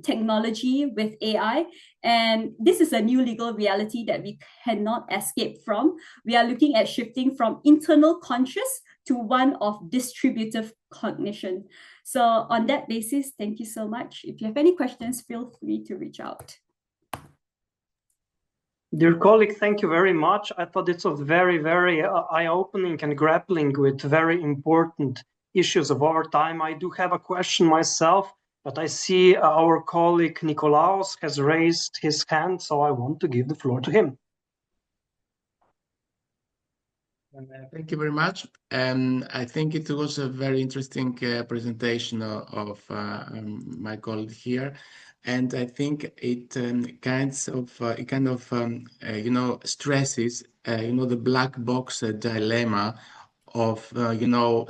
technology with AI. And this is a new legal reality that we cannot escape from. We are looking at shifting from internal conscious to one of distributive cognition. So on that basis, thank you so much. If you have any questions, feel free to reach out. Dear colleague, thank you very much. I thought it was very, very eye-opening and grappling with very important issues of our time. I do have a question myself, but I see our colleague Nikolaos has raised his hand, so I want to give the floor to him. Thank you very much. I think it was a very interesting presentation of my colleague here. And I think it kind of stresses the black box dilemma of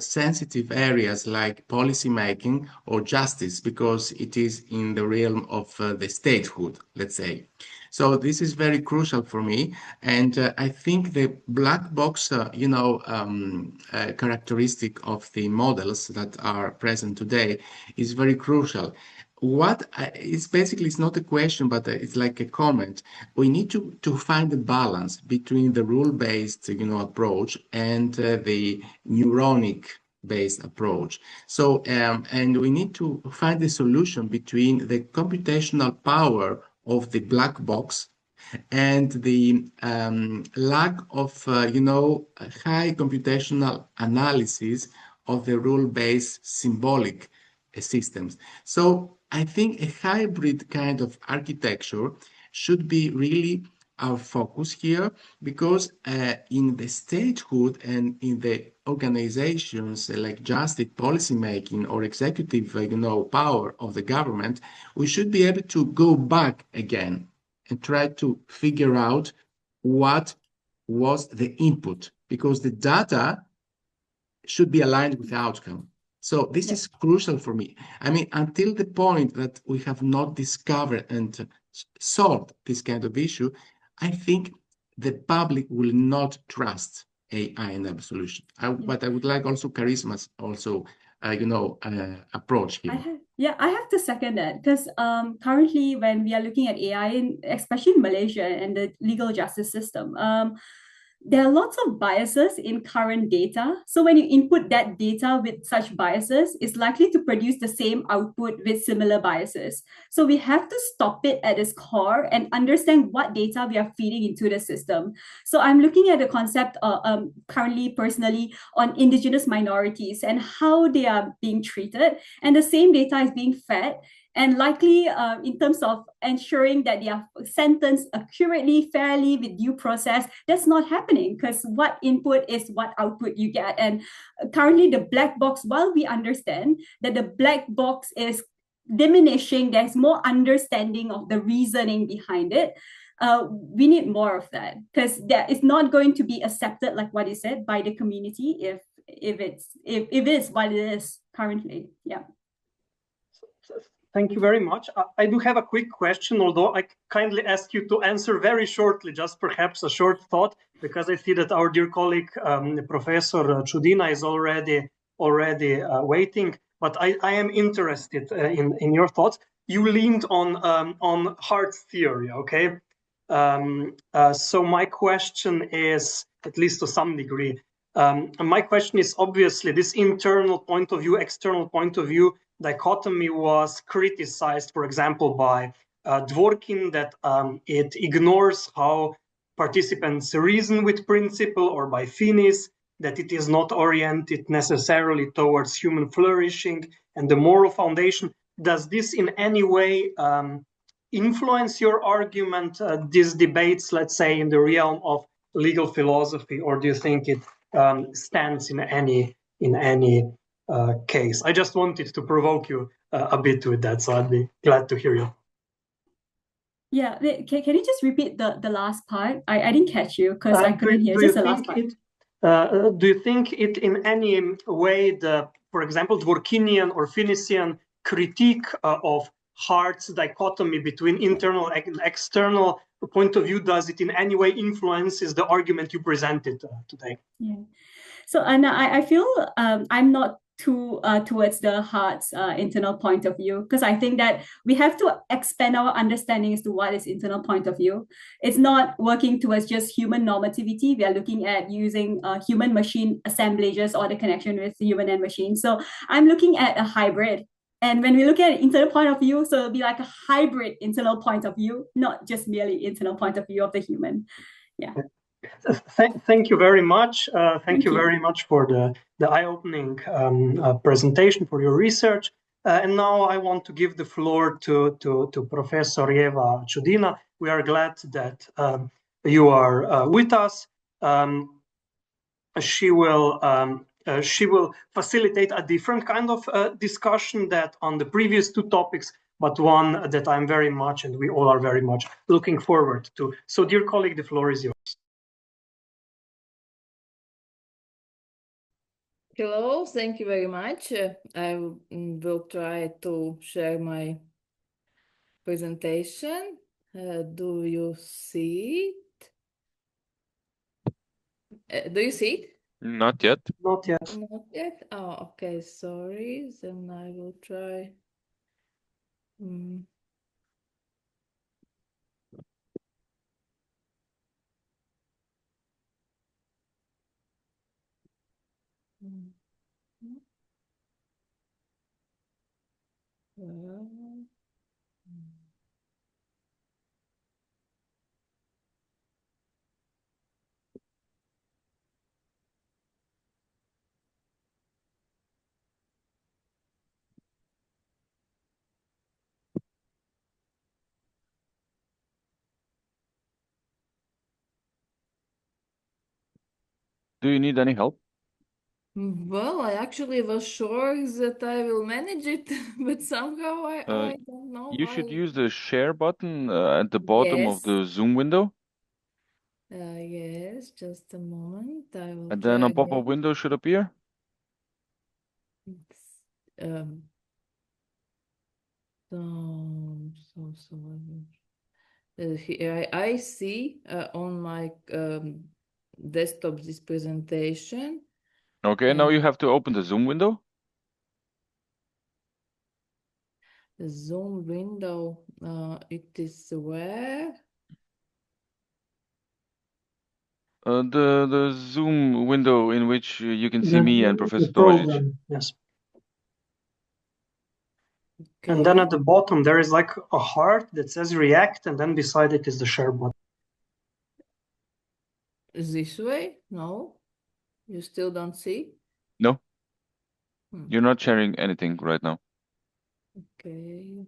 sensitive areas like policy making or justice, because it is in the realm of the statehood, let's say. So this is very crucial for me, and I think the black box, characteristic of the models that are present today is very crucial. It's basically, it's not a question, but it's like a comment. We need to find a balance between the rule-based, approach and the neuronic-based approach. So, and we need to find a solution between the computational power of the black box and the lack of, high computational analysis of the rule-based symbolic systems. So I think a hybrid kind of architecture should be really our focus here, because in the statehood and in the organizations like justice, policymaking, or executive, power of the government, we should be able to go back again and try to figure out what was the input, because the data should be aligned with the outcome. So this is crucial for me. I mean, until the point that we have not discovered and solved this kind of issue, I think the public will not trust AI in the solution. But I would like also Charisma's also, approach here. I have to second that, because currently when we are looking at AI, especially in Malaysia and the legal justice system, there are lots of biases in current data. So when you input that data with such biases, it's likely to produce the same output with similar biases. So we have to stop it at its core and understand what data we are feeding into the system. So I'm looking at the concept currently, personally, on indigenous minorities and how they are being treated. And the same data is being fed, and likely in terms of ensuring that they are sentenced accurately, fairly, with due process. That's not happening, because what input is what output you get. And currently the black box, while we understand that the black box is diminishing, there's more understanding of the reasoning behind it. We need more of that, because that is not going to be accepted, like what is said, by the community if it is what it is currently. Yeah. Thank you very much. I do have a quick question, although I kindly ask you to answer very shortly, just perhaps a short thought, because I see that our dear colleague, Professor Chudina, is already waiting. But I am interested in your thoughts. You leaned on Hart's theory, okay? So my question is, at least to some degree, my question is, obviously this internal point of view, external point of view dichotomy was criticized, for example, by Dworkin, that it ignores how participants reason with principle, or by Finis, that it is not oriented necessarily towards human flourishing and the moral foundation. Does this in any way influence your argument, these debates, let's say, in the realm of legal philosophy, or do you think it stands in any case? I just wanted to provoke you a bit with that, so I'd be glad to hear you. Yeah, can you just repeat the last part? I didn't catch you because I couldn't hear just the last part. Do you think it in any way, for example, Dworkinian or Finisian critique of Hart's dichotomy between internal and external point of view, does it in any way influences the argument you presented today? Yeah. So, and I feel I'm not too towards the Hart's internal point of view, because I think that we have to expand our understanding as to what is internal point of view. It's not working towards just human normativity. We are looking at using human machine assemblages or the connection with human and machine. So I'm looking at a hybrid. And when we look at internal point of view, so it'll be like a hybrid internal point of view, not just merely internal point of view of the human. Yeah. Thank you very much. Thank you very much for the eye-opening presentation, for your research. And now I want to give the floor to Professor Eva Chudina. We are glad that you are with us. She will facilitate a different kind of discussion that on the previous two topics, but one that I'm very much, and we all are very much looking forward to. So, dear colleague, the floor is yours. Hello, thank you very much. I will try to share my presentation. Do you see it? Do you see it? Not yet. Not yet. Not yet? Oh, okay, sorry. Then I will try. Do you need any help? Well, I actually was sure that I will manage it, but somehow I don't know You why. should use the share button at the bottom of Yes. the Zoom window. Yes, just a moment. I will And then try a pop-up again. window should appear. Um, here I see on my desktop this presentation. Okay, now you have to open the Zoom window. The Zoom window, it is where? The Zoom window in which you can see me and Professor The Tomajic. program, yes. And then at the bottom, there is like a heart that says react, and then beside it is the share button. This way? No? You still don't see? No, you're not sharing anything right now. Okay.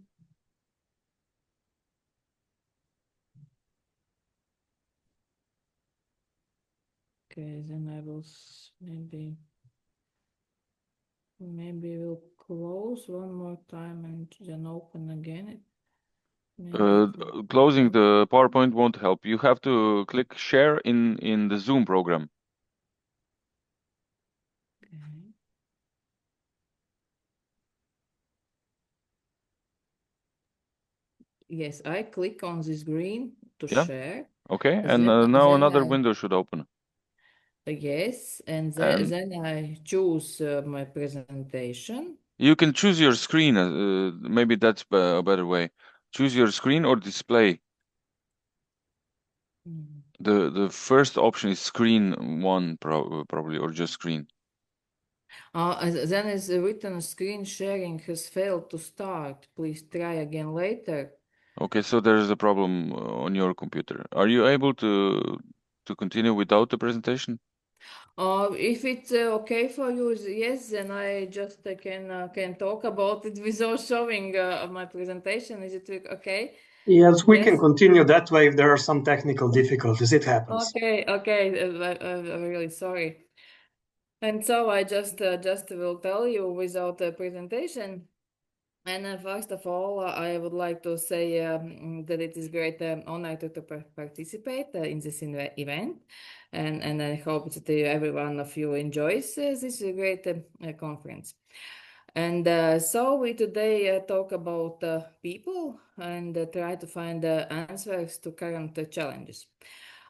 Okay, then I will maybe we'll close one more time and then open again. Closing the PowerPoint won't help. You have to click share in the Zoom program. Yes, I click on this green to Yeah. share. Okay, and Then now another I- window should open. Yes, and And- then I choose my presentation. You can choose your screen. Maybe that's a better way. Choose your screen or display. The first option is screen one, probably, or just screen. Then is written screen sharing has failed to start. Please try again later. Okay, so there is a problem on your computer. Are you able to continue without the presentation? If it's okay for you, yes, then I just can talk about it without showing my presentation. Is it okay? Yes, we can Yes? continue that way if there are some technical difficulties. It happens. Okay. I'm really sorry. And so I just will tell you without a presentation. And first of all, I would like to say that it is great honor to participate in this event, and I hope that every one of you enjoys this great conference. And so we today talk about people and try to find answers to current challenges.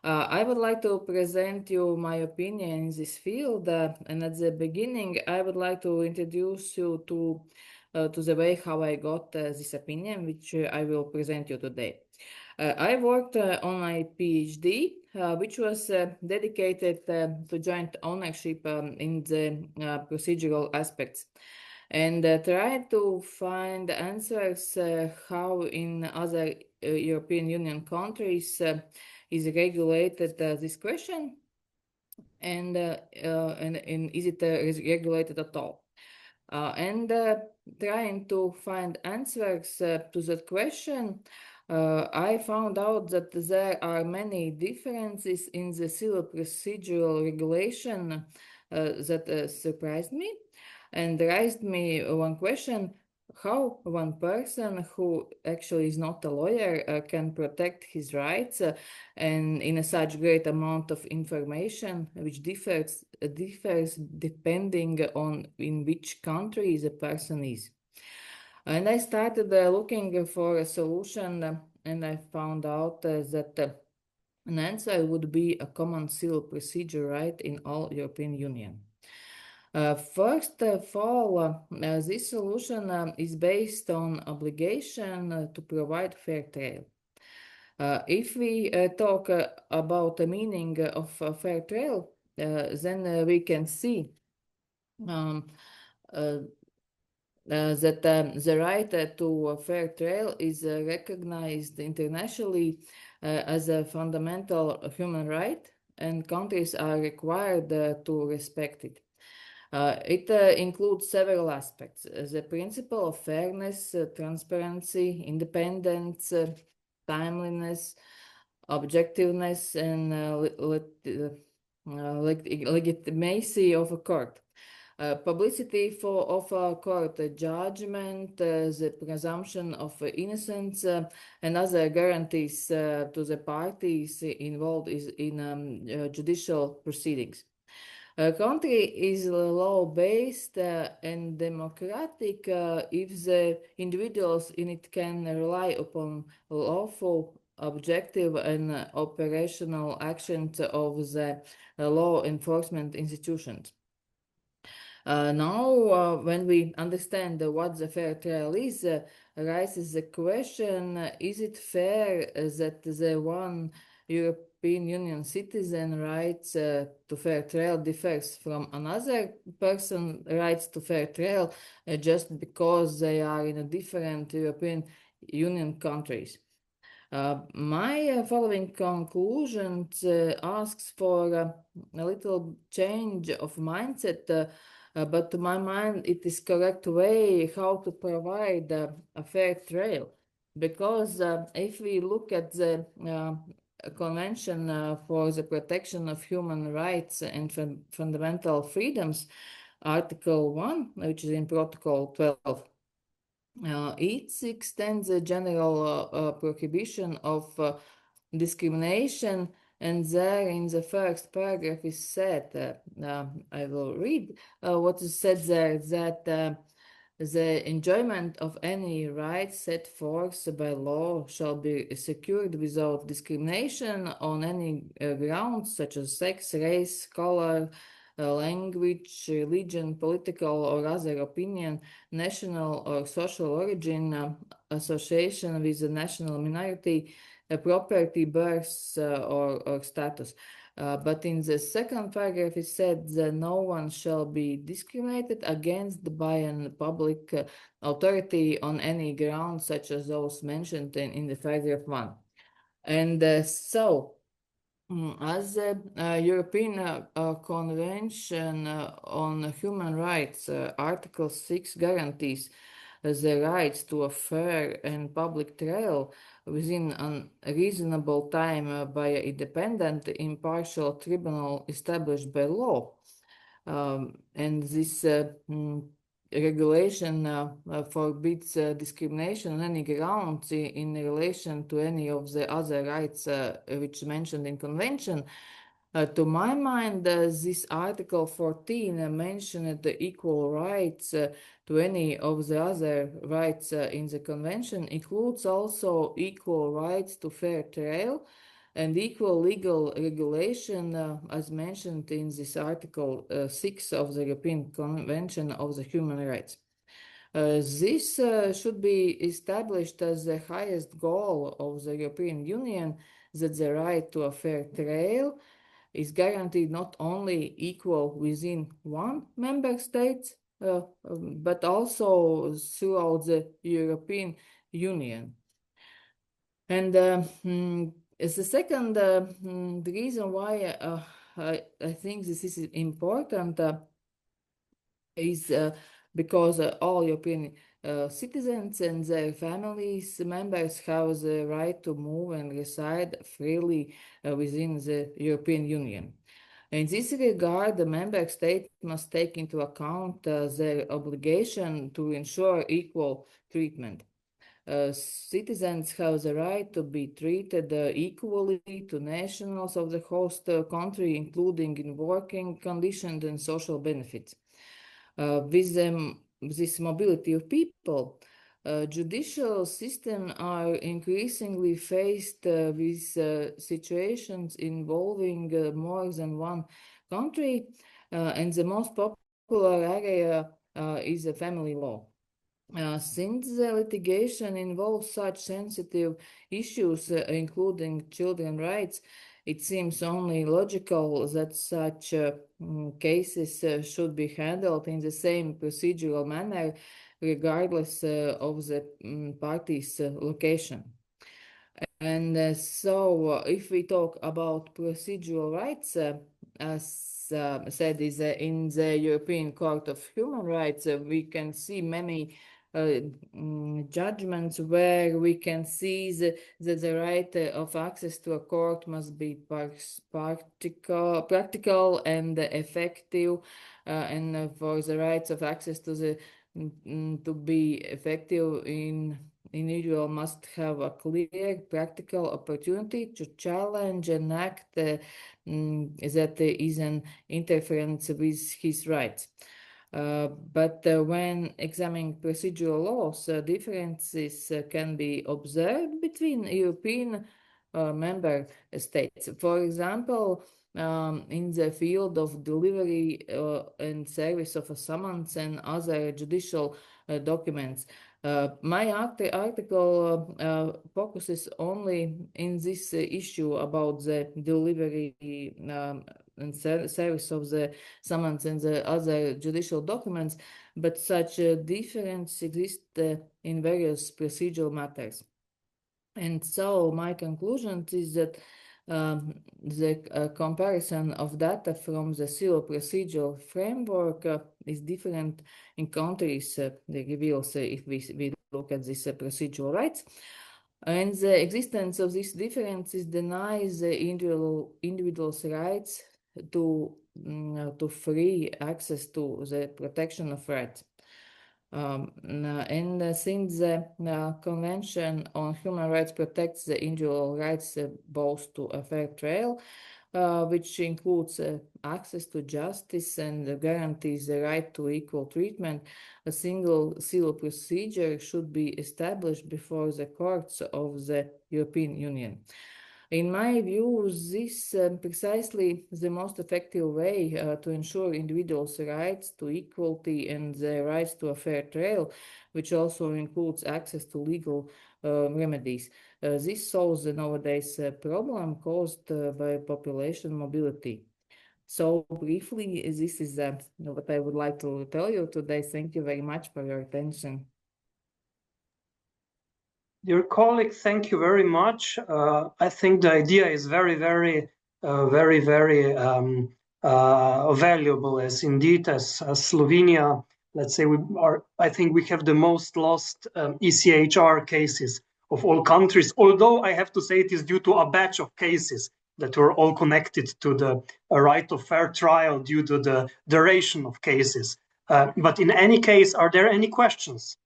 I would like to present you my opinion in this field, and at the beginning, I would like to introduce you to the way how I got this opinion, which I will present you today. I worked on my PhD, which was dedicated to joint ownership in the procedural aspects, and tried to find answers how in other European Union countries is regulated this question, and is it regulated at all? And trying to find answers to that question, I found out that there are many differences in the civil procedural regulation that surprised me and raised me one question: how one person who actually is not a lawyer can protect his rights and in a such great amount of information which differs differs depending on in which country the person is. And I started looking for a solution, and I found out that an answer would be a common civil procedure right in all European Union. First of all, this solution is based on obligation to provide fair trial. If we talk about the meaning of fair trial, then we can see that the right to a fair trial is recognized internationally as a fundamental human right, and countries are required to respect it. It includes several aspects: the principle of fairness, transparency, independence, timeliness, objectiveness, and legitimacy of a court. Publicity of a court judgment, the presumption of innocence, and other guarantees to the parties involved in judicial proceedings. A country is law-based and democratic if the individuals in it can rely upon lawful, objective, and operational actions of the law enforcement institutions. Now, when we understand what the fair trial is, arises the question, is it fair that the one European Union citizen rights to fair trial differs from another person rights to fair trial just because they are in a different European Union countries? My following conclusions asks for a little change of mindset, but to my mind, it is correct way how to provide a fair trial. Because if we look at the Convention for the Protection of Human Rights and Fundamental Freedoms, Article 1, which is in Protocol 12, it extends a general prohibition of discrimination, and there in the first paragraph is said, I will read what is said there, that the enjoyment of any right set forth by law shall be secured without discrimination on any grounds such as sex, race, color, language, religion, political or other opinion, national or social origin, association with a national minority, property, birth, or status. But in the second paragraph, it said that no one shall be discriminated against by a public authority on any ground such as those mentioned in the paragraph 1. And so, as the European Convention on Human Rights, Article 6 guarantees the rights to a fair and public trial within a reasonable time by an independent, impartial tribunal established by law. And this regulation forbids discrimination on any grounds in relation to any of the other rights which mentioned in Convention. To my mind, this Article 14 mentioned the equal rights to any of the other rights in the Convention includes also equal rights to fair trial and equal legal regulation as mentioned in this Article 6 of the European Convention of the Human Rights. This should be established as the highest goal of the European Union, that the right to a fair trial is guaranteed not only equal within one member state, but also throughout the European Union. And as the second the reason why I think this is important is because all European citizens and their families members have the right to move and reside freely within the European Union. In this regard, the member state must take into account their obligation to ensure equal treatment. citizens have the right to be treated equally to nationals of the host country, including in working conditions and social benefits. With this mobility of people, judicial systems are increasingly faced with situations involving more than one country, and the most popular area is the family law. Since the litigation involves such sensitive issues, including children's rights, it seems only logical that such cases should be handled in the same procedural manner, regardless of the party's location. And so if we talk about procedural rights, as said in the European Court of Human Rights, we can see many judgments where we can see that the right of access to a court must be practical and effective, and for the rights of access to be effective, individual must have a clear practical opportunity to challenge an act that is an interference with his rights. But when examining procedural laws, differences can be observed between European member states. For example, in the field of delivery and service of a summons and other judicial documents. My article focuses only in this issue about the delivery and service of the summons and the other judicial documents, but such a difference exists in various procedural matters. And so my conclusion is that the comparison of data from the civil procedural framework is different in countries, reveals if we look at these procedural rights. And the existence of these differences denies the individual's rights to free access to the protection of rights. And since the Convention on Human Rights protects the individual rights both to a fair trial, which includes access to justice and guarantees the right to equal treatment, a single civil procedure should be established before the courts of the European Union. In my view, this is precisely the most effective way to ensure individuals' rights to equality and the rights to a fair trial, which also includes access to legal remedies. This solves the nowadays problem caused by population mobility. So briefly, this is what I would like to tell you today. Thank you very much for your attention. Dear colleague, thank you very much. I think the idea is very valuable, as indeed as Slovenia, let's say I think we have the most lost ECHR cases of all countries, although I have to say it is due to a batch of cases that were all connected to the right of fair trial due to the duration of cases. But in any case, are there any questions?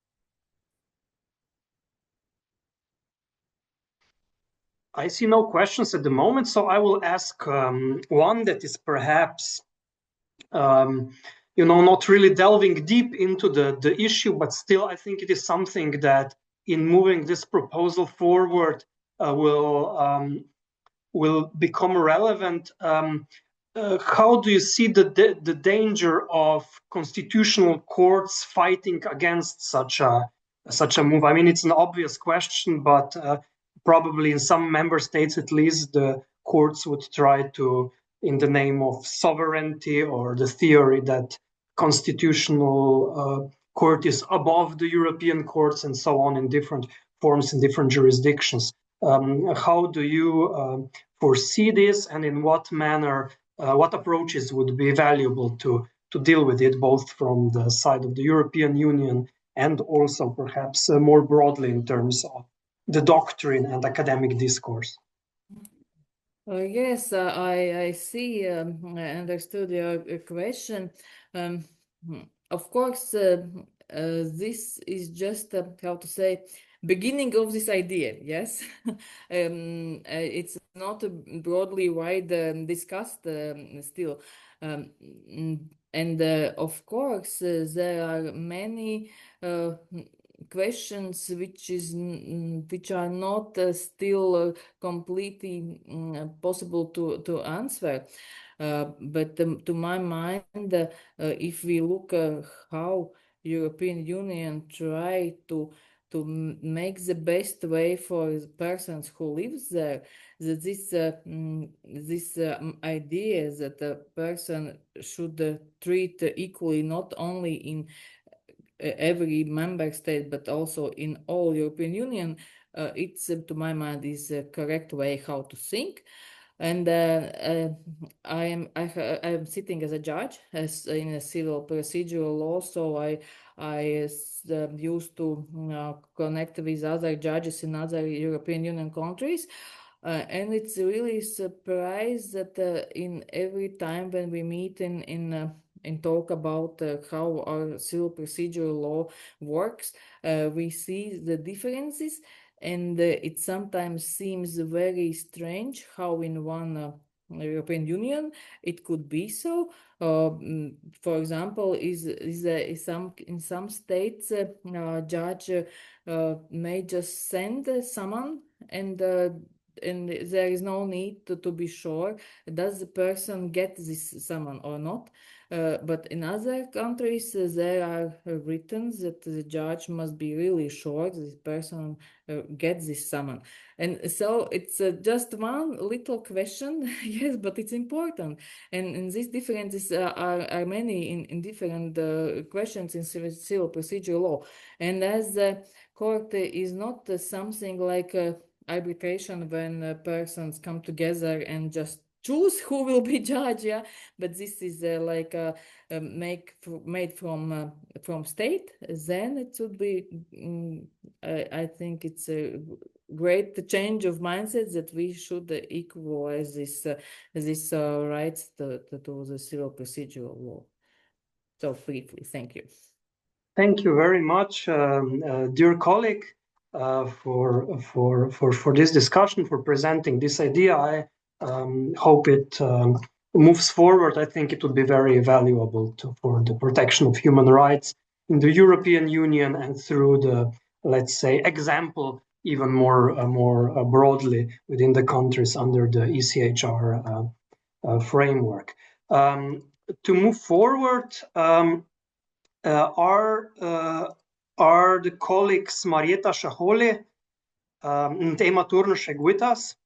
I see no questions at the moment, so I will ask one that is perhaps, not really delving deep into the issue, but still I think it is something that in moving this proposal forward will become relevant. How do you see the danger of constitutional courts fighting against such a move? I mean, it's an obvious question, but probably in some member states, at least, the courts would try to, in the name of sovereignty or the theory that constitutional court is above the European courts and so on in different forms in different jurisdictions. How do you foresee this, and in what manner, what approaches would be valuable to deal with it, both from the side of the European Union and also perhaps more broadly in terms of the doctrine and academic discourse? Yes, I see, I understood your question. Of course, this is just, how to say, beginning of this idea. Yes, it's not broadly wide discussed still, and of course there are many questions which are not still completely possible to answer. But to my mind, if we look how European Union try to make the best way for persons who live there, that this idea that a person should treat equally not only in every member state but also in all European Union, it's to my mind is a correct way how to think. And I am sitting as a judge in a civil procedural law, so I used to connect with other judges in other European Union countries. And it's really surprised that in every time when we meet and talk about how our civil procedural law works, we see the differences. And it sometimes seems very strange how in one European Union it could be so. For example, in some states judge may just send someone and there is no need to be sure does the person get this summon or not. But in other countries, there are written that the judge must be really sure this person gets this summon. And so it's just one little question, yes, but it's important. And these differences are many in different questions in civil procedure law. And as the court is not something like arbitration when persons come together and just choose who will be judge, yeah, but this is like made from state. Then it should be. I think it's a great change of mindset that we should equalize this rights to the civil procedural law. So briefly, thank you. Thank you very much, dear colleague, for this discussion, for presenting this idea. I hope it moves forward. I think it would be very valuable for the protection of human rights in the European Union and through the, let's say, example even more broadly within the countries under the ECHR framework. To move forward, are the colleagues Marieta Šaholė and Ema Turnšek with us?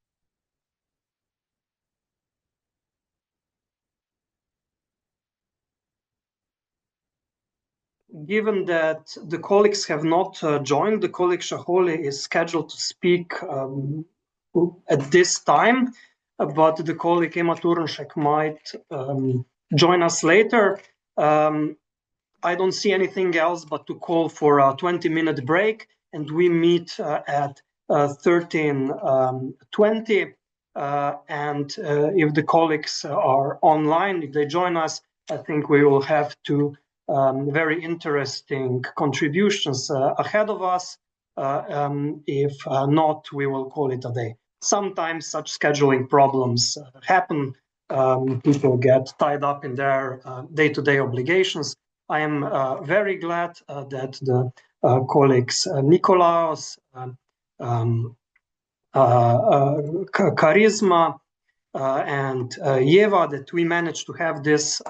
Given that the colleagues have not joined, the colleague Šaholė is scheduled to speak at this time, but the colleague Ema Turnšek might join us later. I don't see anything else but to call for a 20-minute break, and we meet at 13:20. And if the colleagues are online, if they join us, I think we will have two very interesting contributions ahead of us. If not, we will call it a day. Sometimes such scheduling problems happen. People get tied up in their day-to-day obligations. I am very glad that the colleagues Nikolaos, Charisma, and Yeva, that we managed to have this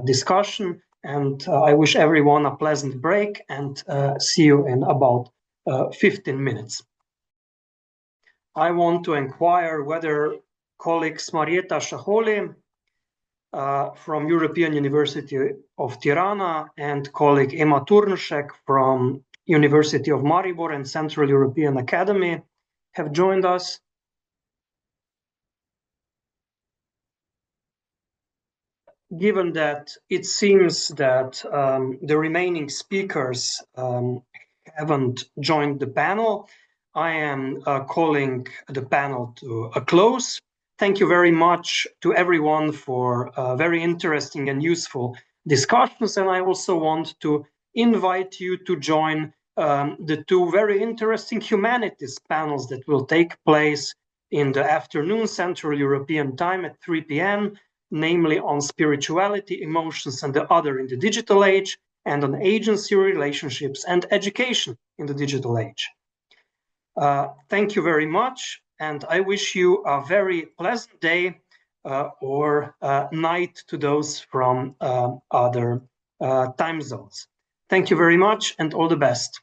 discussion. And I wish everyone a pleasant break and see you in about 15 minutes. I want to inquire whether colleagues Marieta Šaholė from European University of Tirana and colleague Ema Turnšek from University of Maribor and Central European Academy have joined us. Given that it seems that the remaining speakers haven't joined the panel, I am calling the panel to a close. Thank you very much to everyone for very interesting and useful discussions. And I also want to invite you to join the two very interesting humanities panels that will take place in the afternoon Central European time at 3 p.m., namely on spirituality, emotions, and the other in the digital age, and on agency, relationships, and education in the digital age. Thank you very much, and I wish you a very pleasant day or night to those from other time zones. Thank you very much, and all the best.